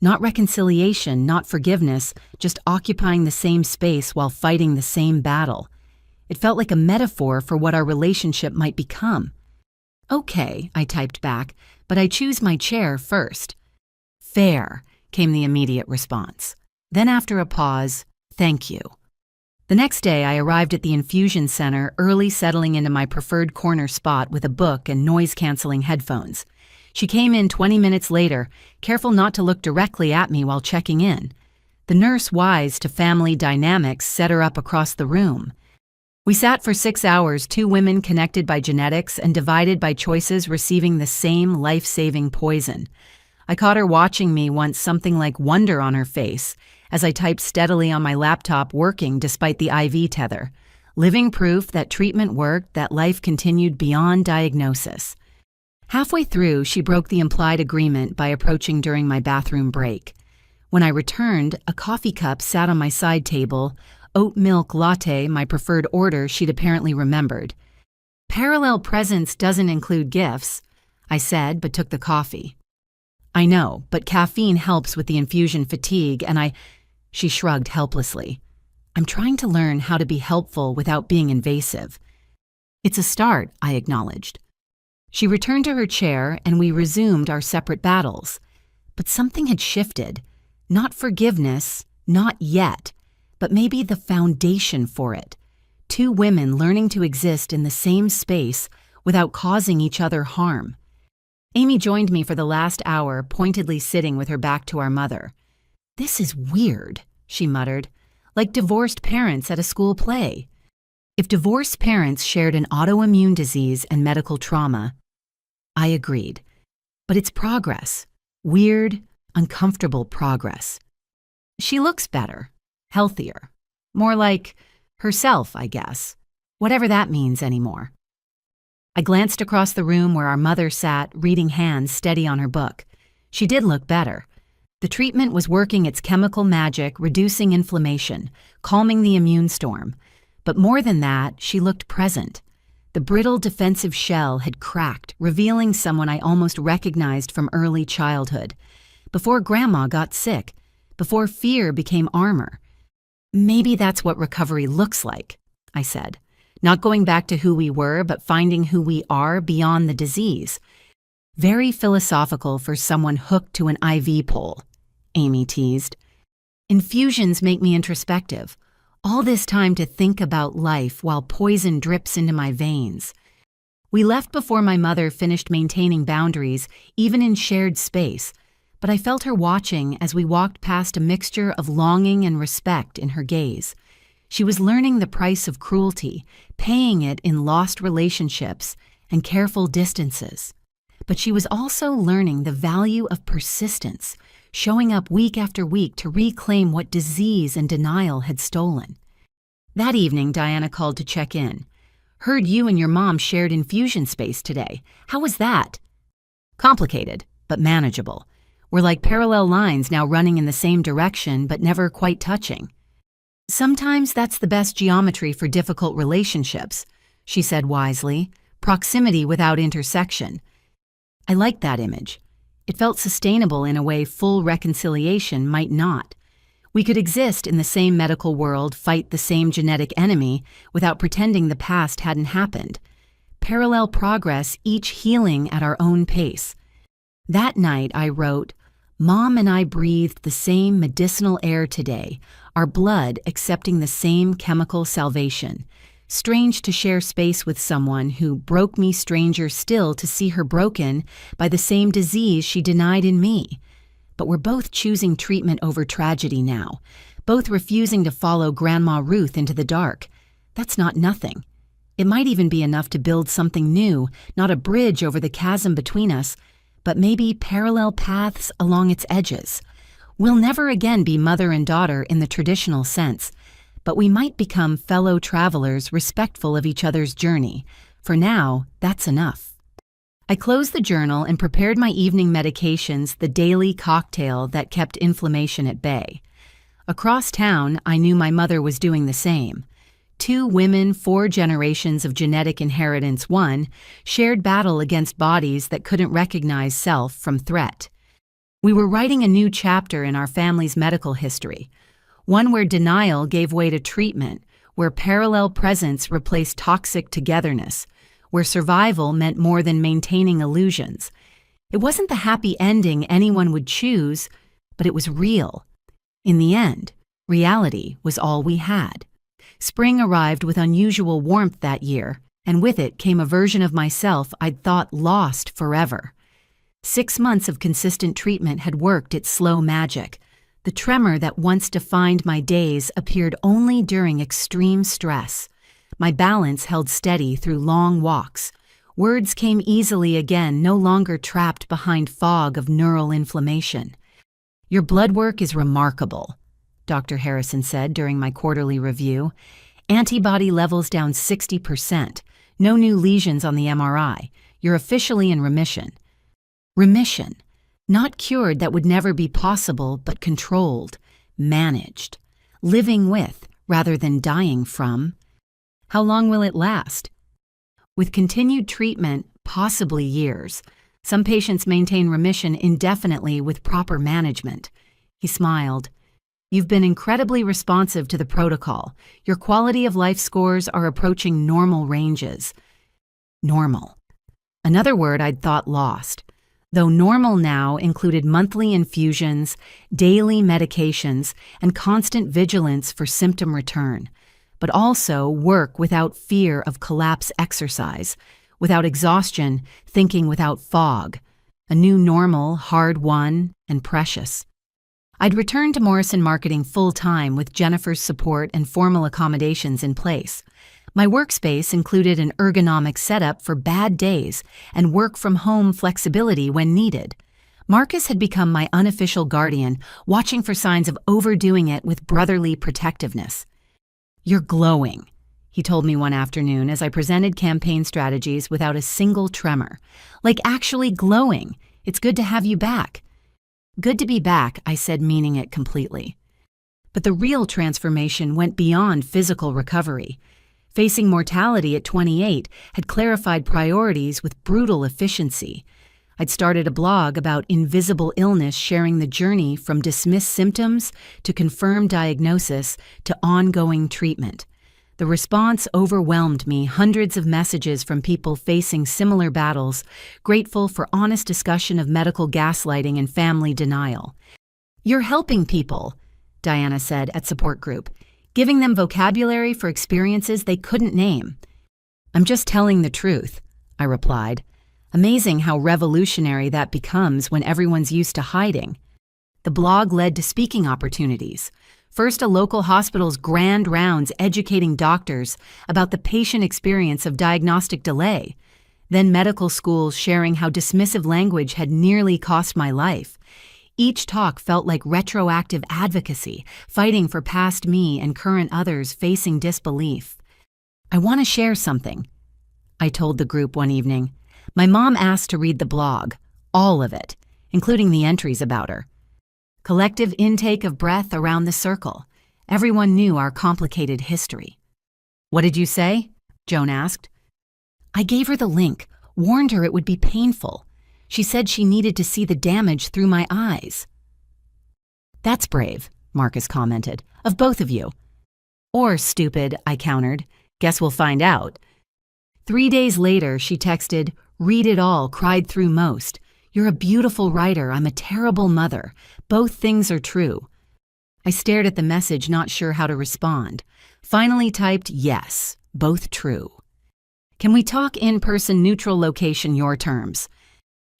Not reconciliation, not forgiveness, just occupying the same space while fighting the same battle. It felt like a metaphor for what our relationship might become. "Okay," I typed back, "but I choose my chair first." "Fair," came the immediate response. Then after a pause, "Thank you." The next day, I arrived at the infusion center early, settling into my preferred corner spot with a book and noise-canceling headphones. She came in 20 minutes later, careful not to look directly at me while checking in. The nurse, wise to family dynamics, set her up across the room. We sat for 6 hours, two women connected by genetics and divided by choices receiving the same life-saving poison. I caught her watching me once, something like wonder on her face, as I typed steadily on my laptop, working despite the IV tether. Living proof that treatment worked, that life continued beyond diagnosis. Halfway through, she broke the implied agreement by approaching during my bathroom break. When I returned, a coffee cup sat on my side table, oat milk latte, my preferred order she'd apparently remembered. "Parallel presence doesn't include gifts," I said, but took the coffee. "I know, but caffeine helps with the infusion fatigue, and She shrugged helplessly. "I'm trying to learn how to be helpful without being invasive." "It's a start," I acknowledged. She returned to her chair, and we resumed our separate battles. But something had shifted. Not forgiveness, not yet, but maybe the foundation for it. Two women learning to exist in the same space without causing each other harm. Amy joined me for the last hour, pointedly sitting with her back to our mother. "This is weird," she muttered, "like divorced parents at a school play." If divorced parents shared an autoimmune disease and medical trauma, I agreed. But it's progress. Weird, uncomfortable progress. She looks better. Healthier. More like herself, I guess. Whatever that means anymore. I glanced across the room where our mother sat, reading, hands steady on her book. She did look better. The treatment was working its chemical magic, reducing inflammation, calming the immune storm. But more than that, she looked present. The brittle defensive shell had cracked, revealing someone I almost recognized from early childhood. Before Grandma got sick, before fear became armor. "Maybe that's what recovery looks like," I said. "Not going back to who we were, but finding who we are beyond the disease." "Very philosophical for someone hooked to an IV pole," Amy teased. "Infusions make me introspective. All this time to think about life while poison drips into my veins." We left before my mother finished maintaining boundaries, even in shared space, but I felt her watching as we walked past, a mixture of longing and respect in her gaze. She was learning the price of cruelty, paying it in lost relationships and careful distances. But she was also learning the value of persistence, showing up week after week to reclaim what disease and denial had stolen. That evening, Diana called to check in. "Heard you and your mom shared infusion space today. How was that?" "Complicated, but manageable. We're like parallel lines now, running in the same direction but never quite touching." "Sometimes that's the best geometry for difficult relationships," she said wisely. "Proximity without intersection." I liked that image. It felt sustainable in a way full reconciliation might not. We could exist in the same medical world, fight the same genetic enemy, without pretending the past hadn't happened. Parallel progress, each healing at our own pace. That night I wrote, "Mom and I breathed the same medicinal air today, our blood accepting the same chemical salvation. Strange to share space with someone who broke me, stranger still to see her broken by the same disease she denied in me. But we're both choosing treatment over tragedy now, both refusing to follow Grandma Ruth into the dark. That's not nothing. It might even be enough to build something new, not a bridge over the chasm between us, but maybe parallel paths along its edges. We'll never again be mother and daughter in the traditional sense, but we might become fellow travelers respectful of each other's journey. For now, that's enough." I closed the journal and prepared my evening medications, the daily cocktail that kept inflammation at bay. Across town, I knew my mother was doing the same. Two women, 4 generations of genetic inheritance one, shared battle against bodies that couldn't recognize self from threat. We were writing a new chapter in our family's medical history, one where denial gave way to treatment, where parallel presence replaced toxic togetherness, where survival meant more than maintaining illusions. It wasn't the happy ending anyone would choose, but it was real. In the end, reality was all we had. Spring arrived with unusual warmth that year, and with it came a version of myself I'd thought lost forever. 6 months of consistent treatment had worked its slow magic. The tremor that once defined my days appeared only during extreme stress. My balance held steady through long walks. Words came easily again, no longer trapped behind fog of neural inflammation. "Your blood work is remarkable," Dr. Harrison said during my quarterly review. "Antibody levels down 60%. No new lesions on the MRI. You're officially in remission." Remission. Not cured, that would never be possible, but controlled, managed, living with rather than dying from. How long will it last? With continued treatment, possibly years. Some patients maintain remission indefinitely with proper management. He smiled. "You've been incredibly responsive to the protocol. Your quality of life scores are approaching normal ranges." Normal. Another word I'd thought lost. Though normal now included monthly infusions, daily medications, and constant vigilance for symptom return, but also work without fear of collapse exercise, without exhaustion, thinking without fog. A new normal, hard-won, and precious. I'd returned to Morrison Marketing full-time with Jennifer's support and formal accommodations in place. My workspace included an ergonomic setup for bad days and work-from-home flexibility when needed. Marcus had become my unofficial guardian, watching for signs of overdoing it with brotherly protectiveness. "You're glowing," he told me one afternoon as I presented campaign strategies without a single tremor. "Like actually glowing. It's good to have you back." "Good to be back," I said, meaning it completely. But the real transformation went beyond physical recovery. Facing mortality at 28 had clarified priorities with brutal efficiency. I'd started a blog about invisible illness, sharing the journey from dismissed symptoms to confirmed diagnosis to ongoing treatment. The response overwhelmed me, hundreds of messages from people facing similar battles, grateful for honest discussion of medical gaslighting and family denial. "You're helping people," Diana said at support group, "giving them vocabulary for experiences they couldn't name." "I'm just telling the truth," I replied. Amazing how revolutionary that becomes when everyone's used to hiding. The blog led to speaking opportunities. First, a local hospital's grand rounds educating doctors about the patient experience of diagnostic delay. Then medical schools sharing how dismissive language had nearly cost my life. Each talk felt like retroactive advocacy, fighting for past me and current others facing disbelief. "I want to share something," I told the group one evening. My mom asked to read the blog, all of it, including the entries about her. Collective intake of breath around the circle. Everyone knew our complicated history. "What did you say?" Joan asked. I gave her the link, warned her it would be painful. She said she needed to see the damage through my eyes. "That's brave," Marcus commented, "of both of you." "Or stupid," I countered. "Guess we'll find out." 3 days later, she texted, "Read it all, cried through most. You're a beautiful writer, I'm a terrible mother. Both things are true." I stared at the message, not sure how to respond. Finally typed, "Yes, both true." "Can we talk in-person, neutral location, your terms?"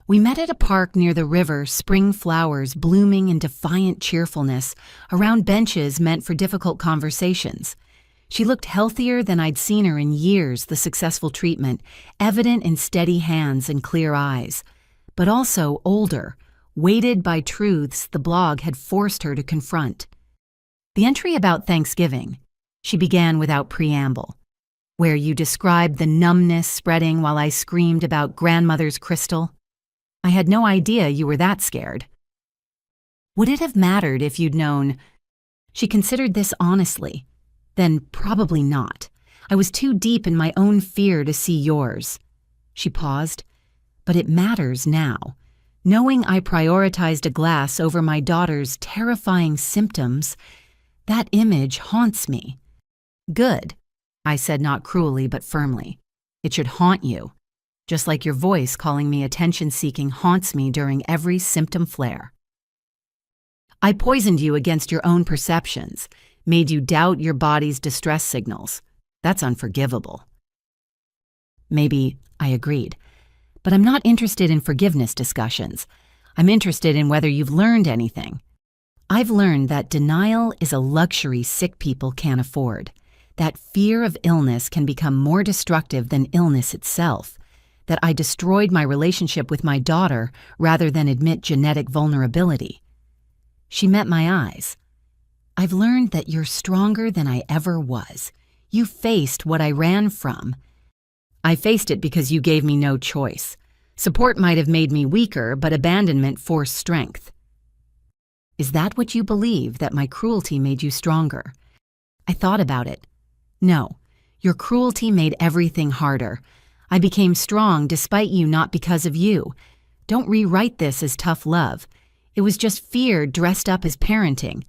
We met at a park near the river, spring flowers blooming in defiant cheerfulness, around benches meant for difficult conversations. She looked healthier than I'd seen her in years, the successful treatment, evident in steady hands and clear eyes. But also older, weighted by truths the blog had forced her to confront. The entry about Thanksgiving, she began without preamble, where you described the numbness spreading while I screamed about grandmother's crystal. I had no idea you were that scared. Would it have mattered if you'd known? She considered this honestly. Then probably not. I was too deep in my own fear to see yours. She paused. But it matters now. Knowing I prioritized a glass over my daughter's terrifying symptoms, that image haunts me. Good, I said, not cruelly but firmly. It should haunt you, just like your voice calling me attention-seeking haunts me during every symptom flare. I poisoned you against your own perceptions, made you doubt your body's distress signals. That's unforgivable. Maybe, I agreed. But I'm not interested in forgiveness discussions. I'm interested in whether you've learned anything. I've learned that denial is a luxury sick people can't afford, that fear of illness can become more destructive than illness itself, that I destroyed my relationship with my daughter rather than admit genetic vulnerability. She met my eyes. I've learned that you're stronger than I ever was. You faced what I ran from. I faced it because you gave me no choice. Support might have made me weaker, but abandonment forced strength. Is that what you believe, that my cruelty made you stronger? I thought about it. No, your cruelty made everything harder. I became strong despite you, not because of you. Don't rewrite this as tough love. It was just fear dressed up as parenting.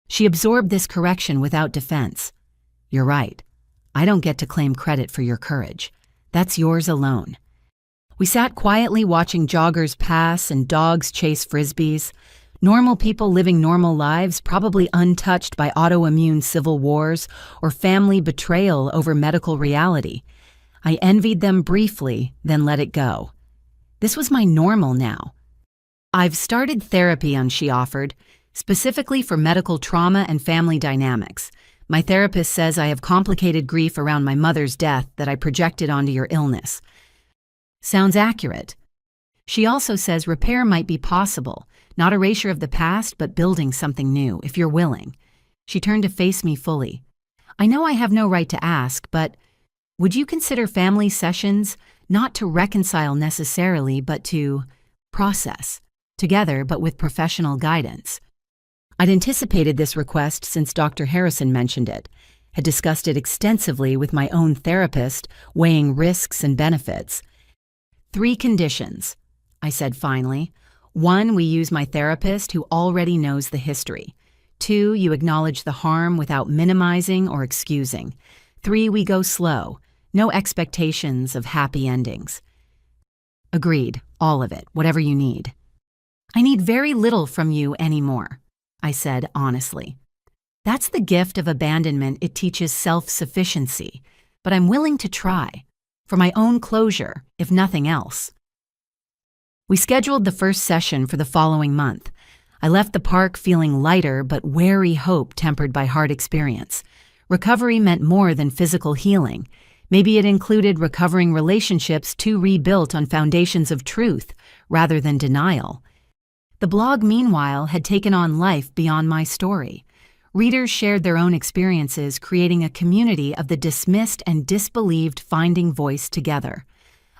She absorbed this correction without defense. You're right. I don't get to claim credit for your courage. That's yours alone. We sat quietly watching joggers pass and dogs chase frisbees. Normal people living normal lives, probably untouched by autoimmune civil wars or family betrayal over medical reality. I envied them briefly, then let it go. This was my normal now. I've started therapy, she offered, specifically for medical trauma and family dynamics. My therapist says I have complicated grief around my mother's death that I projected onto your illness. Sounds accurate. She also says repair might be possible, not erasure of the past, but building something new, if you're willing. She turned to face me fully. I know I have no right to ask, but would you consider family sessions not to reconcile necessarily, but to process, together but with professional guidance? I'd anticipated this request since Dr. Harrison mentioned it, had discussed it extensively with my own therapist, weighing risks and benefits. 3 conditions, I said finally. 1, we use my therapist who already knows the history. 2, you acknowledge the harm without minimizing or excusing. 3, we go slow, no expectations of happy endings. Agreed, all of it, whatever you need. I need very little from you anymore, I said honestly. That's the gift of abandonment. It teaches self-sufficiency, but I'm willing to try, for my own closure, if nothing else. We scheduled the first session for the following month. I left the park feeling lighter but wary hope tempered by hard experience. Recovery meant more than physical healing. Maybe it included recovering relationships too rebuilt on foundations of truth rather than denial. The blog, meanwhile, had taken on life beyond my story. Readers shared their own experiences, creating a community of the dismissed and disbelieved finding voice together.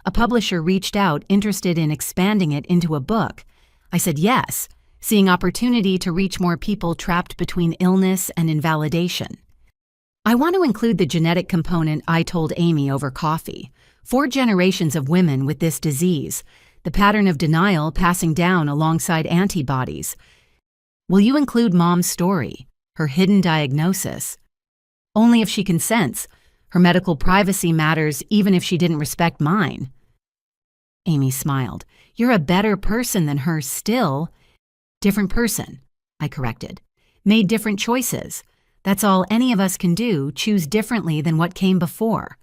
A publisher reached out, interested in expanding it into a book. I said yes, seeing opportunity to reach more people trapped between illness and invalidation. I want to include the genetic component, I told Amy over coffee. 4 generations of women with this disease, the pattern of denial passing down alongside antibodies. Will you include Mom's story, her hidden diagnosis? Only if she consents. Her medical privacy matters even if she didn't respect mine. Amy smiled. You're a better person than her still. Different person, I corrected. Made different choices. That's all any of us can do, choose differently than what came before.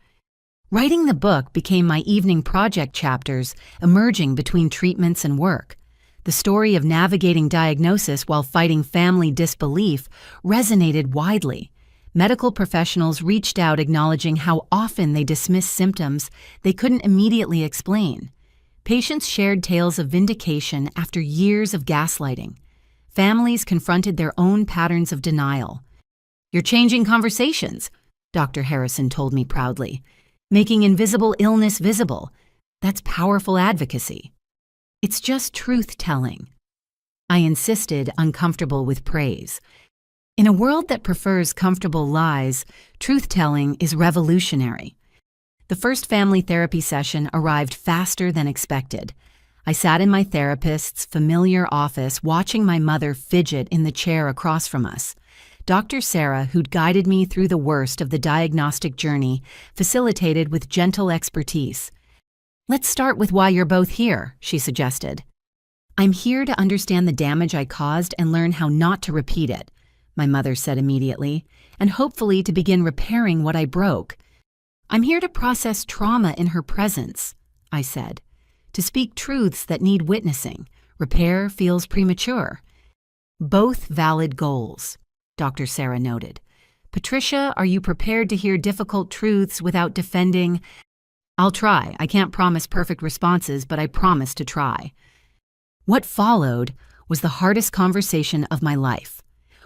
Writing the book became my evening project chapters, emerging between treatments and work. The story of navigating diagnosis while fighting family disbelief resonated widely. Medical professionals reached out acknowledging how often they dismissed symptoms they couldn't immediately explain. Patients shared tales of vindication after years of gaslighting. Families confronted their own patterns of denial. You're changing conversations, Dr. Harrison told me proudly. Making invisible illness visible. That's powerful advocacy. It's just truth-telling. I insisted, uncomfortable with praise. In a world that prefers comfortable lies, truth-telling is revolutionary. The first family therapy session arrived faster than expected. I sat in my therapist's familiar office watching my mother fidget in the chair across from us. Dr. Sarah, who'd guided me through the worst of the diagnostic journey, facilitated with gentle expertise. "Let's start with why you're both here," she suggested. "I'm here to understand the damage I caused and learn how not to repeat it," my mother said immediately, "and hopefully to begin repairing what I broke." "I'm here to process trauma in her presence," I said, "to speak truths that need witnessing. Repair feels premature." "Both valid goals," Dr. Sarah noted. "Patricia, are you prepared to hear difficult truths without defending?" "I'll try. I can't promise perfect responses, but I promise to try." What followed was the hardest conversation of my life.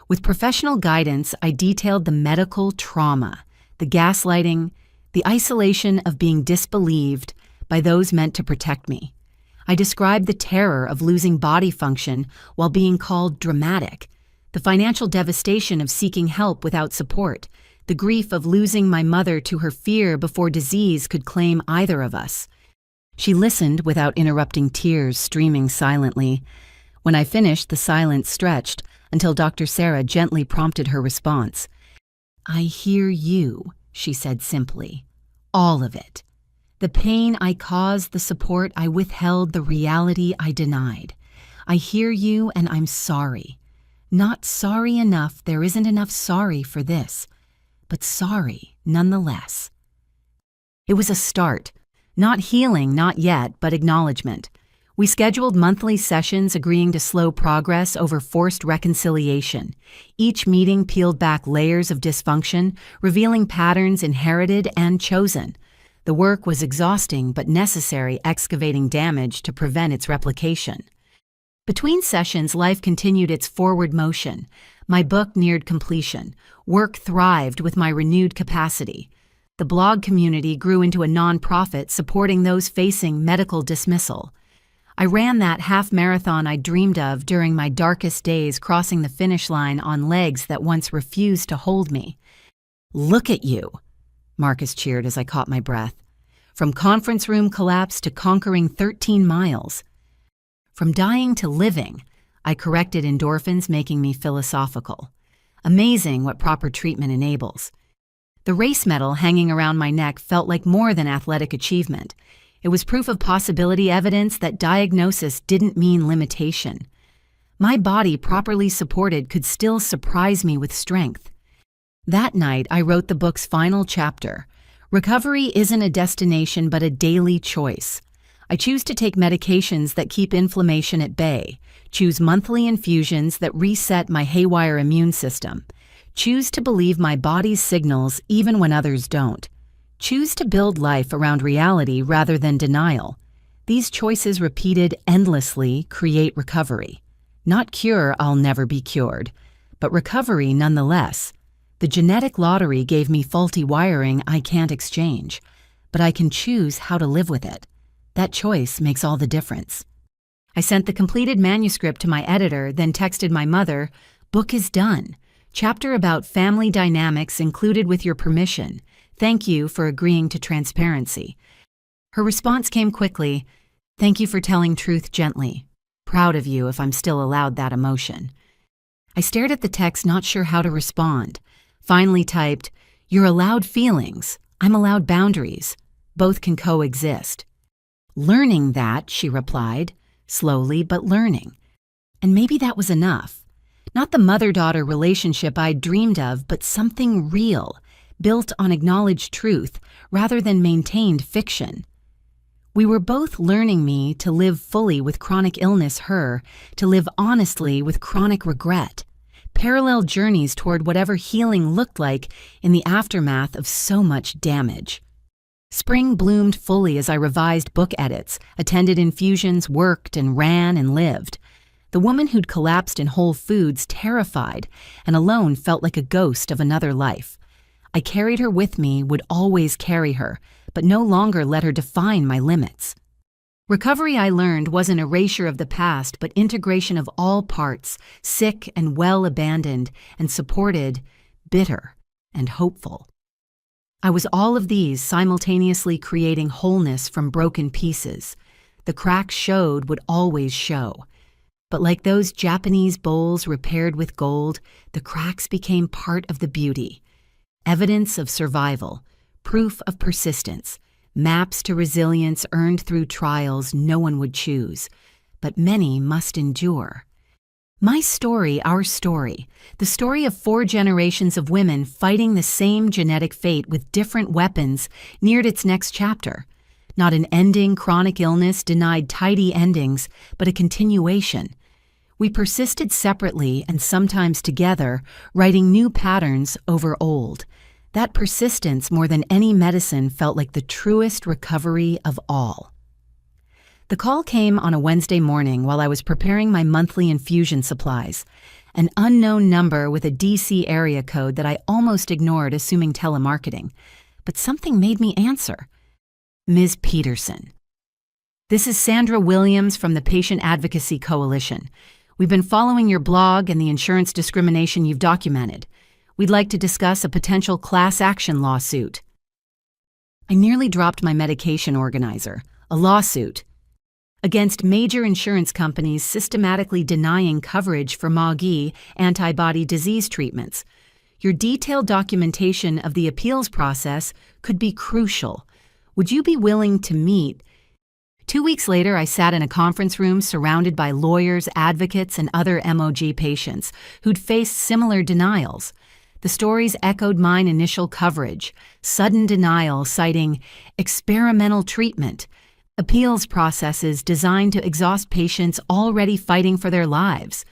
With professional guidance, I detailed the medical trauma, the gaslighting, the isolation of being disbelieved by those meant to protect me. I described the terror of losing body function while being called dramatic, the financial devastation of seeking help without support, the grief of losing my mother to her fear before disease could claim either of us. She listened without interrupting, tears streaming silently. When I finished, the silence stretched until Dr. Sarah gently prompted her response. "I hear you," she said simply. "All of it. The pain I caused, the support I withheld, the reality I denied. I hear you and I'm sorry. Not sorry enough, there isn't enough sorry for this, but sorry nonetheless." It was a start. Not healing, not yet, but acknowledgement. We scheduled monthly sessions, agreeing to slow progress over forced reconciliation. Each meeting peeled back layers of dysfunction, revealing patterns inherited and chosen. The work was exhausting but necessary, excavating damage to prevent its replication. Between sessions, life continued its forward motion. My book neared completion. Work thrived with my renewed capacity. The blog community grew into a nonprofit supporting those facing medical dismissal. I ran that half-marathon I dreamed of during my darkest days, crossing the finish line on legs that once refused to hold me. "Look at you," Marcus cheered as I caught my breath. "From conference room collapse to conquering 13 miles. From dying to living," I corrected, endorphins making me philosophical. Amazing what proper treatment enables. The race medal hanging around my neck felt like more than athletic achievement. It was proof of possibility, evidence that diagnosis didn't mean limitation. My body, properly supported, could still surprise me with strength. That night, I wrote the book's final chapter. Recovery isn't a destination, but a daily choice. I choose to take medications that keep inflammation at bay, choose monthly infusions that reset my haywire immune system, choose to believe my body's signals even when others don't, choose to build life around reality rather than denial. These choices, repeated endlessly, create recovery. Not cure, I'll never be cured, but recovery nonetheless. The genetic lottery gave me faulty wiring I can't exchange, but I can choose how to live with it. That choice makes all the difference. I sent the completed manuscript to my editor, then texted my mother, "Book is done. Chapter about family dynamics included with your permission. Thank you for agreeing to transparency." Her response came quickly, "Thank you for telling truth gently. Proud of you if I'm still allowed that emotion." I stared at the text, not sure how to respond. Finally typed, "You're allowed feelings. I'm allowed boundaries. Both can coexist." "Learning that," she replied, slowly but learning. And maybe that was enough. Not the mother-daughter relationship I'd dreamed of, but something real, built on acknowledged truth rather than maintained fiction. We were both learning, me to live fully with chronic illness, her to live honestly with chronic regret. Parallel journeys toward whatever healing looked like in the aftermath of so much damage. Spring bloomed fully as I revised book edits, attended infusions, worked and ran and lived. The woman who'd collapsed in Whole Foods, terrified and alone, felt like a ghost of another life. I carried her with me, would always carry her, but no longer let her define my limits. Recovery, I learned, wasn't erasure of the past, but integration of all parts, sick and well, abandoned and supported, bitter and hopeful. I was all of these, simultaneously creating wholeness from broken pieces. The cracks showed, would always show. But like those Japanese bowls repaired with gold, the cracks became part of the beauty. Evidence of survival, proof of persistence, maps to resilience earned through trials no one would choose, but many must endure. My story, our story, the story of 4 generations of women fighting the same genetic fate with different weapons, neared its next chapter. Not an ending chronic illness denied tidy endings, but a continuation. We persisted separately and sometimes together, writing new patterns over old. That persistence, more than any medicine, felt like the truest recovery of all. The call came on a Wednesday morning while I was preparing my monthly infusion supplies. An unknown number with a DC area code that I almost ignored, assuming telemarketing. But something made me answer. Ms. Peterson. This is Sandra Williams from the Patient Advocacy Coalition. We've been following your blog and the insurance discrimination you've documented. We'd like to discuss a potential class action lawsuit. I nearly dropped my medication organizer. A lawsuit against major insurance companies systematically denying coverage for MAGI antibody disease treatments. Your detailed documentation of the appeals process could be crucial. Would you be willing to meet? 2 weeks later, I sat in a conference room surrounded by lawyers, advocates, and other MOG patients who'd faced similar denials. The stories echoed mine initial coverage: sudden denial citing experimental treatment, appeals processes designed to exhaust patients already fighting for their lives.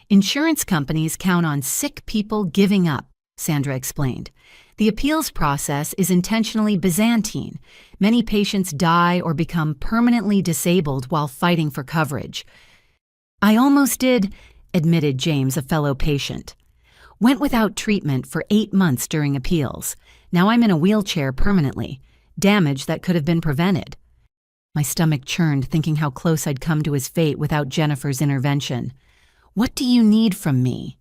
Insurance companies count on sick people giving up, Sandra explained. The appeals process is intentionally Byzantine. Many patients die or become permanently disabled while fighting for coverage. I almost did, admitted James, a fellow patient. Went without treatment for 8 months during appeals. Now I'm in a wheelchair permanently. Damage that could have been prevented. My stomach churned, thinking how close I'd come to his fate without Jennifer's intervention. What do you need from me?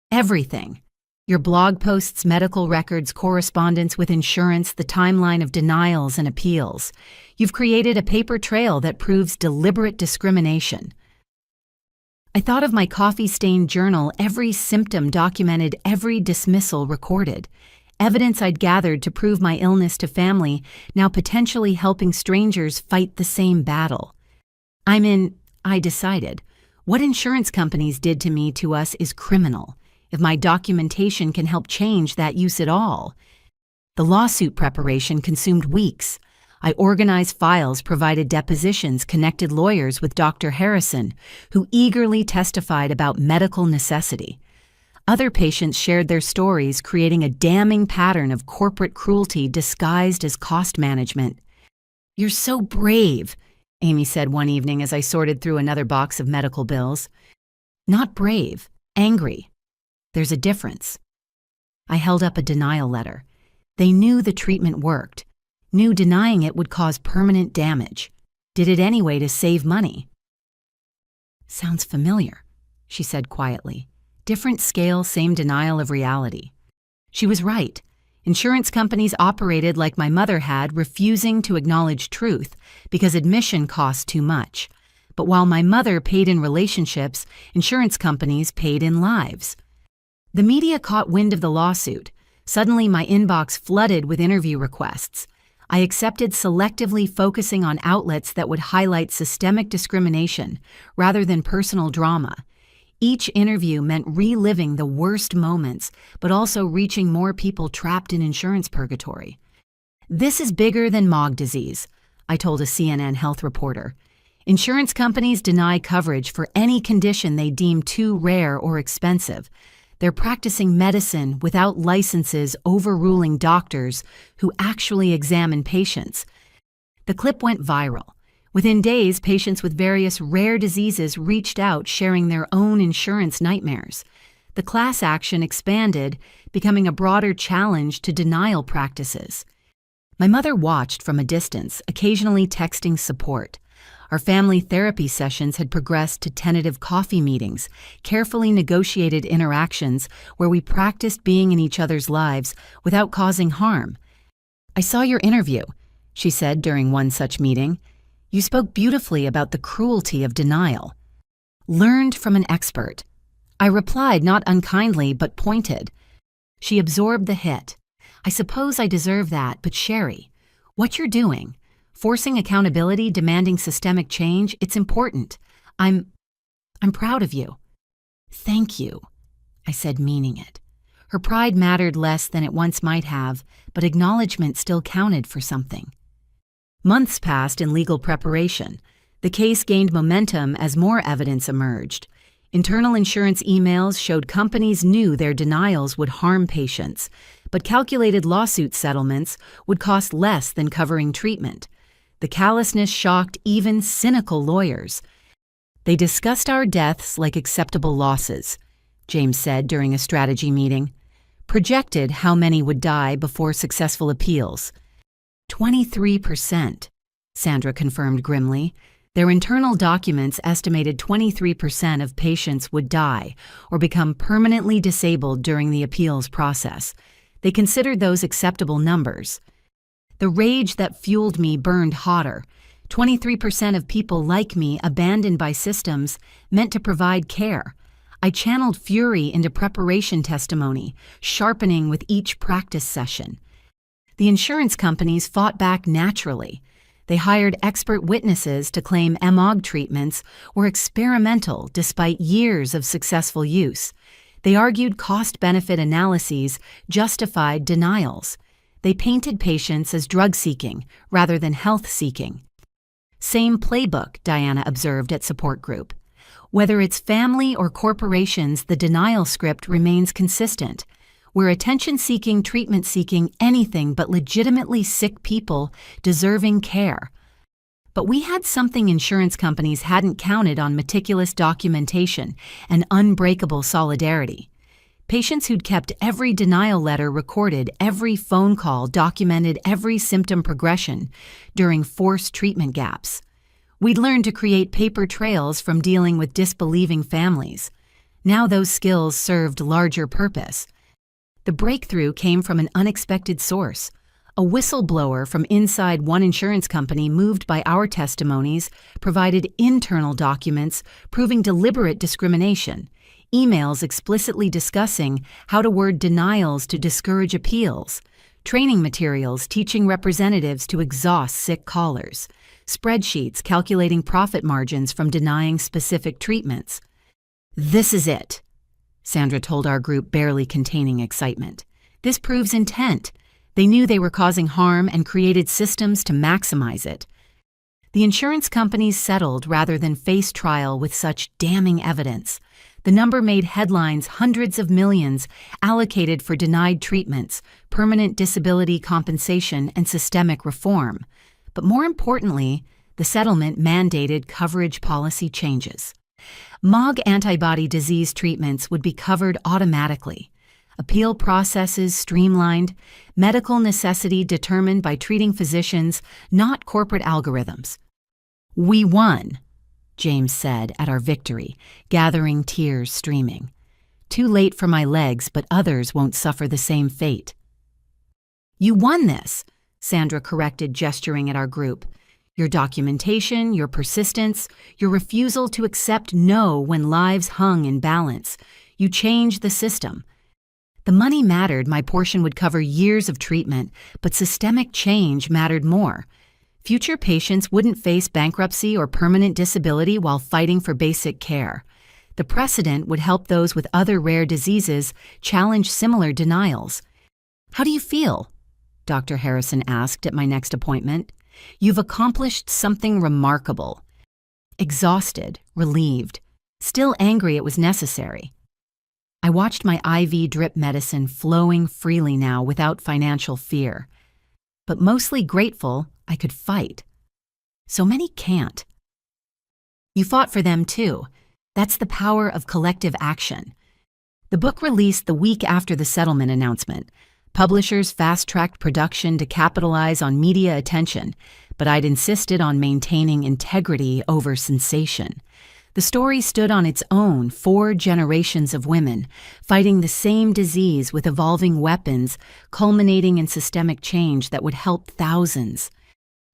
Everything. Your blog posts, medical records, correspondence with insurance, the timeline of denials and appeals. You've created a paper trail that proves deliberate discrimination. I thought of my coffee-stained journal, every symptom documented, every dismissal recorded. Evidence I'd gathered to prove my illness to family, now potentially helping strangers fight the same battle. I decided. What insurance companies did to me, to us, is criminal. If my documentation can help change that use at all. The lawsuit preparation consumed weeks. I organized files, provided depositions, connected lawyers with Dr. Harrison, who eagerly testified about medical necessity. Other patients shared their stories, creating a damning pattern of corporate cruelty disguised as cost management. "You're so brave," Amy said one evening as I sorted through another box of medical bills. "Not brave, angry. There's a difference." I held up a denial letter. They knew the treatment worked, knew denying it would cause permanent damage, did it anyway to save money. "Sounds familiar," she said quietly. Different scale, same denial of reality. She was right. Insurance companies operated like my mother had, refusing to acknowledge truth because admission cost too much. But while my mother paid in relationships, insurance companies paid in lives. The media caught wind of the lawsuit. Suddenly, my inbox flooded with interview requests. I accepted, selectively focusing on outlets that would highlight systemic discrimination rather than personal drama. Each interview meant reliving the worst moments, but also reaching more people trapped in insurance purgatory. "This is bigger than MOG disease," I told a CNN health reporter. "Insurance companies deny coverage for any condition they deem too rare or expensive. They're practicing medicine without licenses, overruling doctors who actually examine patients." The clip went viral. Within days, patients with various rare diseases reached out, sharing their own insurance nightmares. The class action expanded, becoming a broader challenge to denial practices. My mother watched from a distance, occasionally texting support. Our family therapy sessions had progressed to tentative coffee meetings, carefully negotiated interactions where we practiced being in each other's lives without causing harm. "I saw your interview," she said during one such meeting. "You spoke beautifully about the cruelty of denial." Learned from an expert. I replied not unkindly but pointed. She absorbed the hit. I suppose I deserve that, but Sherry, what you're doing, forcing accountability, demanding systemic change, it's important. I'm proud of you. Thank you, I said, meaning it. Her pride mattered less than it once might have, but acknowledgement still counted for something. Months passed in legal preparation. The case gained momentum as more evidence emerged. Internal insurance emails showed companies knew their denials would harm patients, but calculated lawsuit settlements would cost less than covering treatment. The callousness shocked even cynical lawyers. They discussed our deaths like acceptable losses, James said during a strategy meeting. Projected how many would die before successful appeals. 23%, Sandra confirmed grimly. Their internal documents estimated 23% of patients would die or become permanently disabled during the appeals process. They considered those acceptable numbers. The rage that fueled me burned hotter. 23% of people like me abandoned by systems meant to provide care. I channeled fury into preparation testimony, sharpening with each practice session. The insurance companies fought back naturally. They hired expert witnesses to claim MOG treatments were experimental despite years of successful use. They argued cost-benefit analyses justified denials. They painted patients as drug-seeking rather than health-seeking. Same playbook, Diana observed at support group. Whether it's family or corporations, the denial script remains consistent. We're attention-seeking, treatment-seeking, anything but legitimately sick people deserving care. But we had something insurance companies hadn't counted on: meticulous documentation and unbreakable solidarity. Patients who'd kept every denial letter recorded, every phone call documented, every symptom progression during forced treatment gaps. We'd learned to create paper trails from dealing with disbelieving families. Now those skills served larger purpose. The breakthrough came from an unexpected source. A whistleblower from inside one insurance company, moved by our testimonies, provided internal documents proving deliberate discrimination, emails explicitly discussing how to word denials to discourage appeals, training materials teaching representatives to exhaust sick callers, spreadsheets calculating profit margins from denying specific treatments. "This is it," Sandra told our group, barely containing excitement. "This proves intent. They knew they were causing harm and created systems to maximize it." The insurance companies settled rather than face trial with such damning evidence. The number made headlines: hundreds of millions allocated for denied treatments, permanent disability compensation, and systemic reform. But more importantly, the settlement mandated coverage policy changes. MOG antibody disease treatments would be covered automatically. Appeal processes streamlined, medical necessity determined by treating physicians, not corporate algorithms. "We won," James said at our victory, gathering tears streaming. "Too late for my legs, but others won't suffer the same fate." "You won this," Sandra corrected, gesturing at our group. "Your documentation, your persistence, your refusal to accept no when lives hung in balance. You changed the system. The money mattered, my portion would cover years of treatment, but systemic change mattered more. Future patients wouldn't face bankruptcy or permanent disability while fighting for basic care. The precedent would help those with other rare diseases challenge similar denials." "How do you feel?" Dr. Harrison asked at my next appointment. "You've accomplished something remarkable." Exhausted, relieved, still angry it was necessary. I watched my IV drip medicine flowing freely now without financial fear, but mostly grateful I could fight. So many can't. "You fought for them too. That's the power of collective action." The book released the week after the settlement announcement. Publishers fast-tracked production to capitalize on media attention, but I'd insisted on maintaining integrity over sensation. The story stood on its own: 4 generations of women fighting the same disease with evolving weapons, culminating in systemic change that would help thousands.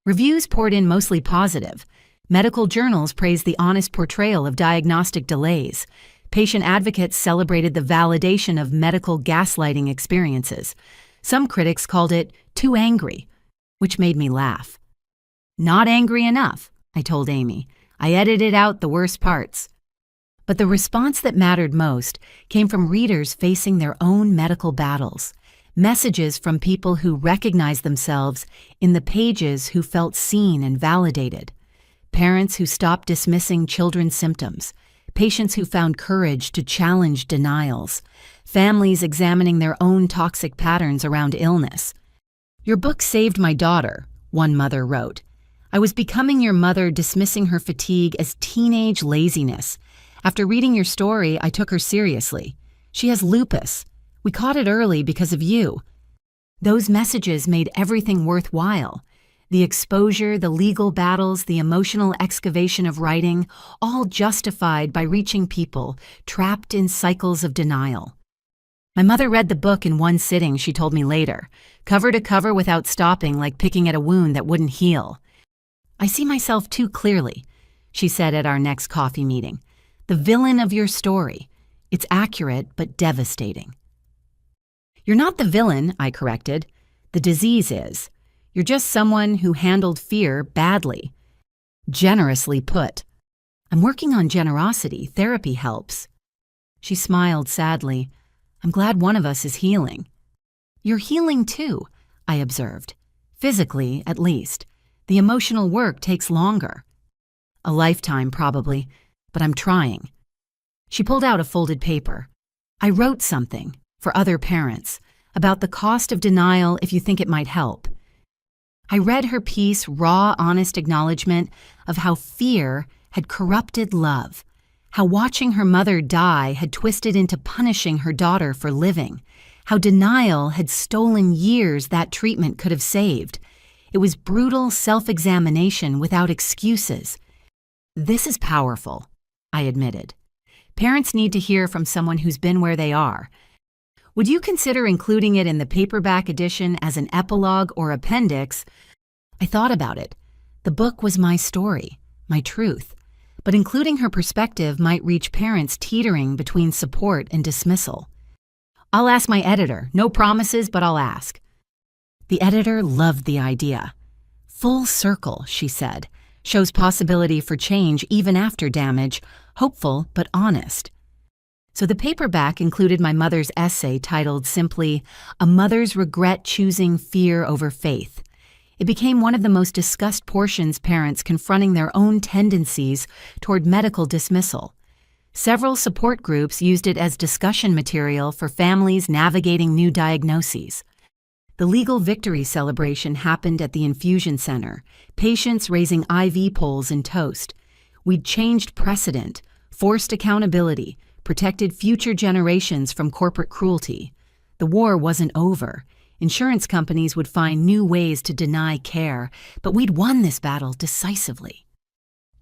Reviews poured in mostly positive. Medical journals praised the honest portrayal of diagnostic delays. Patient advocates celebrated the validation of medical gaslighting experiences. Some critics called it too angry, which made me laugh. Not angry enough, I told Amy. I edited out the worst parts. But the response that mattered most came from readers facing their own medical battles. Messages from people who recognized themselves in the pages, who felt seen and validated. Parents who stopped dismissing children's symptoms. Patients who found courage to challenge denials. Families examining their own toxic patterns around illness. "Your book saved my daughter," one mother wrote. "I was becoming your mother, dismissing her fatigue as teenage laziness. After reading your story, I took her seriously. She has lupus. We caught it early because of you." Those messages made everything worthwhile. The exposure, the legal battles, the emotional excavation of writing, all justified by reaching people trapped in cycles of denial. My mother read the book in one sitting, she told me later, cover to cover without stopping, like picking at a wound that wouldn't heal. "I see myself too clearly," she said at our next coffee meeting. "The villain of your story. It's accurate but devastating." "You're not the villain," I corrected. "The disease is. You're just someone who handled fear badly." Generously put. "I'm working on generosity. Therapy helps." She smiled sadly. "I'm glad one of us is healing." "You're healing too," I observed. "Physically, at least. The emotional work takes longer." "A lifetime, probably, but I'm trying." She pulled out a folded paper. "I wrote something, for other parents, about the cost of denial if you think it might help." I read her piece, raw, honest acknowledgement of how fear had corrupted love, how watching her mother die had twisted into punishing her daughter for living, how denial had stolen years that treatment could have saved. It was brutal self-examination without excuses. "This is powerful," I admitted. "Parents need to hear from someone who's been where they are. Would you consider including it in the paperback edition as an epilogue or appendix?" I thought about it. The book was my story, my truth, but including her perspective might reach parents teetering between support and dismissal. "I'll ask my editor. No promises, but I'll ask." The editor loved the idea. "Full circle," she said, "shows possibility for change even after damage, hopeful but honest." So the paperback included my mother's essay titled simply, "A Mother's Regret Choosing Fear Over Faith." It became one of the most discussed portions, parents confronting their own tendencies toward medical dismissal. Several support groups used it as discussion material for families navigating new diagnoses. The legal victory celebration happened at the infusion center, patients raising IV poles and toast. We'd changed precedent, forced accountability, protected future generations from corporate cruelty. The war wasn't over. Insurance companies would find new ways to deny care, but we'd won this battle decisively.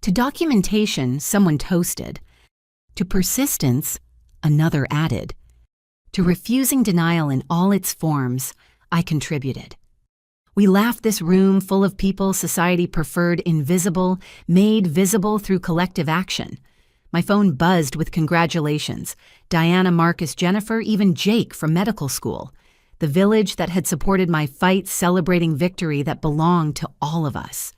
To documentation, someone toasted. To persistence, another added. To refusing denial in all its forms, I contributed. We laughed this room full of people society preferred invisible, made visible through collective action. My phone buzzed with congratulations. Diana, Marcus, Jennifer, even Jake from medical school. The village that had supported my fight, celebrating victory that belonged to all of us.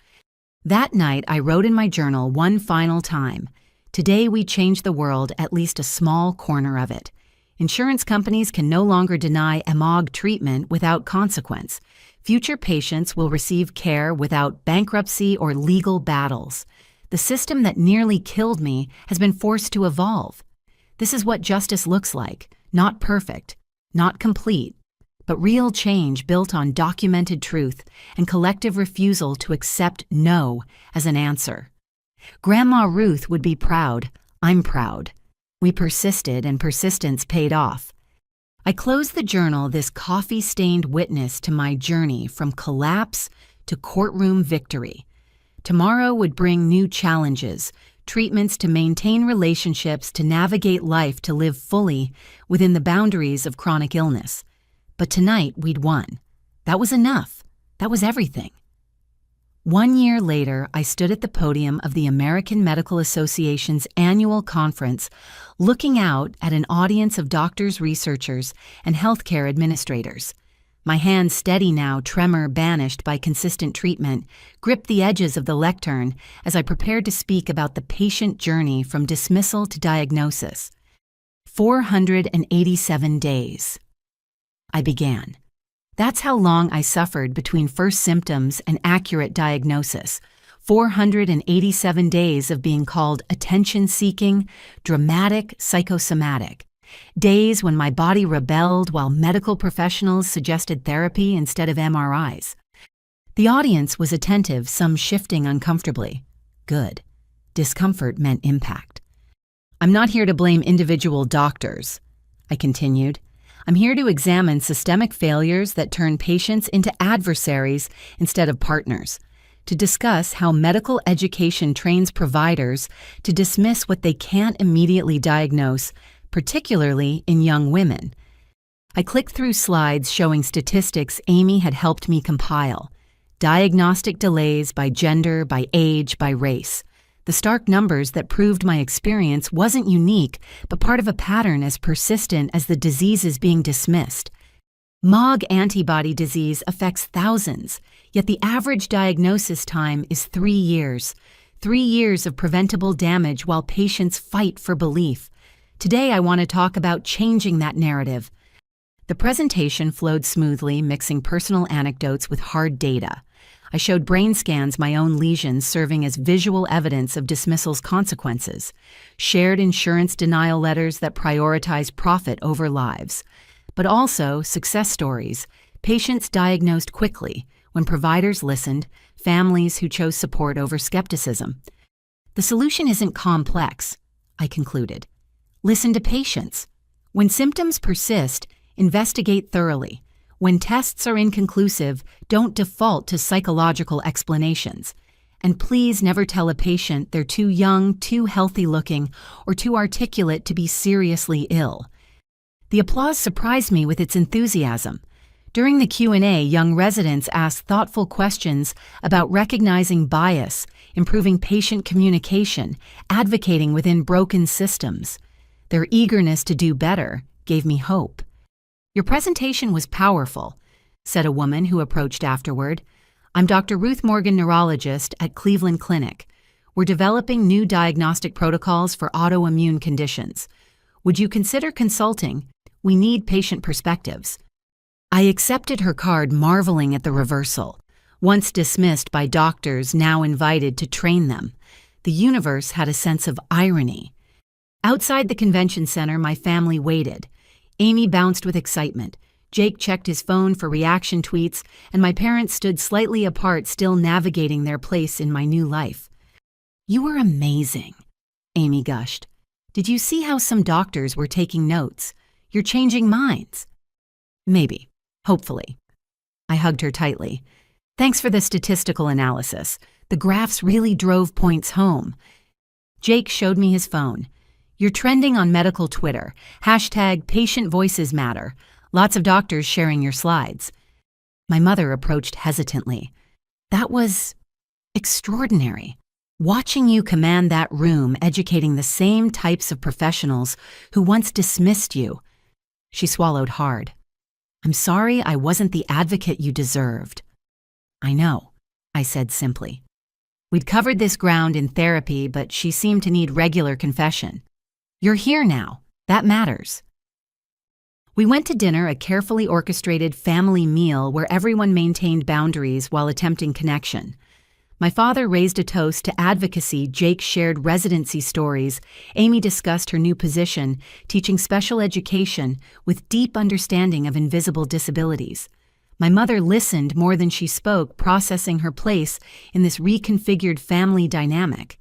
That night, I wrote in my journal one final time. Today we change the world, at least a small corner of it. Insurance companies can no longer deny AMOG treatment without consequence. Future patients will receive care without bankruptcy or legal battles. The system that nearly killed me has been forced to evolve. This is what justice looks like, not perfect, not complete, but real change built on documented truth and collective refusal to accept no as an answer. Grandma Ruth would be proud. I'm proud. We persisted, and persistence paid off. I closed the journal, this coffee-stained witness to my journey from collapse to courtroom victory. Tomorrow would bring new challenges, treatments to maintain relationships, to navigate life, to live fully within the boundaries of chronic illness. But tonight we'd won. That was enough. That was everything. 1 year later, I stood at the podium of the American Medical Association's annual conference, looking out at an audience of doctors, researchers, and healthcare administrators. My hand, steady now, tremor banished by consistent treatment, gripped the edges of the lectern as I prepared to speak about the patient journey from dismissal to diagnosis. 487 days. I began. That's how long I suffered between first symptoms and accurate diagnosis. 487 days of being called attention-seeking, dramatic, psychosomatic. Days when my body rebelled while medical professionals suggested therapy instead of MRIs. The audience was attentive, some shifting uncomfortably. Good. Discomfort meant impact. I'm not here to blame individual doctors, I continued. I'm here to examine systemic failures that turn patients into adversaries instead of partners, to discuss how medical education trains providers to dismiss what they can't immediately diagnose, particularly in young women. I clicked through slides showing statistics Amy had helped me compile. Diagnostic delays by gender, by age, by race. The stark numbers that proved my experience wasn't unique, but part of a pattern as persistent as the diseases being dismissed. MOG antibody disease affects thousands, yet the average diagnosis time is 3 years. 3 years of preventable damage while patients fight for belief. Today I want to talk about changing that narrative. The presentation flowed smoothly, mixing personal anecdotes with hard data. I showed brain scans, my own lesions serving as visual evidence of dismissal's consequences, shared insurance denial letters that prioritize profit over lives, but also success stories, patients diagnosed quickly when providers listened, families who chose support over skepticism. The solution isn't complex, I concluded. Listen to patients. When symptoms persist, investigate thoroughly. When tests are inconclusive, don't default to psychological explanations. And please never tell a patient they're too young, too healthy-looking, or too articulate to be seriously ill. The applause surprised me with its enthusiasm. During the Q&A, young residents asked thoughtful questions about recognizing bias, improving patient communication, advocating within broken systems. Their eagerness to do better gave me hope. "Your presentation was powerful," said a woman who approached afterward. "I'm Dr. Ruth Morgan, neurologist at Cleveland Clinic. We're developing new diagnostic protocols for autoimmune conditions. Would you consider consulting? We need patient perspectives." I accepted her card, marveling at the reversal. Once dismissed by doctors, now invited to train them. The universe had a sense of irony. Outside the convention center, my family waited. Amy bounced with excitement. Jake checked his phone for reaction tweets, and my parents stood slightly apart, still navigating their place in my new life. "You were amazing," Amy gushed. "Did you see how some doctors were taking notes? You're changing minds." "Maybe. Hopefully." I hugged her tightly. "Thanks for the statistical analysis. The graphs really drove points home." Jake showed me his phone. "You're trending on medical Twitter. #patient voices matter. Lots of doctors sharing your slides." My mother approached hesitantly. "That was extraordinary. Watching you command that room, educating the same types of professionals who once dismissed you." She swallowed hard. "I'm sorry I wasn't the advocate you deserved." "I know," I said simply. We'd covered this ground in therapy, but she seemed to need regular confession. "You're here now. That matters." We went to dinner, a carefully orchestrated family meal where everyone maintained boundaries while attempting connection. My father raised a toast to advocacy, Jake shared residency stories, Amy discussed her new position, teaching special education with deep understanding of invisible disabilities. My mother listened more than she spoke, processing her place in this reconfigured family dynamic.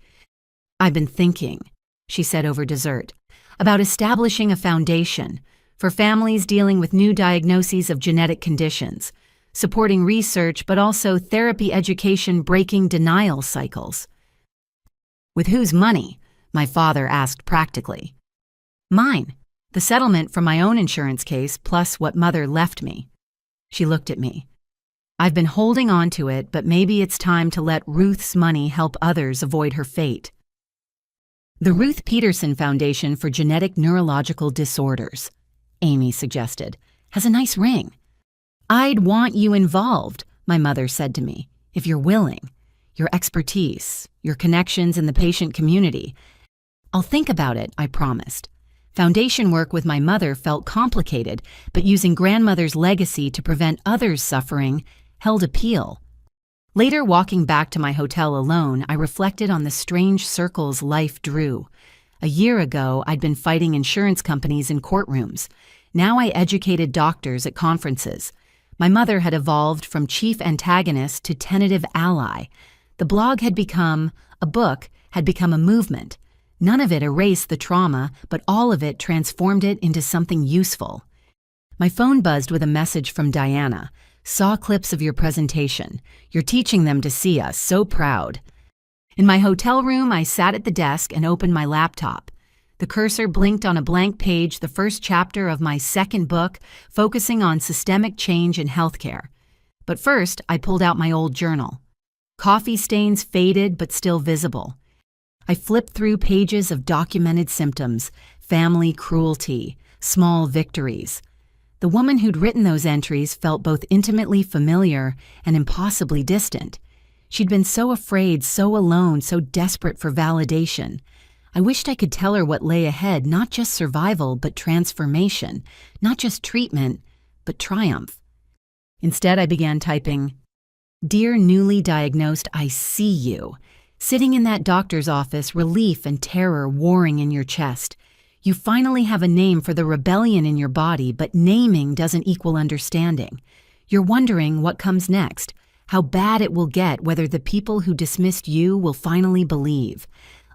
"I've been thinking," she said over dessert, "about establishing a foundation for families dealing with new diagnoses of genetic conditions, supporting research but also therapy education, breaking denial cycles." "With whose money?" my father asked practically. "Mine. The settlement from my own insurance case plus what mother left me." She looked at me. I've been holding on to it, but maybe it's time to let Ruth's money help others avoid her fate. The Ruth Peterson Foundation for Genetic Neurological Disorders, Amy suggested, has a nice ring. I'd want you involved, my mother said to me, if you're willing. Your expertise, your connections in the patient community. I'll think about it, I promised. Foundation work with my mother felt complicated, but using grandmother's legacy to prevent others' suffering held appeal. Later, walking back to my hotel alone, I reflected on the strange circles life drew. A year ago, I'd been fighting insurance companies in courtrooms. Now I educated doctors at conferences. My mother had evolved from chief antagonist to tentative ally. The blog had become a book, had become a movement. None of it erased the trauma, but all of it transformed it into something useful. My phone buzzed with a message from Diana. Saw clips of your presentation. You're teaching them to see us, so proud. In my hotel room, I sat at the desk and opened my laptop. The cursor blinked on a blank page, the first chapter of my second book, focusing on systemic change in healthcare. But first, I pulled out my old journal. Coffee stains faded but still visible. I flipped through pages of documented symptoms, family cruelty, small victories. The woman who'd written those entries felt both intimately familiar and impossibly distant. She'd been so afraid, so alone, so desperate for validation. I wished I could tell her what lay ahead, not just survival, but transformation, not just treatment, but triumph. Instead, I began typing, "Dear newly diagnosed, I see you. Sitting in that doctor's office, relief and terror warring in your chest. You finally have a name for the rebellion in your body, but naming doesn't equal understanding. You're wondering what comes next, how bad it will get, whether the people who dismissed you will finally believe.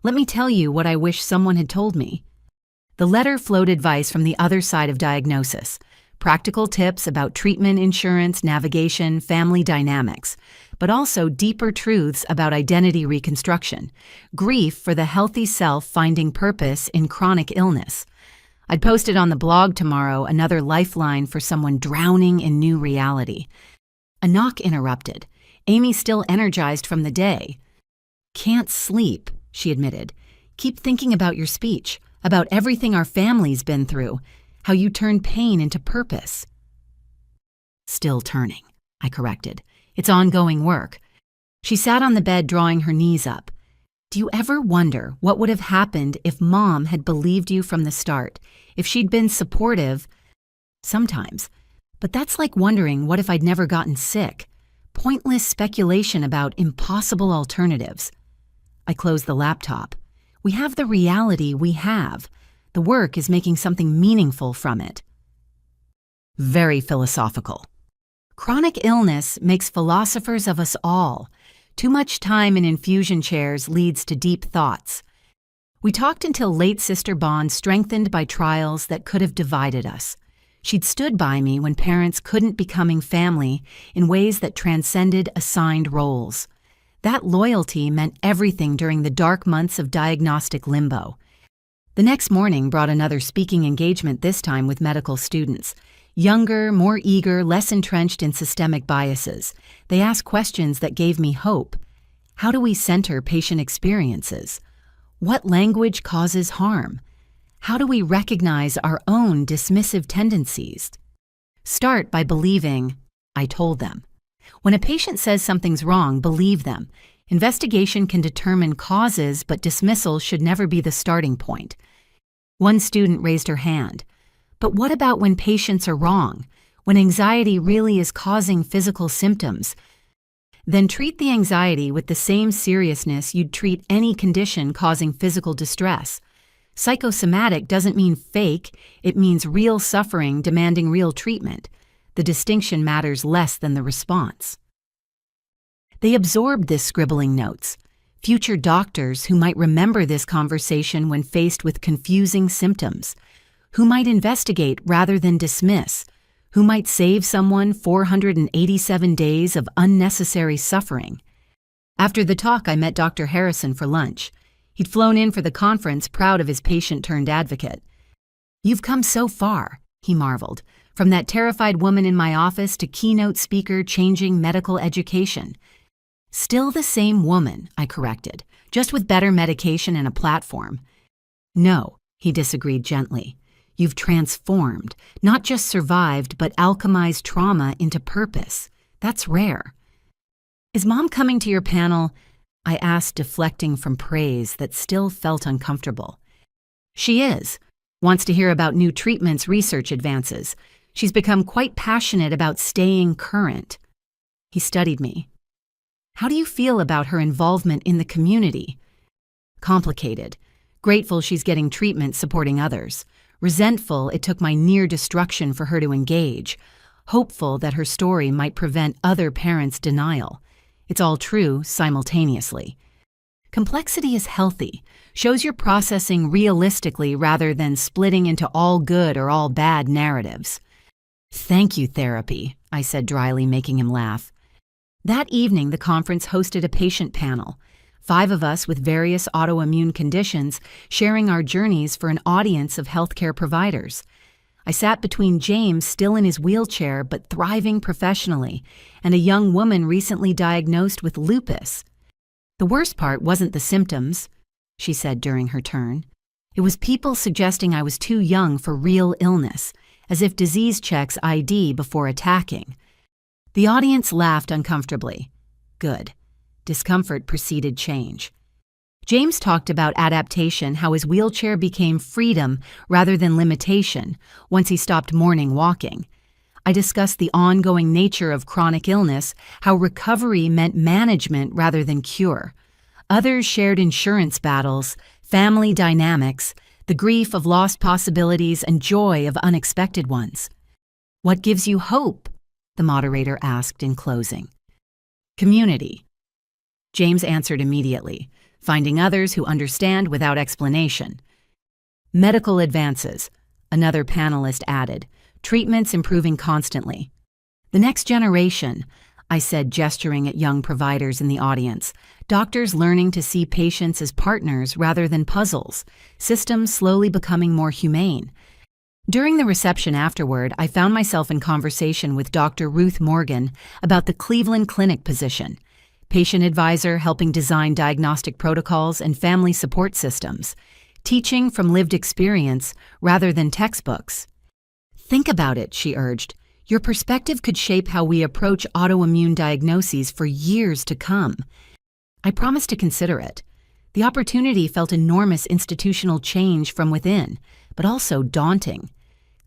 Let me tell you what I wish someone had told me." The letter flowed advice from the other side of diagnosis, practical tips about treatment, insurance, navigation, family dynamics, but also deeper truths about identity reconstruction, grief for the healthy self finding purpose in chronic illness. I'd post it on the blog tomorrow, another lifeline for someone drowning in new reality. A knock interrupted. Amy, still energized from the day. "Can't sleep," she admitted. "Keep thinking about your speech, about everything our family's been through, how you turned pain into purpose." "Still turning," I corrected. "It's ongoing work." She sat on the bed, drawing her knees up. "Do you ever wonder what would have happened if Mom had believed you from the start, if she'd been supportive?" "Sometimes. But that's like wondering, what if I'd never gotten sick? Pointless speculation about impossible alternatives." I closed the laptop. We have the reality we have. The work is making something meaningful from it. Very philosophical. Chronic illness makes philosophers of us all. Too much time in infusion chairs leads to deep thoughts. We talked until late sister bond strengthened by trials that could have divided us. She'd stood by me when parents couldn't becoming family in ways that transcended assigned roles. That loyalty meant everything during the dark months of diagnostic limbo. The next morning brought another speaking engagement, this time with medical students. Younger, more eager, less entrenched in systemic biases. They asked questions that gave me hope. How do we center patient experiences? What language causes harm? How do we recognize our own dismissive tendencies? Start by believing, I told them. When a patient says something's wrong, believe them. Investigation can determine causes, but dismissal should never be the starting point. One student raised her hand. But what about when patients are wrong? When anxiety really is causing physical symptoms? Then treat the anxiety with the same seriousness you'd treat any condition causing physical distress. Psychosomatic doesn't mean fake, it means real suffering demanding real treatment. The distinction matters less than the response. They absorbed this scribbling notes. Future doctors who might remember this conversation when faced with confusing symptoms, who might investigate rather than dismiss, who might save someone 487 days of unnecessary suffering. After the talk, I met Dr. Harrison for lunch. He'd flown in for the conference, proud of his patient-turned-advocate. "You've come so far," he marveled, From that terrified woman in my office to keynote speaker changing medical education. Still the same woman, I corrected, just with better medication and a platform. No, he disagreed gently. You've transformed, not just survived, but alchemized trauma into purpose. That's rare. Is Mom coming to your panel? I asked, deflecting from praise that still felt uncomfortable. She is. Wants to hear about new treatments, research advances. She's become quite passionate about staying current. He studied me. How do you feel about her involvement in the community? Complicated. Grateful she's getting treatment supporting others. Resentful it took my near destruction for her to engage. Hopeful that her story might prevent other parents' denial. It's all true simultaneously. Complexity is healthy, shows you're processing realistically rather than splitting into all good or all bad narratives. Thank you, therapy, I said dryly, making him laugh. That evening, the conference hosted a patient panel. 5 of us with various autoimmune conditions sharing our journeys for an audience of healthcare providers. I sat between James, still in his wheelchair but thriving professionally, and a young woman recently diagnosed with lupus. The worst part wasn't the symptoms, she said during her turn. It was people suggesting I was too young for real illness, as if disease checks ID before attacking. The audience laughed uncomfortably. Good. Discomfort preceded change. James talked about adaptation, how his wheelchair became freedom rather than limitation once he stopped morning walking. I discussed the ongoing nature of chronic illness, how recovery meant management rather than cure. Others shared insurance battles, family dynamics, the grief of lost possibilities and joy of unexpected ones. What gives you hope? The moderator asked in closing. Community. James answered immediately, finding others who understand without explanation. Medical advances, another panelist added, treatments improving constantly. The next generation, I said, gesturing at young providers in the audience, doctors learning to see patients as partners rather than puzzles, systems slowly becoming more humane. During the reception afterward, I found myself in conversation with Dr. Ruth Morgan about the Cleveland Clinic position, patient advisor helping design diagnostic protocols and family support systems, teaching from lived experience rather than textbooks. Think about it, she urged. Your perspective could shape how we approach autoimmune diagnoses for years to come. I promised to consider it. The opportunity felt enormous institutional change from within, but also daunting.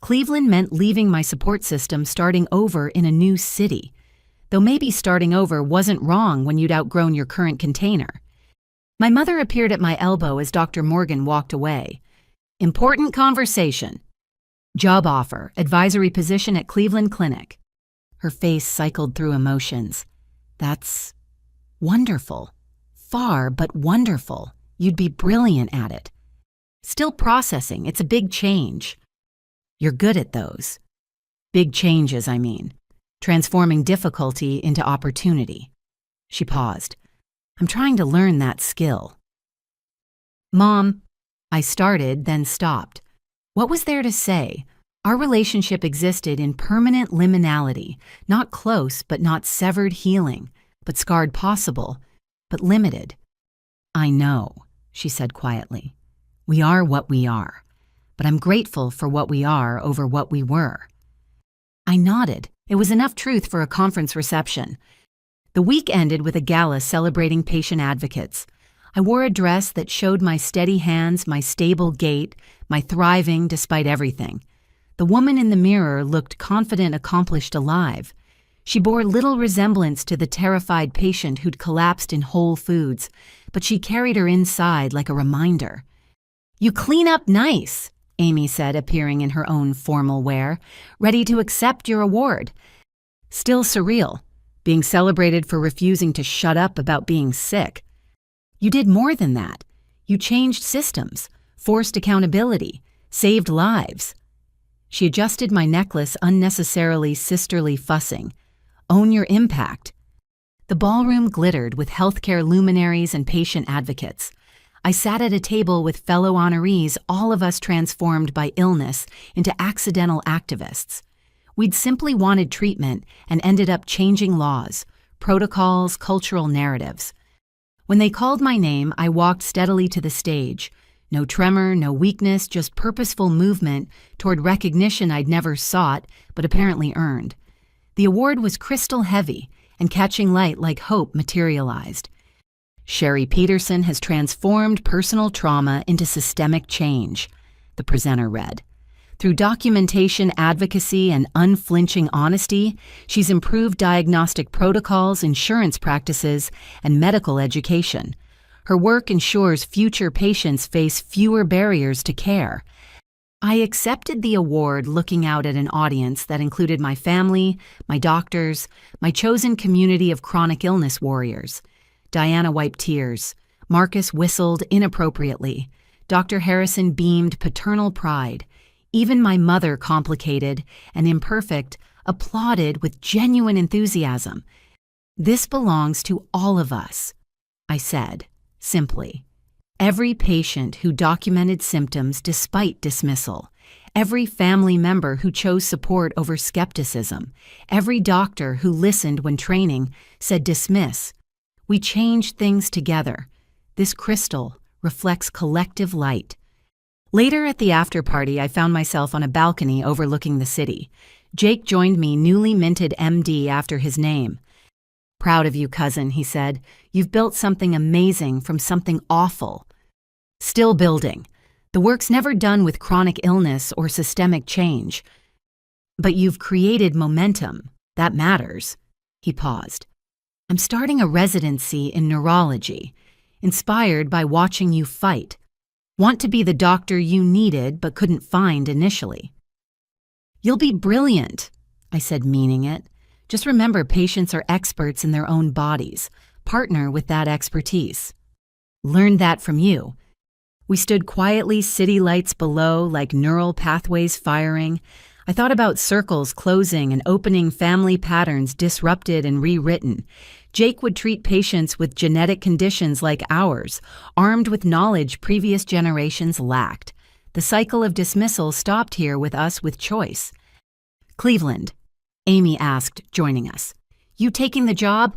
Cleveland meant leaving my support system, starting over in a new city. Though maybe starting over wasn't wrong when you'd outgrown your current container. My mother appeared at my elbow as Dr. Morgan walked away. Important conversation. Job offer, advisory position at Cleveland Clinic. Her face cycled through emotions. That's wonderful. Far, but wonderful. You'd be brilliant at it. Still processing, it's a big change. You're good at those. Big changes, I mean. Transforming difficulty into opportunity. She paused. I'm trying to learn that skill. Mom, I started, then stopped. What was there to say? Our relationship existed in permanent liminality, not close but not severed healing, but scarred possible, but limited. I know, she said quietly. We are what we are, but I'm grateful for what we are over what we were. I nodded. It was enough truth for a conference reception. The week ended with a gala celebrating patient advocates. I wore a dress that showed my steady hands, my stable gait, my thriving despite everything. The woman in the mirror looked confident, accomplished, alive. She bore little resemblance to the terrified patient who'd collapsed in Whole Foods, but she carried her inside like a reminder. You clean up nice, Amy said, appearing in her own formal wear, ready to accept your award. Still surreal, being celebrated for refusing to shut up about being sick. You did more than that. You changed systems, forced accountability, saved lives. She adjusted my necklace, unnecessarily sisterly fussing. Own your impact. The ballroom glittered with healthcare luminaries and patient advocates. I sat at a table with fellow honorees, all of us transformed by illness into accidental activists. We'd simply wanted treatment and ended up changing laws, protocols, cultural narratives. When they called my name, I walked steadily to the stage. No tremor, no weakness, just purposeful movement toward recognition I'd never sought, but apparently earned. The award was crystal heavy, and catching light like hope materialized. Sherry Peterson has transformed personal trauma into systemic change, the presenter read. Through documentation, advocacy, and unflinching honesty, she's improved diagnostic protocols, insurance practices, and medical education. Her work ensures future patients face fewer barriers to care. I accepted the award looking out at an audience that included my family, my doctors, my chosen community of chronic illness warriors. Diana wiped tears. Marcus whistled inappropriately. Dr. Harrison beamed paternal pride. Even my mother, complicated and imperfect, applauded with genuine enthusiasm. "This belongs to all of us," I said, simply. Every patient who documented symptoms despite dismissal, every family member who chose support over skepticism, every doctor who listened when training, said dismiss. We changed things together. This crystal reflects collective light. Later at the after-party, I found myself on a balcony overlooking the city. Jake joined me, newly minted MD after his name. "Proud of you, cousin," he said. "You've built something amazing from something awful." "Still building. The work's never done with chronic illness or systemic change. But you've created momentum. That matters." He paused. "I'm starting a residency in neurology, inspired by watching you fight. Want to be the doctor you needed but couldn't find initially." "You'll be brilliant," I said, meaning it. "Just remember, patients are experts in their own bodies. Partner with that expertise." "Learned that from you." We stood quietly, city lights below, like neural pathways firing. I thought about circles closing and opening, family patterns disrupted and rewritten. Jake would treat patients with genetic conditions like ours, armed with knowledge previous generations lacked. The cycle of dismissal stopped here with us with choice. "Cleveland," Amy asked, joining us. "You taking the job?"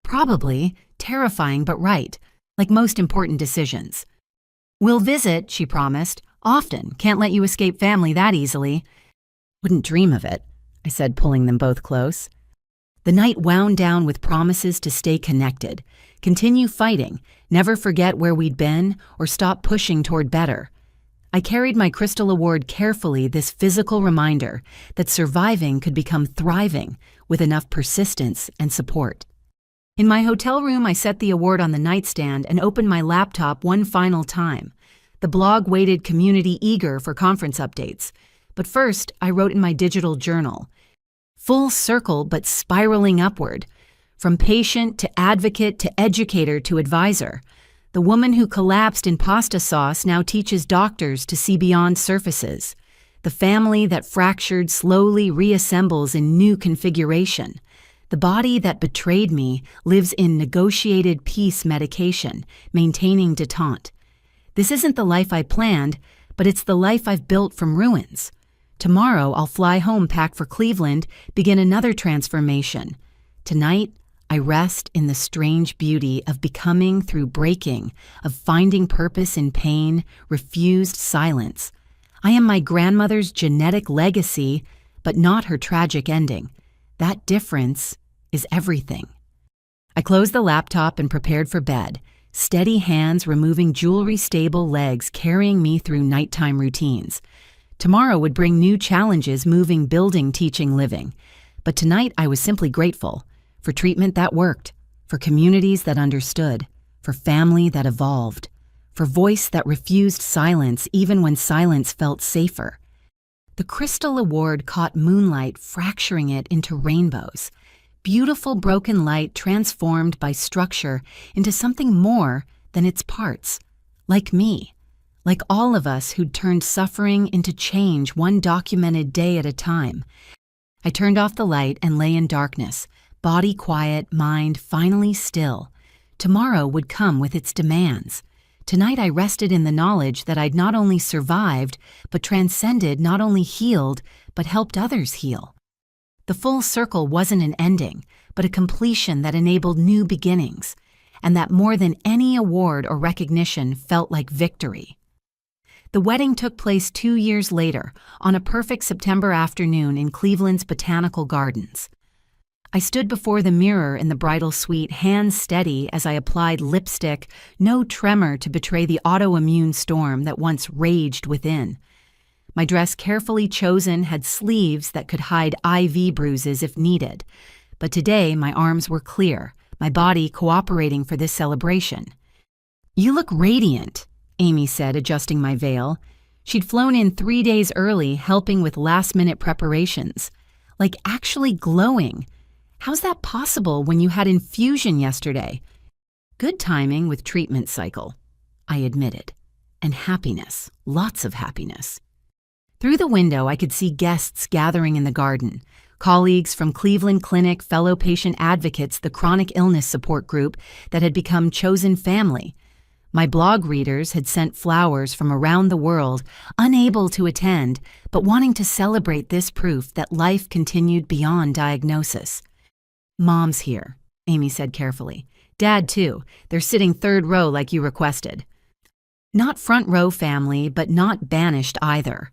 "Probably. Terrifying, but right. Like most important decisions." "We'll visit," she promised. "Often. Can't let you escape family that easily." "Wouldn't dream of it," I said, pulling them both close. The night wound down with promises to stay connected, continue fighting, never forget where we'd been, or stop pushing toward better. I carried my Crystal Award carefully, this physical reminder that surviving could become thriving with enough persistence and support. In my hotel room, I set the award on the nightstand and opened my laptop one final time. The blog waited, community eager for conference updates. But first, I wrote in my digital journal. Full circle, but spiraling upward. From patient to advocate to educator to advisor. The woman who collapsed in pasta sauce now teaches doctors to see beyond surfaces. The family that fractured slowly reassembles in new configuration. The body that betrayed me lives in negotiated peace medication, maintaining detente. This isn't the life I planned, but it's the life I've built from ruins. Tomorrow, I'll fly home, pack for Cleveland, begin another transformation. Tonight, I rest in the strange beauty of becoming through breaking, of finding purpose in pain, refused silence. I am my grandmother's genetic legacy, but not her tragic ending. That difference is everything. I closed the laptop and prepared for bed, steady hands removing jewelry-stable legs carrying me through nighttime routines. Tomorrow would bring new challenges, moving, building, teaching, living. But tonight I was simply grateful for treatment that worked, for communities that understood, for family that evolved, for voice that refused silence even when silence felt safer. The Crystal Award caught moonlight, fracturing it into rainbows. Beautiful broken light transformed by structure into something more than its parts, like me. Like all of us who'd turned suffering into change one documented day at a time. I turned off the light and lay in darkness, body quiet, mind finally still. Tomorrow would come with its demands. Tonight I rested in the knowledge that I'd not only survived, but transcended, not only healed, but helped others heal. The full circle wasn't an ending, but a completion that enabled new beginnings, and that more than any award or recognition felt like victory. The wedding took place 2 years later, on a perfect September afternoon in Cleveland's Botanical Gardens. I stood before the mirror in the bridal suite, hands steady as I applied lipstick, no tremor to betray the autoimmune storm that once raged within. My dress, carefully chosen, had sleeves that could hide IV bruises if needed, but today my arms were clear, my body cooperating for this celebration. "You look radiant," Amy said, adjusting my veil. She'd flown in 3 days early, helping with last-minute preparations. "Like actually glowing. How's that possible when you had infusion yesterday?" "Good timing with treatment cycle," I admitted. "And happiness, lots of happiness." Through the window, I could see guests gathering in the garden. Colleagues from Cleveland Clinic, fellow patient advocates, the chronic illness support group that had become chosen family. My blog readers had sent flowers from around the world, unable to attend, but wanting to celebrate this proof that life continued beyond diagnosis. "Mom's here," Amy said carefully. "Dad, too. They're sitting third row like you requested." Not front row family, but not banished either.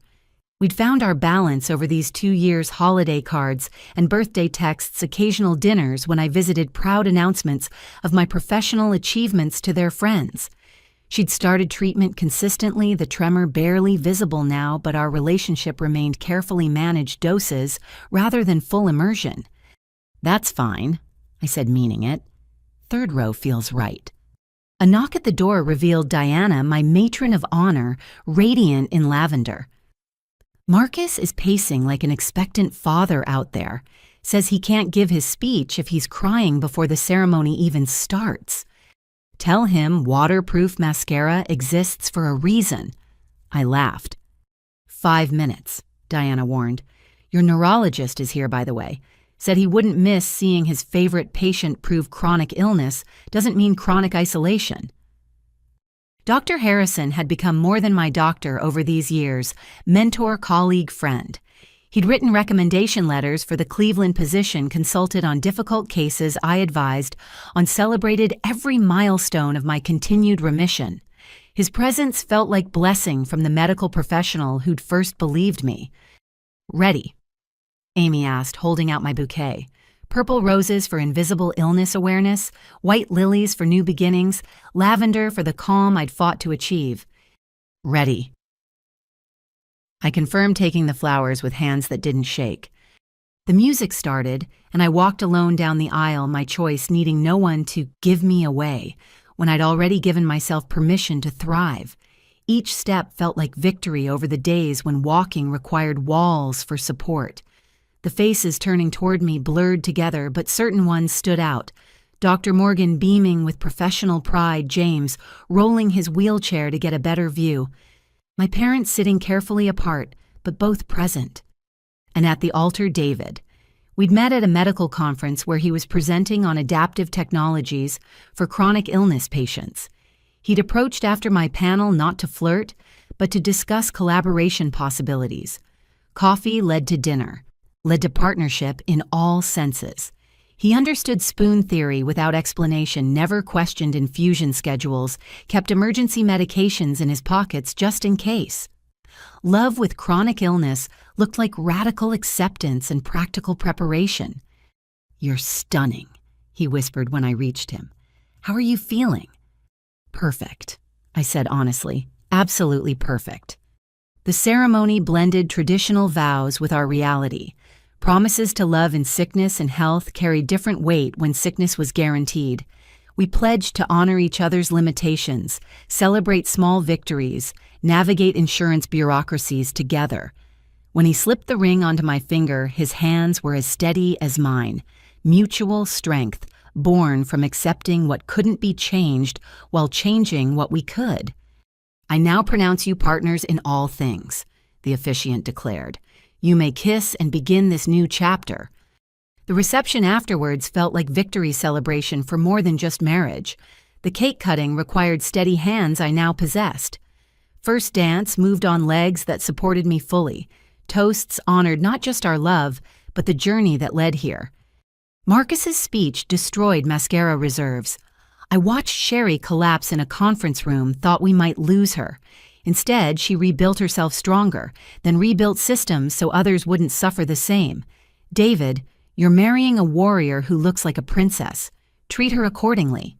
We'd found our balance over these 2 years, holiday cards and birthday texts, occasional dinners when I visited, proud announcements of my professional achievements to their friends. She'd started treatment consistently, the tremor barely visible now, but our relationship remained carefully managed doses rather than full immersion. "That's fine," I said, meaning it. "Third row feels right." A knock at the door revealed Diana, my matron of honor, radiant in lavender. "Marcus is pacing like an expectant father out there. Says he can't give his speech if he's crying before the ceremony even starts. Tell him waterproof mascara exists for a reason." I laughed. 5 minutes, Diana warned. "Your neurologist is here, by the way. Said he wouldn't miss seeing his favorite patient prove chronic illness doesn't mean chronic isolation." Dr. Harrison had become more than my doctor over these years, mentor, colleague, friend. He'd written recommendation letters for the Cleveland position, consulted on difficult cases I advised on, celebrated every milestone of my continued remission. His presence felt like blessing from the medical professional who'd first believed me. "Ready?" Amy asked, holding out my bouquet. Purple roses for invisible illness awareness, white lilies for new beginnings, lavender for the calm I'd fought to achieve. "Ready." I confirmed, taking the flowers with hands that didn't shake. The music started, and I walked alone down the aisle, my choice needing no one to give me away, when I'd already given myself permission to thrive. Each step felt like victory over the days when walking required walls for support. The faces turning toward me blurred together, but certain ones stood out. Dr. Morgan beaming with professional pride, James rolling his wheelchair to get a better view. My parents sitting carefully apart, but both present. And at the altar, David. We'd met at a medical conference where he was presenting on adaptive technologies for chronic illness patients. He'd approached after my panel not to flirt, but to discuss collaboration possibilities. Coffee led to dinner, led to partnership in all senses. He understood spoon theory without explanation, never questioned infusion schedules, kept emergency medications in his pockets just in case. Love with chronic illness looked like radical acceptance and practical preparation. "You're stunning," he whispered when I reached him. "How are you feeling?" "Perfect," I said honestly. "Absolutely perfect." The ceremony blended traditional vows with our reality. Promises to love in sickness and health carried different weight when sickness was guaranteed. We pledged to honor each other's limitations, celebrate small victories, navigate insurance bureaucracies together. When he slipped the ring onto my finger, his hands were as steady as mine. Mutual strength, born from accepting what couldn't be changed while changing what we could. "I now pronounce you partners in all things," the officiant declared. "You may kiss and begin this new chapter." The reception afterwards felt like victory celebration for more than just marriage. The cake cutting required steady hands I now possessed. First dance moved on legs that supported me fully. Toasts honored not just our love, but the journey that led here. Marcus's speech destroyed mascara reserves. I watched Sherry collapse in a conference room, thought we might lose her. Instead, she rebuilt herself stronger, then rebuilt systems so others wouldn't suffer the same. David, you're marrying a warrior who looks like a princess. Treat her accordingly.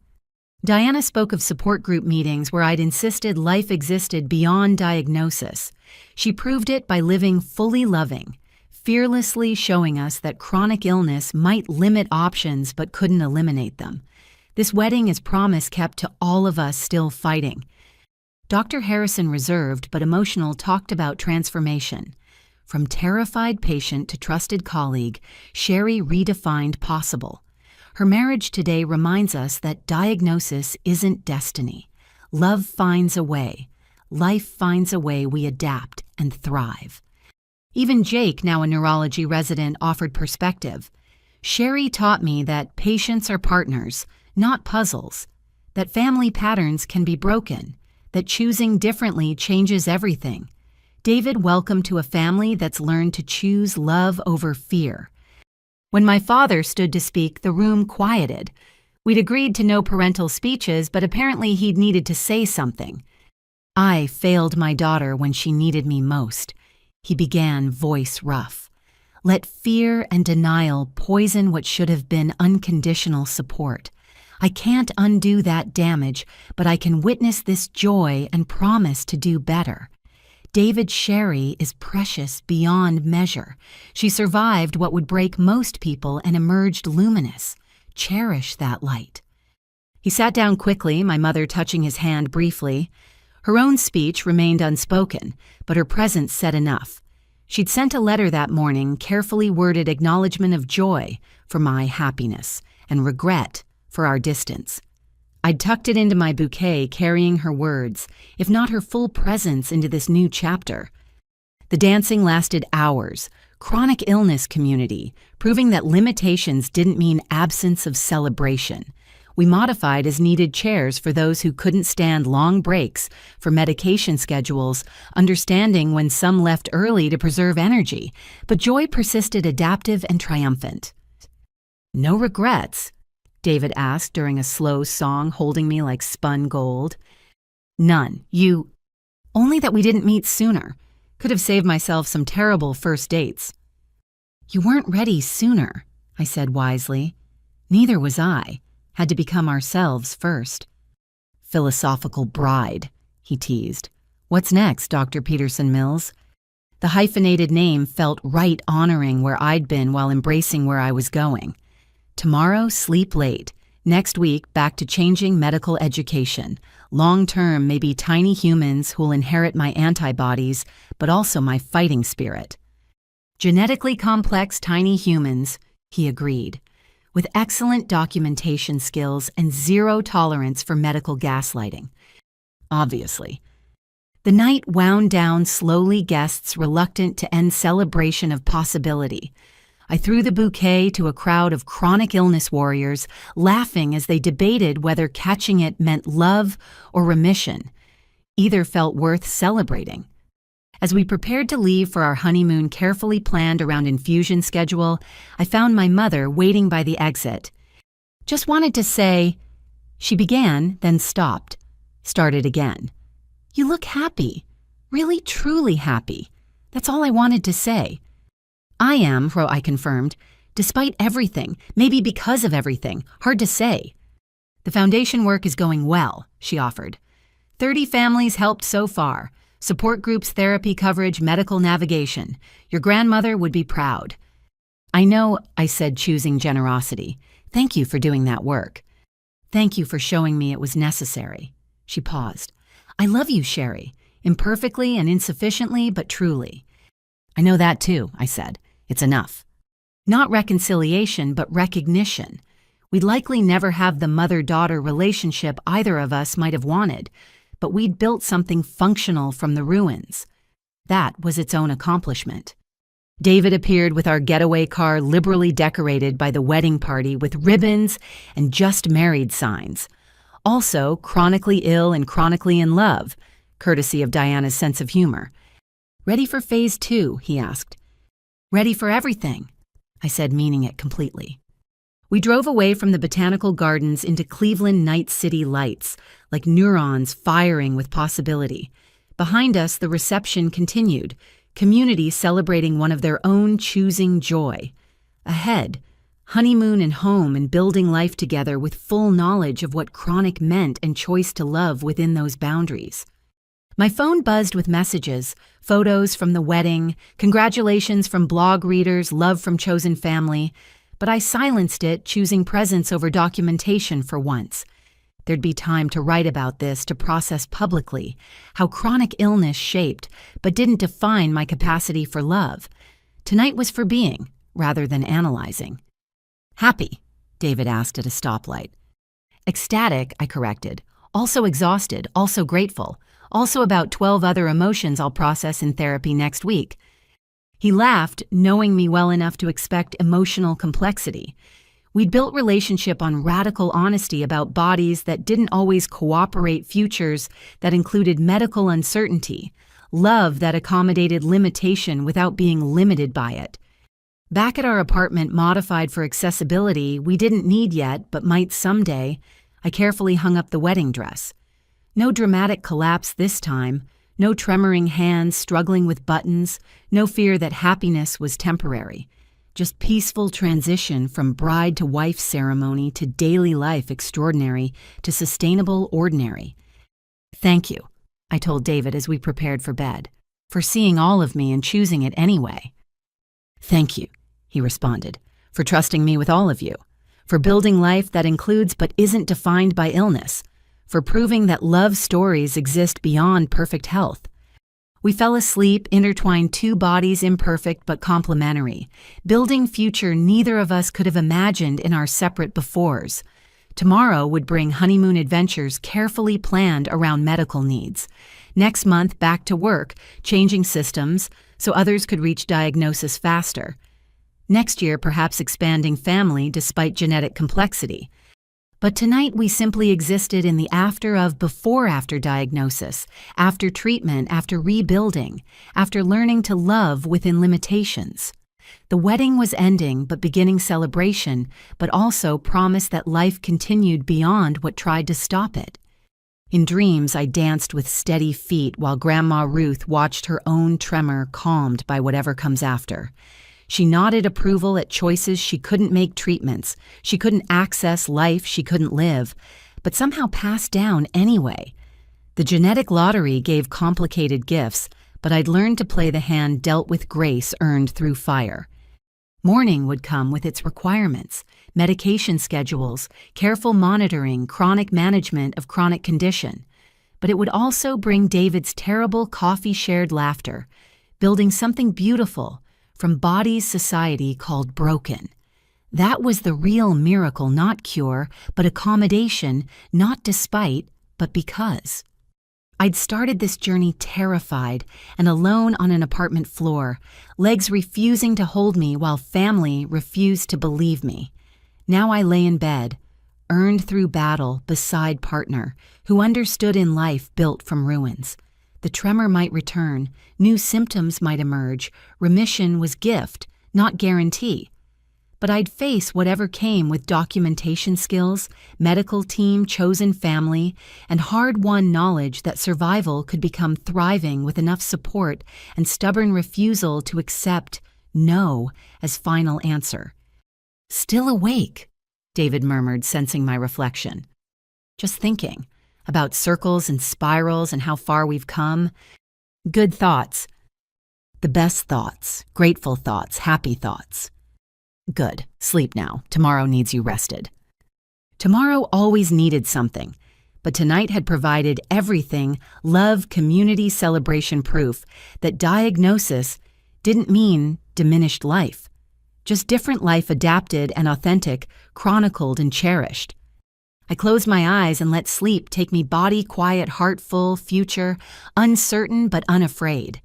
Diana spoke of support group meetings where I'd insisted life existed beyond diagnosis. She proved it by living fully loving, fearlessly showing us that chronic illness might limit options but couldn't eliminate them. This wedding is promise kept to all of us still fighting. Dr. Harrison, reserved but emotional, talked about transformation. From terrified patient to trusted colleague, Sherry redefined possible. Her marriage today reminds us that diagnosis isn't destiny. Love finds a way. Life finds a way. We adapt and thrive. Even Jake, now a neurology resident, offered perspective. Sherry taught me that patients are partners, not puzzles, that family patterns can be broken, that choosing differently changes everything. David, welcome to a family that's learned to choose love over fear. When my father stood to speak, the room quieted. We'd agreed to no parental speeches, but apparently he'd needed to say something. I failed my daughter when she needed me most. He began, voice rough. Let fear and denial poison what should have been unconditional support. I can't undo that damage, but I can witness this joy and promise to do better. David, Sherry is precious beyond measure. She survived what would break most people and emerged luminous. Cherish that light. He sat down quickly, my mother touching his hand briefly. Her own speech remained unspoken, but her presence said enough. She'd sent a letter that morning, carefully worded acknowledgement of joy for my happiness and regret for our distance. I'd tucked it into my bouquet, carrying her words, if not her full presence, into this new chapter. The dancing lasted hours. Chronic illness community, proving that limitations didn't mean absence of celebration. We modified as needed chairs for those who couldn't stand long breaks for medication schedules, understanding when some left early to preserve energy, but joy persisted, adaptive and triumphant. No regrets? David asked during a slow song, holding me like spun gold. None. Only that we didn't meet sooner. Could have saved myself some terrible first dates. You weren't ready sooner, I said wisely. Neither was I. Had to become ourselves first. Philosophical bride, he teased. What's next, Dr. Peterson Mills? The hyphenated name felt right, honoring where I'd been while embracing where I was going. Tomorrow, sleep late. Next week, back to changing medical education. Long-term, maybe tiny humans who'll inherit my antibodies, but also my fighting spirit. Genetically complex tiny humans, he agreed, with excellent documentation skills and zero tolerance for medical gaslighting. Obviously. The night wound down slowly, guests reluctant to end celebration of possibility. I threw the bouquet to a crowd of chronic illness warriors, laughing as they debated whether catching it meant love or remission. Either felt worth celebrating. As we prepared to leave for our honeymoon, carefully planned around infusion schedule, I found my mother waiting by the exit. Just wanted to say, she began, then stopped, started again. You look happy, really truly happy. That's all I wanted to say. I am, I confirmed, despite everything, maybe because of everything, hard to say. The foundation work is going well, she offered. 30 families helped so far. Support groups, therapy coverage, medical navigation. Your grandmother would be proud. I know, I said, choosing generosity. Thank you for doing that work. Thank you for showing me it was necessary. She paused. I love you, Sherry. Imperfectly and insufficiently, but truly. I know that too, I said. It's enough. Not reconciliation, but recognition. We'd likely never have the mother-daughter relationship either of us might have wanted, but we'd built something functional from the ruins. That was its own accomplishment. David appeared with our getaway car liberally decorated by the wedding party with ribbons and just married signs. Also, chronically ill and chronically in love, courtesy of Diana's sense of humor. "Ready for phase 2, he asked. "Ready for everything," I said, meaning it completely. We drove away from the botanical gardens into Cleveland night city lights, like neurons firing with possibility. Behind us, the reception continued, community celebrating one of their own choosing joy. Ahead, honeymoon and home and building life together with full knowledge of what chronic meant and choice to love within those boundaries. My phone buzzed with messages, photos from the wedding, congratulations from blog readers, love from chosen family, but I silenced it, choosing presence over documentation for once. There'd be time to write about this, to process publicly, how chronic illness shaped, but didn't define my capacity for love. Tonight was for being, rather than analyzing. "Happy?" David asked at a stoplight. "Ecstatic," I corrected. "Also exhausted, also grateful, also about 12 other emotions I'll process in therapy next week." He laughed, knowing me well enough to expect emotional complexity. We'd built relationship on radical honesty about bodies that didn't always cooperate, futures that included medical uncertainty, love that accommodated limitation without being limited by it. Back at our apartment modified for accessibility we didn't need yet but might someday, I carefully hung up the wedding dress. No dramatic collapse this time, no tremoring hands struggling with buttons, no fear that happiness was temporary. Just peaceful transition from bride to wife ceremony to daily life extraordinary to sustainable ordinary. "Thank you," I told David as we prepared for bed, "for seeing all of me and choosing it anyway." "Thank you," he responded, "for trusting me with all of you, for building life that includes but isn't defined by illness, for proving that love stories exist beyond perfect health." We fell asleep, intertwined two bodies imperfect but complementary, building future neither of us could have imagined in our separate befores. Tomorrow would bring honeymoon adventures carefully planned around medical needs. Next month, back to work, changing systems so others could reach diagnosis faster. Next year, perhaps expanding family despite genetic complexity. But tonight we simply existed in the after of before-after diagnosis, after treatment, after rebuilding, after learning to love within limitations. The wedding was ending but beginning celebration, but also promise that life continued beyond what tried to stop it. In dreams, I danced with steady feet while Grandma Ruth watched her own tremor calmed by whatever comes after. She nodded approval at choices she couldn't make, treatments she couldn't access, life she couldn't live, but somehow passed down anyway. The genetic lottery gave complicated gifts, but I'd learned to play the hand dealt with grace earned through fire. Morning would come with its requirements, medication schedules, careful monitoring, chronic management of chronic condition. But it would also bring David's terrible coffee-shared laughter, building something beautiful, from bodies society called broken. That was the real miracle, not cure, but accommodation, not despite, but because. I'd started this journey terrified and alone on an apartment floor, legs refusing to hold me while family refused to believe me. Now I lay in bed, earned through battle beside partner, who understood in life built from ruins. The tremor might return, new symptoms might emerge, remission was gift, not guarantee. But I'd face whatever came with documentation skills, medical team, chosen family, and hard-won knowledge that survival could become thriving with enough support and stubborn refusal to accept no as final answer. "Still awake," David murmured, sensing my reflection. "Just thinking about circles and spirals and how far we've come. Good thoughts. The best thoughts, grateful thoughts, happy thoughts. Good. Sleep now. Tomorrow needs you rested." Tomorrow always needed something, but tonight had provided everything, love, community, celebration, proof that diagnosis didn't mean diminished life. Just different life adapted and authentic, chronicled and cherished. I closed my eyes and let sleep take me, body quiet, heart full, future, uncertain but unafraid.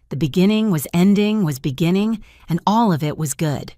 The beginning was ending, was beginning, and all of it was good.